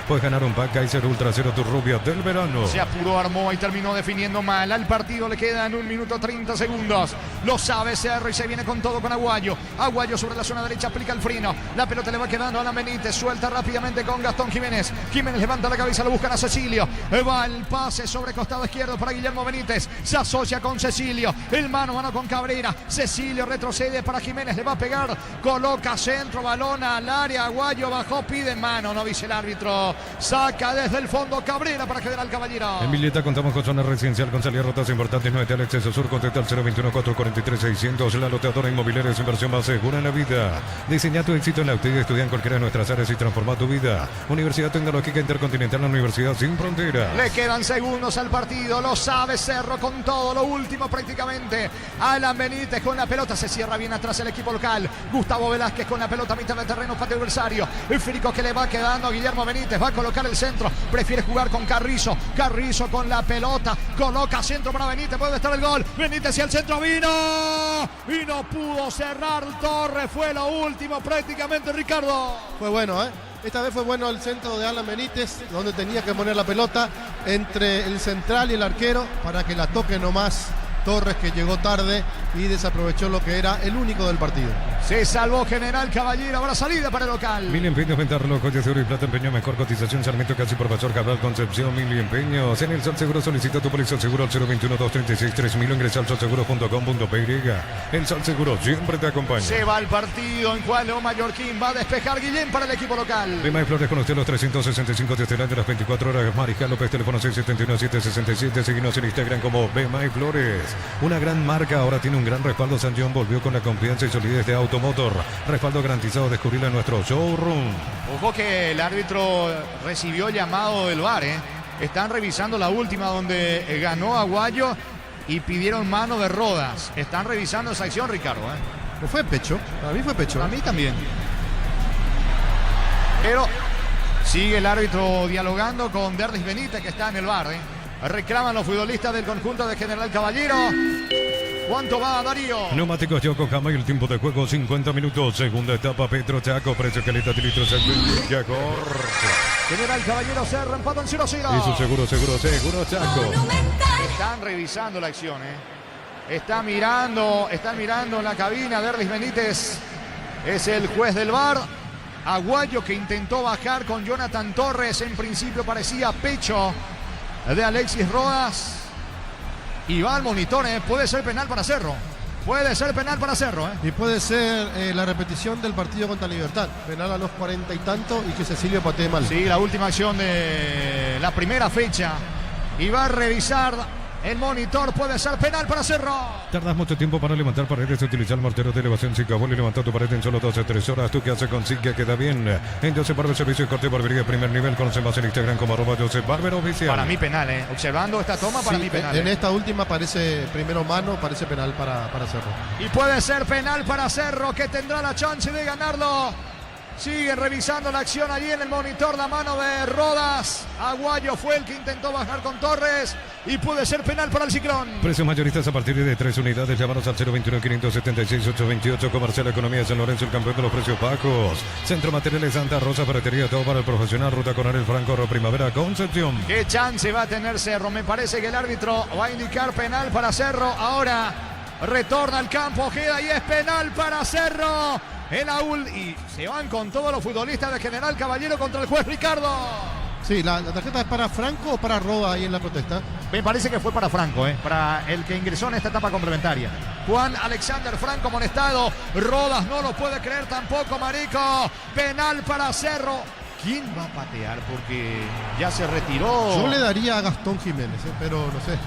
B: Puedes ganar un pack Kaiser Ultra Cero, tu rubia del verano.
A: Se apuró Armoa y terminó definiendo mal. Al partido le quedan 1 minuto 30 segundos. Lo sabe Cerro y se viene con todo con Aguayo. Aguayo sobre la zona derecha, aplica el freno. La pelota le va quedando a Alan Benítez. Suelta rápidamente con Gastón Jiménez. Jiménez levanta la cabeza, lo buscan a Cecilio. Va el pase sobre costado izquierdo para Guillermo Benítez. Se asocia con Cecilio. El mano a mano con Cabrera. Cecilio retrocede para Jiménez. Le va a pegar. Coloca centro, balón al área. Aguayo bajó, pide mano. No dice el árbitro. Saca desde el fondo Cabrera para General Caballero.
B: En Villeta contamos con zona residencial con salida rutas importantes. 9 al acceso sur. Contacta al 021-443-600. La loteadora inmobiliaria es inversión más segura en la vida. Diseña tu éxito en la UTI. Estudia en cualquiera de nuestras áreas y transforma tu vida. Universidad Tecnológica Intercontinental, la Universidad Sin Fronteras.
A: Le quedan segundos al partido. Lo sabe Cerro con todo. Lo último prácticamente. Alan Benítez con la pelota. Se cierra bien atrás el equipo local. Gustavo Velázquez con la pelota a mitad del terreno. Patio adversario. El Férico que le va quedando a Guillermo Benítez. Va a colocar el centro. Prefiere jugar con Carrizo. Carrizo con la pelota. Coloca centro para Benítez. Puede estar el gol. Benítez y el centro vino. Y no pudo cerrar Torres. Fue lo último prácticamente, Ricardo.
C: Fue bueno, ¿eh? Esta vez fue bueno el centro de Alan Benítez, donde tenía que poner la pelota entre el central y el arquero para que la toque nomás Torres, que llegó tarde y desaprovechó lo que era el único del partido.
A: Se salvó General Caballero, ahora salida para el local.
B: Mil empeños, venta reloj, joyas de oro y plata, empeño, mejor cotización, Sarmiento, casi Profesor Cabral, Concepción, Mil empeños. En el Sol Seguro solicita tu póliza seguro al 021-236-3000, ingresa al solseguro.com.py. El Sol Seguro siempre te acompaña.
A: Se va el partido en cual Leo Mallorquín va a despejar Guillén para el equipo local.
B: Bema y Flores con usted los 365 desde el año de las 24 horas. Mariscal López, teléfono 671-767. Seguimos en Instagram como Bema y Flores. Una gran marca, ahora tiene un gran respaldo. San John volvió con la confianza y solidez de Automotor. Respaldo garantizado, descubrirlo en nuestro showroom.
A: Ojo que el árbitro recibió llamado del VAR, ¿eh? Están revisando la última donde ganó Aguayo y pidieron mano de Rodas. Están revisando esa acción, Ricardo, ¿eh?
C: No fue pecho, para mí fue pecho.
A: A mí también. Pero sigue el árbitro dialogando con Derlis Benítez, que está en el VAR, ¿eh? Reclaman los futbolistas del conjunto de General Caballero. ¿Cuánto va, Darío?
B: Neumáticos Yokohama y el tiempo de juego 50 minutos. Segunda etapa, Petro Chaco, precio caleta de litros
A: General Caballero Cerro, empatan 0-0.
B: Eso seguro, Chaco.
A: Están revisando la acción, ¿eh? Están mirando en la cabina. Derlis Benítez es el juez del VAR. Aguayo, que intentó bajar con Jonathan Torres, en principio parecía pecho de Alexis Rodas. Y va al monitor, ¿eh? Puede ser penal para Cerro. Puede ser penal para Cerro, ¿eh?
C: Y puede ser la repetición del partido contra Libertad. Penal a los 40 y tanto y que Cecilio patee mal.
A: Sí, la última acción de la primera fecha. Y va a revisar el monitor. Puede ser penal para Cerro.
B: Tardas mucho tiempo para levantar paredes. Utilizar el mortero de elevación Sicabol y levantar tu pared en solo 12-3 horas. ¿Tú qué haces con Sica? Queda bien. En Joseph Barber, servicio de corte y barbería de primer nivel. Conocemos en Instagram como @Joseph Barber oficial.
A: Para mí penal, ¿eh? Observando esta toma, para mí penal.
C: En esta última parece primero mano, parece penal para Cerro.
A: Y puede ser penal para Cerro, que tendrá la chance de ganarlo. Siguen revisando la acción allí en el monitor. La mano de Rodas. Aguayo fue el que intentó bajar con Torres. Y puede ser penal para el Ciclón.
B: Precios mayoristas a partir de 3 unidades. Llámanos al 021-576-828. Comercial Economía San Lorenzo, el campeón de los precios bajos. Centro Materiales Santa Rosa, ferretería, todo para el profesional. Ruta Coronel Franco, Primavera, Concepción.
A: ¿Qué chance va a tener Cerro? Me parece que el árbitro va a indicar penal para Cerro. Ahora retorna al campo, Ojeda, y es penal para Cerro. El AUL, y se van con todos los futbolistas de General Caballero contra el juez Ricardo.
C: Sí, la tarjeta es para Franco o para Roda ahí en la protesta.
A: Me parece que fue para Franco, para el que ingresó en esta etapa complementaria. Juan Alexander Franco amonestado. Rodas no lo puede creer tampoco, marico. Penal para Cerro. ¿Quién va a patear? Porque ya se retiró.
C: Yo le daría a Gastón Jiménez, pero no sé.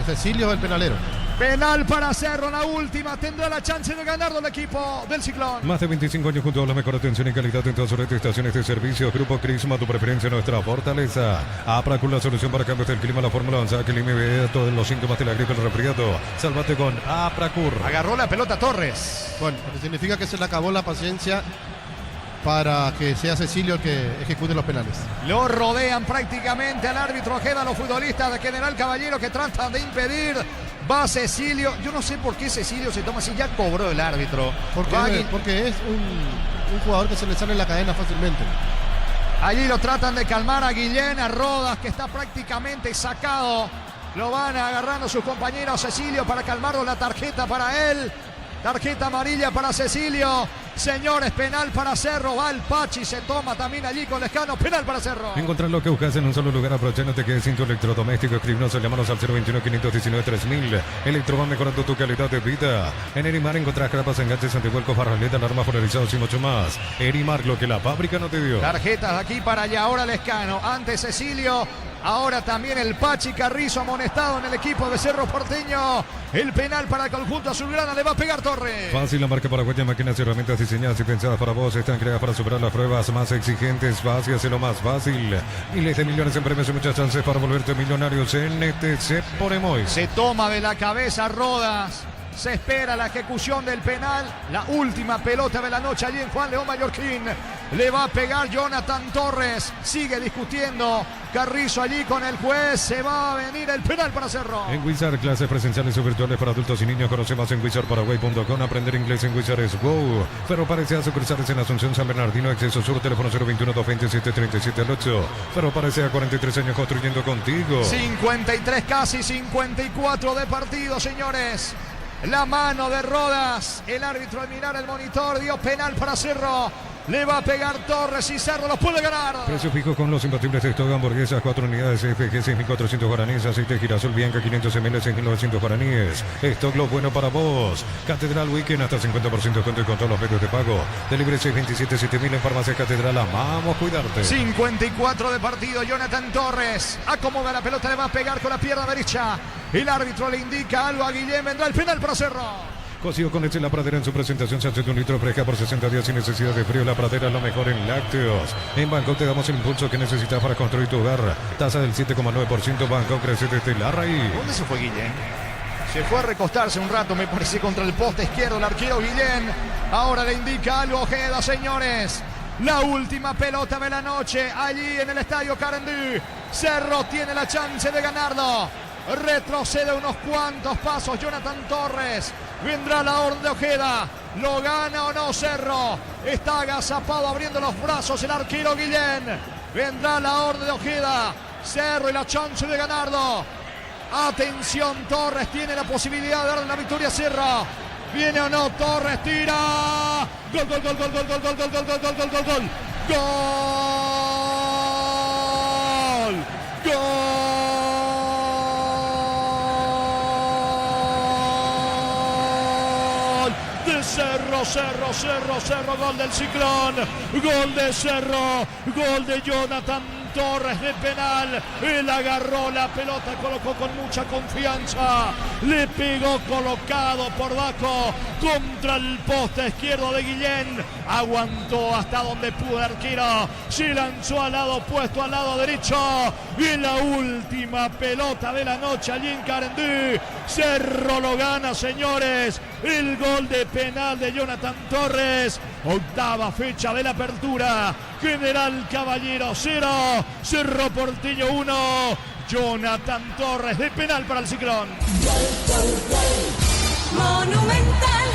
C: Cecilio es el penalero.
A: Penal para Cerro, la última. Tendrá la chance de ganarlo el equipo del Ciclón.
B: Más de 25 años junto a la mejor atención y calidad en todas sus estaciones de servicio. Grupo Crisma, tu preferencia, nuestra fortaleza. Apracur, la solución para cambios del clima, la fórmula avanzada que elimine todos los síntomas de la gripe, el resfriado. Sálvate con Apracur.
A: Agarró la pelota Torres.
C: Bueno, lo que significa que se le acabó la paciencia para que sea Cecilio el que ejecute los penales.
A: Lo rodean prácticamente al árbitro Ojeda, los futbolistas de General Caballero que tratan de impedir. Va Cecilio. Yo no sé por qué Cecilio se toma así. Ya cobró el árbitro.
C: Porque es un jugador que se le sale en la cadena fácilmente.
A: Allí lo tratan de calmar a Guillén, a Rodas, que está prácticamente sacado. Lo van agarrando sus compañeros. Cecilio para calmarlo. La tarjeta para él. Tarjeta amarilla para Cecilio. Señores, penal para Cerro. Va el Pachi, se toma también allí con Lescano. Penal para Cerro.
B: Encontrar lo que buscas en un solo lugar. Aprovecha, no te quedes sin tu electrodoméstico. Escríbenos o llámanos al 021-519-3000. Electro va mejorando tu calidad de vida. En Erimar encontrarás grapas, enganches, antivuelcos, barraleta, alarmas polarizados y mucho más. Erimar, lo que la fábrica no te dio.
A: Tarjetas de aquí para allá. Ahora Lescano. Antes Cecilio. Ahora también el Pachi Carrizo amonestado en el equipo de Cerro Porteño. El penal para el conjunto azulgrana, le va a pegar Torres.
B: Fácil, la marca paraguaya, máquinas y herramientas diseñadas y pensadas para vos. Están creadas para superar las pruebas más exigentes. Fácil, hazlo más fácil. Miles de millones en premios y muchas chances para volverte millonarios en NTC por Emoy.
A: Se toma de la cabeza Rodas. Se espera la ejecución del penal. La última pelota de la noche allí en Juan León Mallorquín. Le va a pegar Jonathan Torres. Sigue discutiendo Carrizo allí con el juez. Se va a venir el penal para Cerro.
B: En Wizard, clases presenciales o virtuales para adultos y niños. Conoce más en wizardparaguay.com. Aprender inglés en Wizard es go. Ferro Parecea, sucursales en Asunción, San Bernardino, Acceso Sur, teléfono 021-227-3778. Ferro Parecea, 43 años construyendo contigo.
A: 53, casi 54 de partido, señores. La mano de Rodas. El árbitro al mirar el monitor dio penal para Cerro. Le va a pegar Torres y Cerro los puede ganar.
B: Precio fijo con los imbatibles de stock, hamburguesas, 4 unidades FG, 6.400 guaraníes, aceite girasol Bianca, 500 ml, 6.900 guaraníes. Stock lo bueno para vos. Catedral Weekend, hasta 50% de descuento con todos los medios de pago. Delibre 627-7000 en Farmacia Catedral. Amamos cuidarte.
A: 54 de partido. Jonathan Torres acomoda la pelota, le va a pegar con la pierna derecha. El árbitro le indica algo a Guillén. Vendrá el penal para Cerro.
B: Cocido con leche La Pradera en su presentación, se hace un litro fresca por 60 días sin necesidad de frío. La Pradera es lo mejor en lácteos. En Bangkok te damos el impulso que necesitas para construir tu hogar. Tasa del 7,9%. Bangkok crece desde la raíz.
A: ¿Dónde se fue Guillén? Se fue a recostarse un rato, me parece, contra el poste izquierdo el arquero Guillén. Ahora le indica algo Ojeda, señores. La última pelota de la noche allí en el estadio Carandú. Cerro tiene la chance de ganarlo. Retrocede unos cuantos pasos Jonathan Torres. Vendrá la orden de Ojeda. ¿Lo gana o no Cerro? Está agazapado abriendo los brazos el arquero Guillén. Vendrá la orden de Ojeda. Cerro y la chance de ganarlo. Atención, Torres tiene la posibilidad de darle la victoria a Cerro. ¿Viene o no? Torres tira. Gol, gol, gol, gol, gol, gol, gol, gol, gol, gol, gol, gol, gol, gol. Gol. Gol. Cerro, gol del Ciclón, gol de Cerro, gol de Jonathan Torres de penal. Él agarró la pelota, colocó con mucha confianza, le pegó colocado por Baco contra el poste izquierdo de Guillén. Aguantó hasta donde pudo el arquero, se lanzó al lado opuesto, al lado derecho. Y en la última pelota de la noche allí en Carandú, Cerro lo gana, señores. El gol de penal de Jonathan Torres. Octava fecha de la apertura. General Caballero 0, Cerro Porteño 1. Jonathan Torres de penal para el Ciclón.
F: Monumental.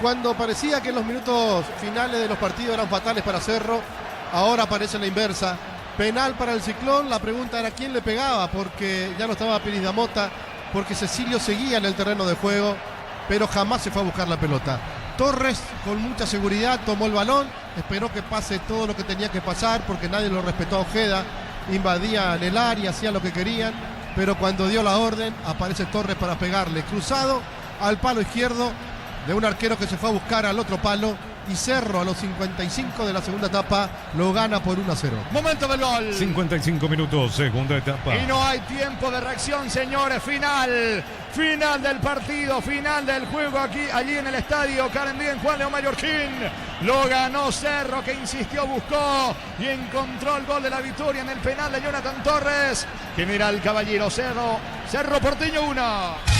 C: Cuando parecía que los minutos finales de los partidos eran fatales para Cerro, ahora parece la inversa. Penal para el Ciclón. La pregunta era quién le pegaba, porque ya no estaba Piris Damota, porque Cecilio seguía en el terreno de juego, pero jamás se fue a buscar la pelota. Torres con mucha seguridad tomó el balón, esperó que pase todo lo que tenía que pasar, porque nadie lo respetó a Ojeda, invadían el área, hacían lo que querían, pero cuando dio la orden aparece Torres para pegarle cruzado al palo izquierdo de un arquero que se fue a buscar al otro palo. Y Cerro a los 55 de la segunda etapa lo gana por 1-0.
A: Momento del gol.
B: 55 minutos, segunda etapa.
A: Y no hay tiempo de reacción, señores. Final del partido, final del juego allí en el estadio Carendí, Juan León Mallorquín. Lo ganó Cerro, que insistió, buscó y encontró el gol de la victoria en el penal de Jonathan Torres. General Caballero, Cerro Porteño 1.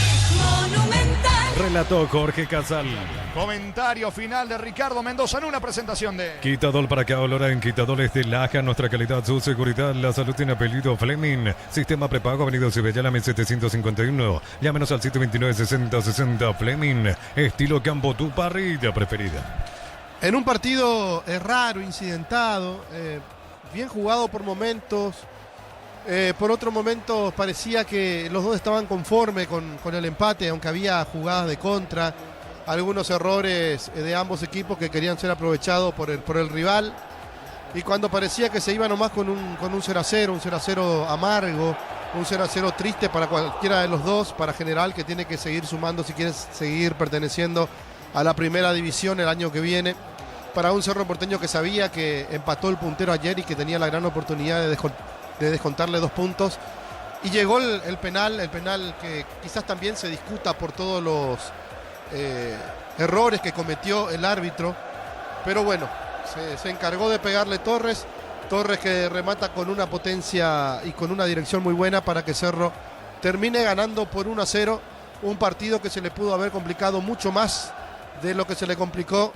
B: Relató Jorge Casal.
A: Comentario final de Ricardo Mendoza en una presentación de
B: Quitadol para que olora en Quitadores de Laja. Nuestra calidad, su seguridad, la salud tiene apellido Fleming. Sistema prepago, Avenida Cibellana, 1751. Llámenos al 729-6060 Fleming. Estilo campo, tu parrilla preferida.
C: En un partido raro, incidentado, bien jugado por momentos. Por otro momento parecía que los dos estaban conformes con el empate, aunque había jugadas de contra, algunos errores de ambos equipos que querían ser aprovechados por el rival. Y cuando parecía que se iba nomás con un 0-0, un 0-0 amargo, un 0-0 triste para cualquiera de los dos, para General, que tiene que seguir sumando si quiere seguir perteneciendo a la primera división el año que viene. Para un Cerro Porteño que sabía que empató el puntero ayer y que tenía la gran oportunidad de descontarle 2 puntos. Y llegó el penal que quizás también se discuta por todos los errores que cometió el árbitro. Pero bueno, se encargó de pegarle Torres que remata con una potencia y con una dirección muy buena para que Cerro termine ganando por 1-0. Un partido que se le pudo haber complicado mucho más de lo que se le complicó.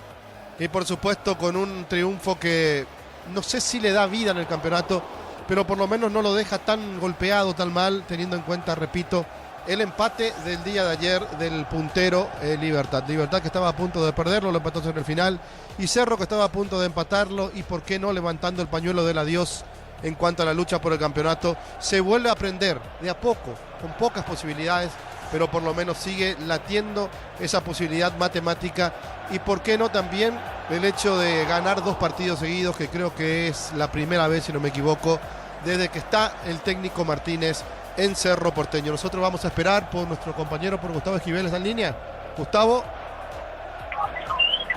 C: Y por supuesto con un triunfo que no sé si le da vida en el campeonato, pero por lo menos no lo deja tan golpeado, tan mal, teniendo en cuenta, repito, el empate del día de ayer del puntero Libertad. Libertad que estaba a punto de perderlo, lo empató en el final, y Cerro que estaba a punto de empatarlo, y por qué no levantando el pañuelo del adiós en cuanto a la lucha por el campeonato. Se vuelve a aprender de a poco, con pocas posibilidades, pero por lo menos sigue latiendo esa posibilidad matemática. Y por qué no también el hecho de ganar 2 partidos seguidos, que creo que es la primera vez, si no me equivoco, desde que está el técnico Martínez en Cerro Porteño. Nosotros vamos a esperar por nuestro compañero, por Gustavo Esquivel. ¿Está en línea? Gustavo.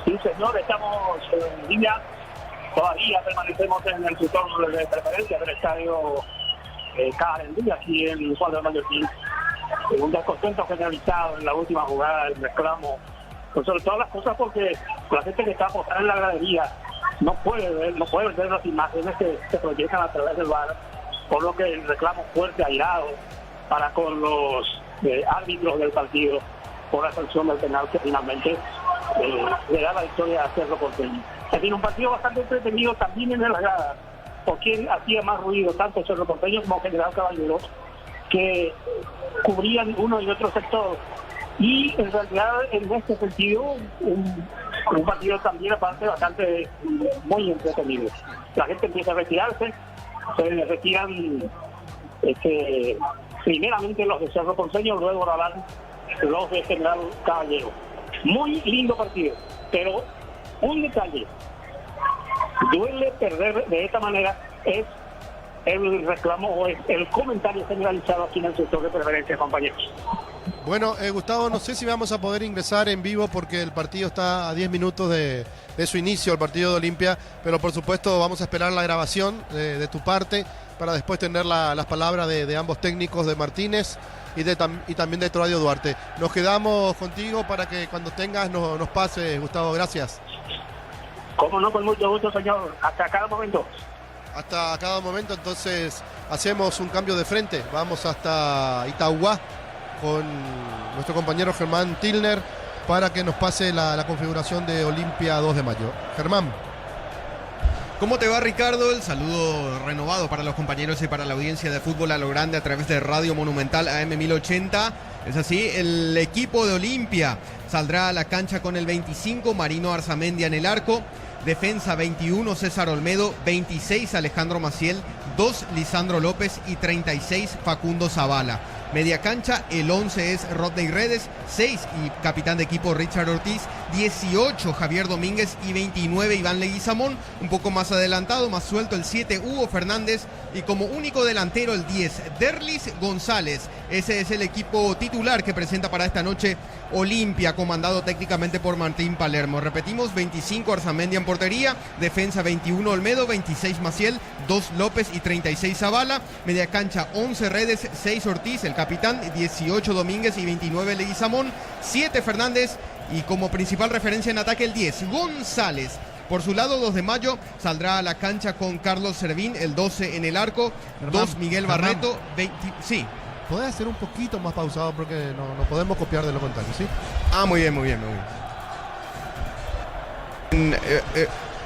F: Sí, señor, estamos en línea. Todavía permanecemos en el sector de preferencia del estadio Carendí, aquí en Juan de Mallorquín. Un descontento generalizado en la última jugada del reclamo. Pero sobre todas las cosas porque la gente que está apostada en la gradería no puede ver las imágenes que se proyectan a través del VAR, por lo que el reclamo fuerte, airado, para con los árbitros del partido por la sanción del penal que finalmente le da la victoria a Cerro Porteño. Se tiene un partido bastante entretenido también en la grada, porque hacía más ruido tanto Cerro Porteño como General Caballero, que cubrían uno y otro sector. Y en realidad, en este sentido, un partido también aparte bastante muy entretenido. La gente empieza a retirarse, se retiran primeramente los de Cerro Porteño, luego hablan los de General Caballero. Muy lindo partido, pero un detalle: duele perder de esta manera, es el reclamo o es el comentario generalizado aquí en el sector de preferencia, compañeros.
C: Bueno, Gustavo, no sé si vamos a poder ingresar en vivo porque el partido está a 10 minutos de su inicio, el partido de Olimpia, pero por supuesto vamos a esperar la grabación de tu parte para después tener las palabras de ambos técnicos, de Martínez y también de Troadio Duarte. Nos quedamos contigo para que cuando tengas nos pases, Gustavo. Gracias.
F: Cómo no, con mucho gusto, señor. Hasta cada momento.
C: Hasta cada momento, entonces hacemos un cambio de frente. Vamos hasta Itauguá con nuestro compañero Germán Tilner para que nos pase la configuración de Olimpia 2 de mayo. Germán.
E: ¿Cómo te va, Ricardo? El saludo renovado para los compañeros y para la audiencia de Fútbol a lo Grande a través de Radio Monumental AM 1080. Es así, el equipo de Olimpia saldrá a la cancha con el 25, Marino Arzamendia en el arco. Defensa 21, César Olmedo, 26, Alejandro Maciel, 2, Lisandro López y 36, Facundo Zavala. Media cancha, el 11 es Rodney Redes, 6 y capitán de equipo Richard Ortiz, 18 Javier Domínguez y 29 Iván Leguizamón. Un poco más adelantado, más suelto, el 7 Hugo Fernández y como único delantero el 10 Derlis González. Ese es el equipo titular que presenta para esta noche Olimpia, comandado técnicamente por Martín Palermo. Repetimos, 25 Arzamendi en portería, defensa 21 Olmedo, 26 Maciel, 2 López y 36 Zavala. Media cancha 11 Redes, 6 Ortiz, el capitán, 18 Domínguez y 29 Leguizamón, 7 Fernández y como principal referencia en ataque el 10 González. Por su lado, 2 de mayo saldrá a la cancha con Carlos Servín, el 12 en el arco, 2 Miguel Barreto, 20... Sí.
C: Podés hacer un poquito más pausado porque no podemos copiar de lo contrario, ¿sí?
E: Ah, muy bien.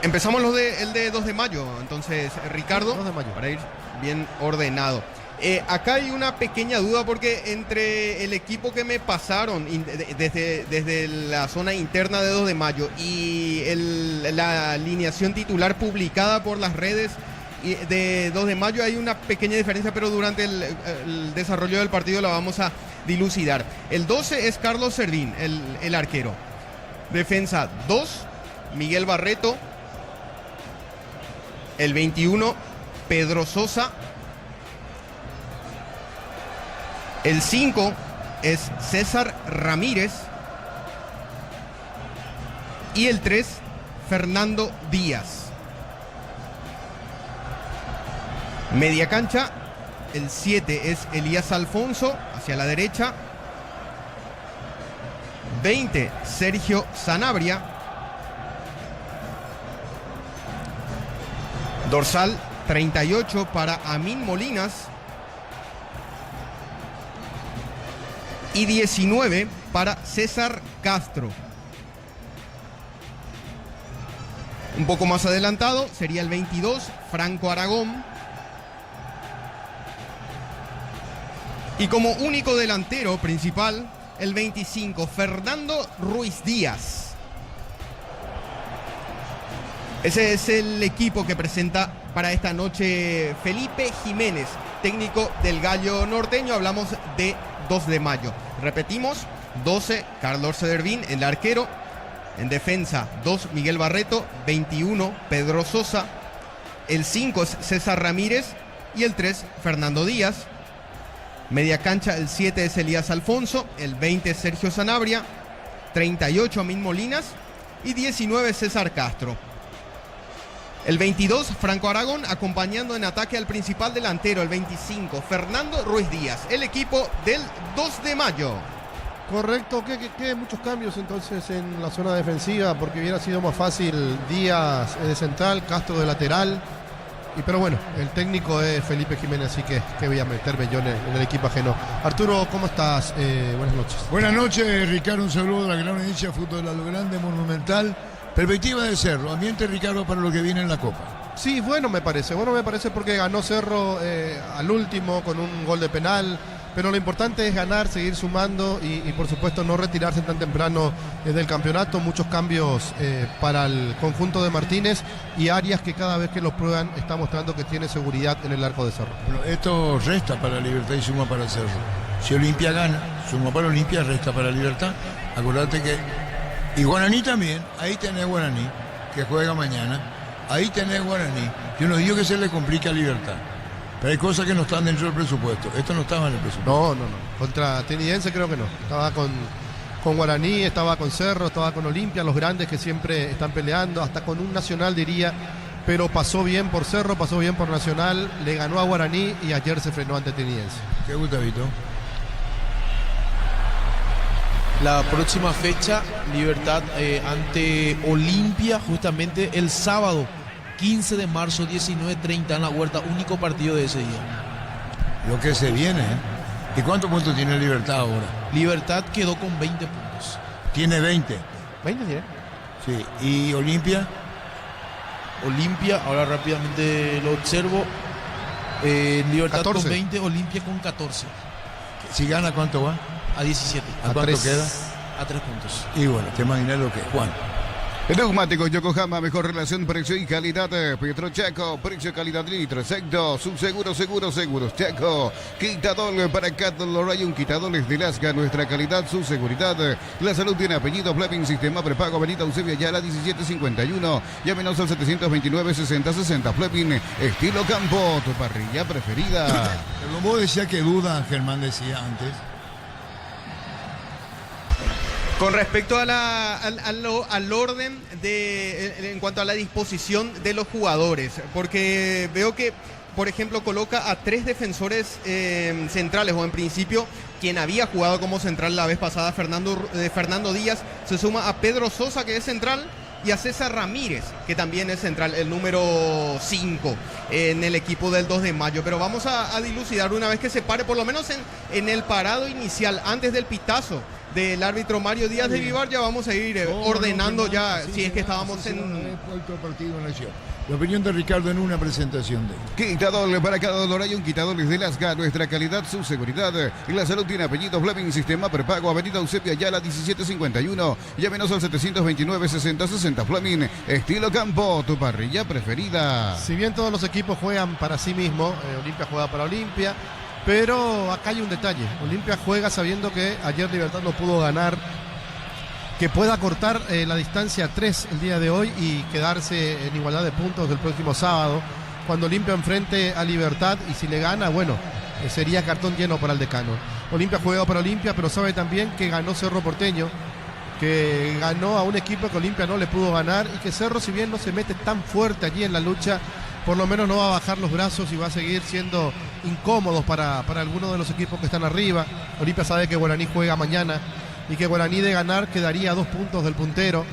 E: Empezamos el de 2 de mayo, entonces, Ricardo,
C: 2 de mayo.
E: Para ir bien ordenado. Acá hay una pequeña duda porque entre el equipo que me pasaron desde la zona interna de 2 de mayo y la alineación titular publicada por las redes de 2 de mayo hay una pequeña diferencia, pero durante el desarrollo del partido la vamos a dilucidar. El 12 es Carlos Servín, el arquero. Defensa 2, Miguel Barreto. El 21, Pedro Sosa. El 5 es César Ramírez. Y el 3, Fernando Díaz. Media cancha, el 7 es Elías Alfonso, hacia la derecha. 20, Sergio Sanabria. Dorsal 38 para Amin Molinas. Y 19 para César Castro. Un poco más adelantado sería el 22, Franco Aragón. Y como único delantero principal, el 25, Fernando Ruiz Díaz. Ese es el equipo que presenta para esta noche Felipe Jiménez, técnico del Gallo Norteño. Hablamos de 2 de mayo. Repetimos, 12, Carlos Servín, el arquero. En defensa, 2, Miguel Barreto, 21, Pedro Sosa. El 5 es César Ramírez y el 3, Fernando Díaz. Media cancha, el 7 es Elías Alfonso, el 20 es Sergio Sanabria, 38 Amin Molinas y 19 César Castro. El 22, Franco Aragón, acompañando en ataque al principal delantero, el 25, Fernando Ruiz Díaz, el equipo del 2 de mayo.
C: Correcto, que muchos cambios entonces en la zona defensiva, porque hubiera sido más fácil Díaz de central, Castro de lateral. Pero bueno, el técnico es Felipe Jiménez, así que voy a meterme yo en el equipo ajeno. Arturo, ¿cómo estás? Buenas noches.
G: Buenas noches, Ricardo, un saludo a la gran audiencia de Fútbol de lo Grande, Monumental. Perspectiva de Cerro, ambiente, Ricardo, para lo que viene en la Copa.
C: Sí, bueno me parece porque ganó Cerro al último con un gol de penal. Pero lo importante es ganar, seguir sumando y por supuesto no retirarse tan temprano del campeonato. Muchos cambios para el conjunto de Martínez y Arias, que cada vez que los prueban está mostrando que tiene seguridad en el arco de Cerro.
G: Bueno, esto resta para Libertad y suma para Cerro. Si Olimpia gana, suma para Olimpia, resta para Libertad. Acordate que... Y Guaraní también, ahí tenés Guaraní, que juega mañana. Ahí tenés Guaraní. Yo no digo que se le complique a Libertad. Pero hay cosas que no están dentro del presupuesto. Esto no estaba en el presupuesto.
C: No. Contra Tenidense creo que no. Estaba con Guaraní, estaba con Cerro, estaba con Olimpia, los grandes que siempre están peleando, hasta con un Nacional diría. Pero pasó bien por Cerro, pasó bien por Nacional, le ganó a Guaraní y ayer se frenó ante Tenidense.
G: ¿Qué gusta, Vito?
D: La próxima fecha, Libertad ante Olimpia, justamente el sábado 15 de marzo, 19:30 en la Huerta, único partido de ese día.
G: Lo que se viene, ¿eh? ¿Y cuántos puntos tiene Libertad ahora?
D: Libertad quedó con 20 puntos.
G: Tiene 20.
C: ¿20 tiene?
G: Sí. ¿Y Olimpia?
D: Olimpia, ahora rápidamente lo observo. Libertad
C: 14.
D: con 20, Olimpia con 14.
G: Si gana, ¿cuánto va?
D: A 17.
G: ¿A cuánto queda?
D: A 3 puntos.
G: Y bueno, te imaginas lo que es. Juan.
H: Neumáticos Yokohama, mejor relación precio y calidad. Pietro Chaco, precio calidad litro, exacto. Subseguro, seguros Chaco. Quitadol para Catol hay un quitadol es de Lasca, nuestra calidad, su seguridad. La salud tiene apellido, Fleming, sistema prepago, Avenida Eusebio Ayala 1751. Llámenos al 729-6060. Fleming, estilo campo, tu parrilla preferida.
G: Pero vos decías que duda, Germán decía antes.
E: Con respecto a al orden en cuanto a la disposición de los jugadores, porque veo que, por ejemplo, coloca a 3 defensores centrales, o en principio quien había jugado como central la vez pasada, Fernando Díaz, se suma a Pedro Sosa, que es central, y a César Ramírez, que también es central, el número 5 en el equipo del 2 de mayo. Pero vamos a dilucidar una vez que se pare, por lo menos en el parado inicial, antes del pitazo del árbitro Mario Díaz de Vivar, ya vamos a ir ordenando ya, si es que estábamos en...
G: La opinión de Ricardo en una presentación de él.
H: Quitadol para cada dolor hay un quitadol es de Lasca, nuestra calidad, su seguridad. Y la salud tiene apellido, Fleming, sistema prepago, Avenida Eusebio Ayala 1751. Llámenos al 729-6060. Fleming, estilo campo, tu parrilla preferida.
C: Si bien todos los equipos juegan para sí mismos, Olimpia juega para Olimpia, pero acá hay un detalle. Olimpia juega sabiendo que ayer Libertad no pudo ganar, que pueda cortar la distancia a 3 el día de hoy y quedarse en igualdad de puntos del próximo sábado, cuando Olimpia enfrente a Libertad, y si le gana, bueno, sería cartón lleno para el decano. Olimpia juega para Olimpia, pero sabe también que ganó Cerro Porteño, que ganó a un equipo que Olimpia no le pudo ganar, y que Cerro, si bien no se mete tan fuerte allí en la lucha, por lo menos no va a bajar los brazos y va a seguir siendo incómodos para algunos de los equipos que están arriba. Olimpia sabe que Guaraní juega mañana y que Guaraní de ganar quedaría a 2 puntos del puntero,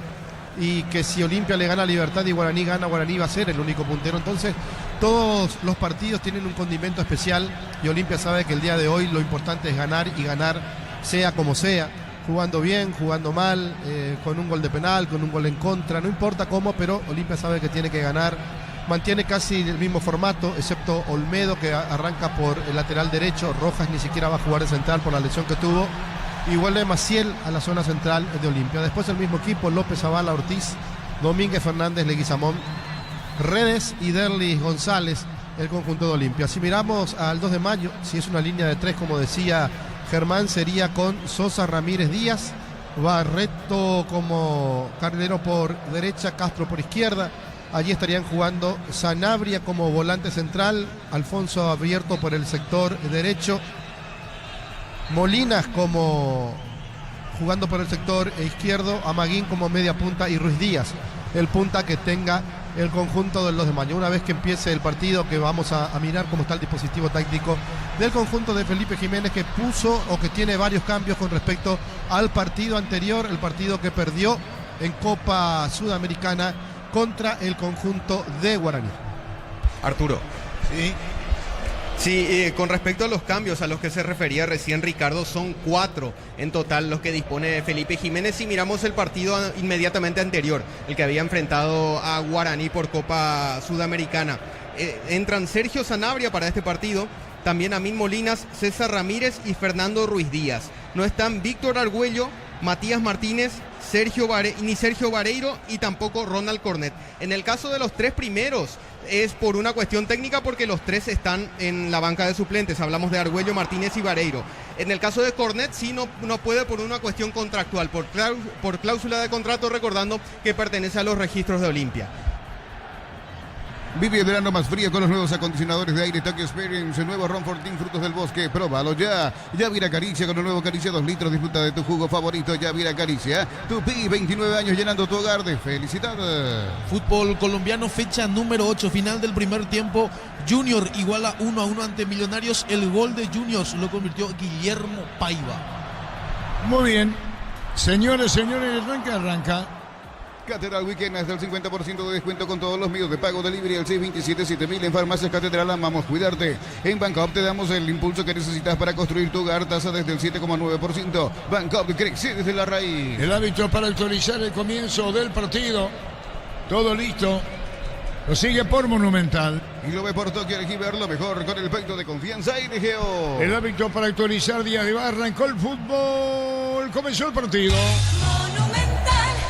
C: y que si Olimpia le gana a Libertad y Guaraní gana, Guaraní va a ser el único puntero. Entonces todos los partidos tienen un condimento especial, y Olimpia sabe que el día de hoy lo importante es ganar, y ganar sea como sea, jugando bien, jugando mal, con un gol de penal, con un gol en contra, no importa cómo, pero Olimpia sabe que tiene que ganar. Mantiene casi el mismo formato, excepto Olmedo, que arranca por el lateral derecho. Rojas ni siquiera va a jugar de central por la lesión que tuvo, y vuelve Maciel a la zona central de Olimpia. Después el mismo equipo: López, Zavala, Ortiz, Domínguez, Fernández, Leguizamón, Redes y Derlis González, el conjunto de Olimpia. Si miramos al 2 de mayo, si es una línea de 3, como decía Germán, sería con Sosa, Ramírez, Díaz, Barreto como carrilero por derecha, Castro por izquierda. Allí estarían jugando Sanabria como volante central, Alfonso abierto por el sector derecho, Molinas como jugando por el sector izquierdo, Amaguín como media punta, y Ruiz Díaz el punta que tenga el conjunto del 2 de mayo. Una vez que empiece el partido, que vamos a mirar cómo está el dispositivo táctico del conjunto de Felipe Jiménez, que puso o que tiene varios cambios con respecto al partido anterior, el partido que perdió en Copa Sudamericana contra el conjunto de Guaraní.
E: Arturo. Sí, con respecto a los cambios a los que se refería recién Ricardo, son 4 en total los que dispone Felipe Jiménez. Si miramos el partido inmediatamente anterior, el que había enfrentado a Guaraní por Copa Sudamericana, entran Sergio Sanabria para este partido, también Amin Molinas, César Ramírez y Fernando Ruiz Díaz. No están Víctor Argüello, Matías Martínez, Sergio Vareiro y tampoco Ronald Cornet. En el caso de los 3 primeros es por una cuestión técnica, porque los 3 están en la banca de suplentes. Hablamos de Argüello, Martínez y Vareiro. En el caso de Cornet sí no puede por una cuestión contractual, por cláusula de contrato, recordando que pertenece a los registros de Olimpia.
H: Vive el verano más frío con los nuevos acondicionadores de aire Tokyo Experience, el nuevo Ronfortin Frutos del Bosque. Próbalo ya. Yavira Caricia con el nuevo Caricia 2 litros. Disfruta de tu jugo favorito. Yavira Caricia. Tupi, 29 años llenando tu hogar de felicidad.
D: Fútbol colombiano, fecha número 8, final del primer tiempo. Junior iguala 1-1 ante Millonarios. El gol de Juniors lo convirtió Guillermo Paiva.
G: Muy bien. Señores, arranca.
H: Catedral Weekend hasta el 50% de descuento con todos los medios de pago. Delivery al 627-7000. En Farmacias Catedral amamos cuidarte. En Bancoop te damos el impulso que necesitas para construir tu hogar. Tasa desde el 7,9%. Bancoop crece desde la raíz.
G: El árbitro para autorizar el comienzo del partido. Todo listo. Lo sigue por Monumental.
H: Y lo ve por Tokio. Elegí ver lo mejor con el pacto de confianza y NGO.
G: El árbitro para actualizar Díaz de Barra. Arrancó el fútbol. Comenzó el partido.
I: Monumental.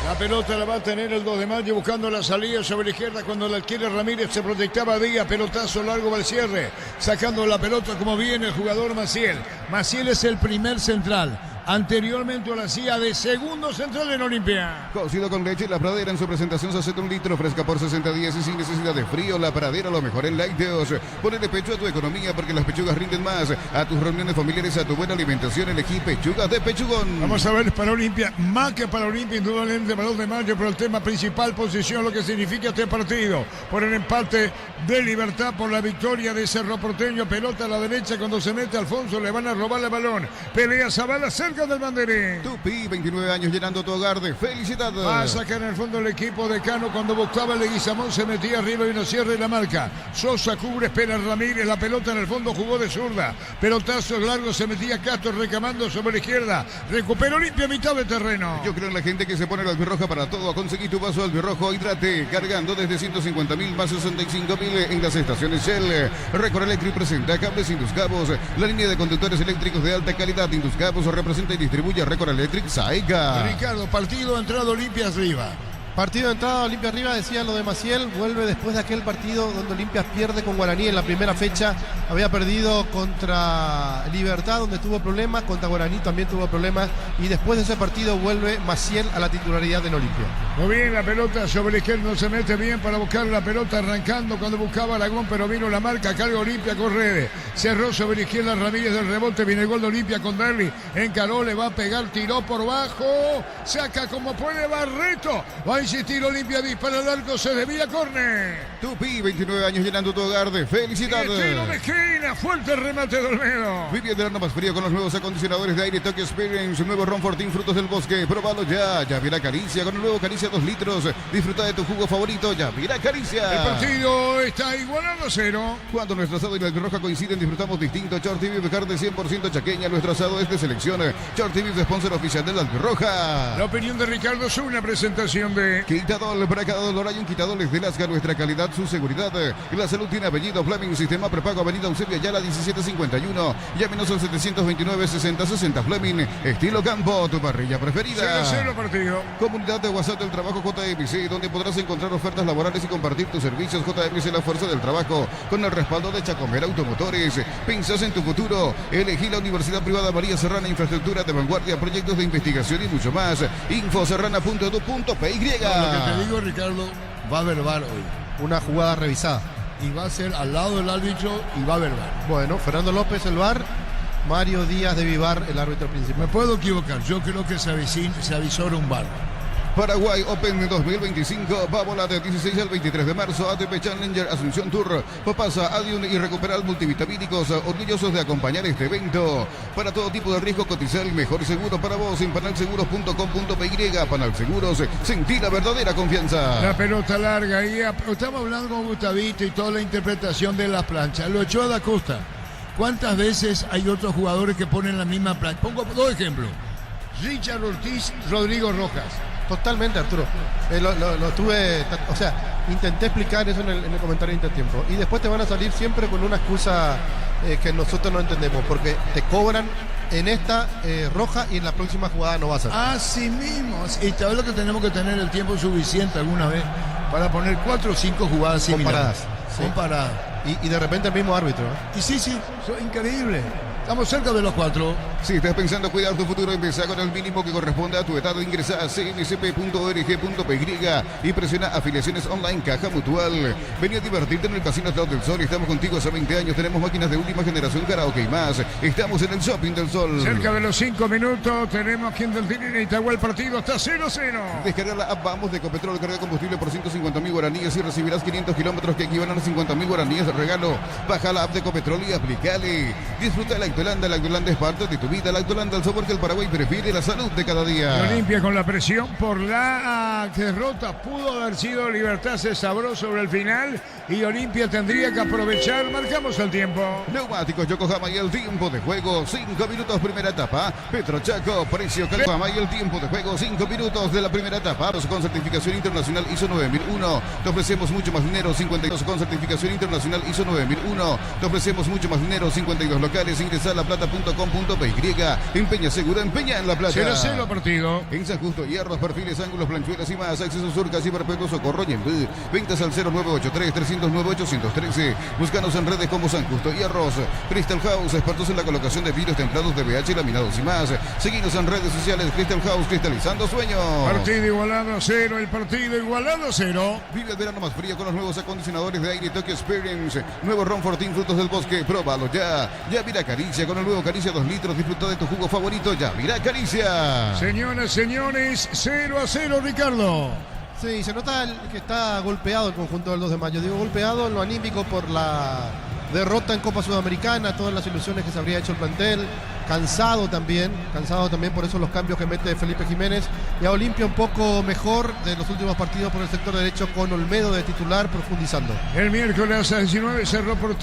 G: La
I: pelota la va a tener el 2 de mayo buscando la salida sobre la izquierda cuando la adquiere Ramírez, se proyectaba Díaz, pelotazo largo va el cierre, sacando la pelota como viene el jugador Maciel. Maciel es el primer central. Anteriormente lo hacía de segundo central en Olimpia.
H: Cocido con leche, La Pradera en su presentación 61 litros, fresca por 60 días y sin necesidad de frío. La Pradera, lo mejor en lácteos. Ponele pecho a tu economía porque las pechugas rinden más. A tus reuniones familiares, a tu buena alimentación, elegí pechugas de Pechugón.
I: Vamos a ver para Olimpia, más que para Olimpia, indudablemente para 2 de mayo, pero el tema principal, posición, lo que significa este partido. Por el empate de Libertad, por la victoria de Cerro Porteño, pelota a la derecha cuando se mete Alfonso, le van a robar el balón. Pelea Zavala cerca del banderín.
H: Tupi, 29 años llenando tu hogar de felicidad.
I: Va a sacar en el fondo el equipo de Cano cuando buscaba el Leguizamón, se metía arriba y no cierre la marca. Sosa cubre, espera Ramírez, la pelota en el fondo jugó de zurda. Pelotazos largos, se metía Castro recamando sobre la izquierda. Recupera Olimpia mitad de terreno.
H: Yo creo en la gente que se pone la albirroja para todo. Conseguí tu vaso albirrojo Hidrate, cargando desde 150.000 más 65.000 en las estaciones Shell. Record Electric presenta cables Induscabos, la línea de conductores eléctricos de alta calidad. Induscabos representa y distribuye Record Electric Saiga.
I: Ricardo, partido entrada Olimpia arriba.
C: Partido de entrada, Olimpia arriba, decía lo de Maciel, vuelve después de aquel partido donde Olimpia pierde con Guaraní en la primera fecha. Había perdido contra Libertad, donde tuvo problemas, contra Guaraní también tuvo problemas, y después de ese partido vuelve Maciel a la titularidad en Olimpia.
I: Muy bien, la pelota sobre la izquierda, no se mete bien para buscar la pelota, arrancando cuando buscaba Aragón, pero vino la marca, carga Olimpia con Redes. Cerró sobre la izquierda Ramírez del rebote, viene el gol de Olimpia con Derli, encaró, le va a pegar, tiró por bajo, saca como puede Barreto, va a insistir Olimpia, dispara al arco, se desvía córner.
H: Tupi, 29 años llenando tu hogar de felicidad.
I: Tiro de esquina, fuerte remate de Olmedo.
H: Vive el verano más frío con los nuevos acondicionadores de aire Tokyo Experience, un nuevo Ron Fortín Frutos del Bosque. Probalo ya. Ya viene Caricia con el nuevo Caricia 2 litros. Disfruta de tu jugo favorito. Ya viene Caricia.
I: El partido está igualado a 0.
H: Cuando nuestro asado y la roja coinciden, disfrutamos distinto. Short TV de carne 100% chaqueña. Nuestro asado es de selección. Short TV es sponsor oficial de la Albirroja.
I: La opinión de Ricardo es una presentación de
H: Quitadol. Para cada dolor hay un Quitadol de Lasca. Nuestra calidad, su seguridad. Y la salud tiene apellido. Fleming, sistema prepago, Avenida Eusebio Ayala 1751. Llámenos al 729-6060. Fleming, estilo campo, tu parrilla preferida.
I: 0-0 partido.
H: Comunidad de WhatsApp del Trabajo JMC, donde podrás encontrar ofertas laborales y compartir tus servicios. JMC, la fuerza del trabajo, con el respaldo de Chacomer Automotores. Pensás en tu futuro. Elegí la Universidad Privada María Serrana, infraestructura de vanguardia, proyectos de investigación y mucho más. Infoserrana.edu.py.
I: Lo que te digo, Ricardo, va a haber VAR hoy.
C: Una jugada revisada.
I: Y va a ser al lado del árbitro y va a haber VAR.
C: Bueno, Fernando López el VAR, Mario Díaz de Vivar el árbitro principal.
I: Me puedo equivocar, yo creo que se avisora un VAR.
H: Paraguay Open 2025 va a volar del 16 al 23 de marzo. ATP Challenger Asunción Tour. Papasa, Adium y Recuperal Multivitamínicos, orgullosos de acompañar este evento. Para todo tipo de riesgo, cotiza el mejor seguro para vos en panalseguros.com.py. Panal Seguros, sentí la verdadera confianza.
I: La pelota larga y estamos hablando con Gustavito y toda la interpretación de las planchas. Lo echó a Da Costa. ¿Cuántas veces hay otros jugadores que ponen la misma plancha? Pongo 2 ejemplos. Richard Ortiz, Rodrigo Rojas.
C: Totalmente, Arturo. Lo tuve, o sea, intenté explicar eso en el comentario de intertiempo. Y después te van a salir siempre con una excusa que nosotros no entendemos, porque te cobran en esta roja y en la próxima jugada no va a ser.
I: Así mismo. Y tal vez que tenemos que tener el tiempo suficiente alguna vez para poner 4 o 5 jugadas similares.
C: Comparadas. Sí. Y de repente el mismo árbitro.
I: Y sí, eso es increíble. Estamos cerca de los 4.
H: Si estás pensando cuidar tu futuro, empieza con el mínimo que corresponde a tu edad. Ingresa a cmcp.org.py y presiona afiliaciones online Caja Mutual. Vení a divertirte en el Casino Estado del Sol. Estamos contigo hace 20 años. Tenemos máquinas de última generación, karaoke y más. Estamos en el Shopping del Sol.
I: Cerca de los 5 minutos tenemos quien del Tiene y Itaguá. El partido está 0-0.
H: Descarga la app Vamos de Ecopetrol. Carga combustible por 150.000 guaraníes y recibirás 500 kilómetros que equivalen a 50.000 guaraníes de regalo. Baja la app de Ecopetrol y aplicale. Disfruta la Lactolanda. La Lactolanda es parte de tu vida. La Lactolanda, el sabor que el Paraguay prefiere, la salud de cada día.
I: Olimpia con la presión por la derrota. Pudo haber sido Libertad, se sabró sobre el final y Olimpia tendría que aprovechar. Marcamos el tiempo.
H: Neumáticos Yokohama y el tiempo de juego. 5 minutos primera etapa. Petrochaco, precio Yokohama y el tiempo de juego. 5 minutos de la primera etapa. Con certificación internacional ISO 9001. Te ofrecemos mucho más dinero. 52 con certificación internacional ISO 9001. Te ofrecemos mucho más dinero. 52 locales. Ingresa a laplata.com.py. Empeña Segura, empeña en La Plata.
I: 0-0 partido.
H: En San Justo, hierros, perfiles, ángulos, planchuelas y más. Acceso surcas y perpetuo socorro y en ventas al 0983-309-813. Búscanos en redes como San Justo Hierros. Crystal House, expertos en la colocación de vidrios templados de BH, laminados y más. Seguinos en redes sociales. Crystal House, cristalizando sueños.
I: Partido igualado a 0, el partido igualado a 0.
H: Vive el verano más frío con los nuevos acondicionadores de aire Tokyo Experience. Nuevo Ron Fortín, frutos del bosque. Próbalo ya. Yavira Caricia con el nuevo Caricia 2 litros. Disfruta de tu jugo favorito. Yavira Caricia.
I: Señoras, señores, 0-0, Ricardo.
C: Sí, se nota que está golpeado el conjunto del 2 de mayo. Digo golpeado en lo anímico por la derrota en Copa Sudamericana, todas las ilusiones que se habría hecho el plantel. Cansado también por eso los cambios que mete Felipe Jiménez. Y a Olimpia un poco mejor de los últimos partidos por el sector derecho con Olmedo de titular profundizando.
I: El miércoles a las 19 cerró por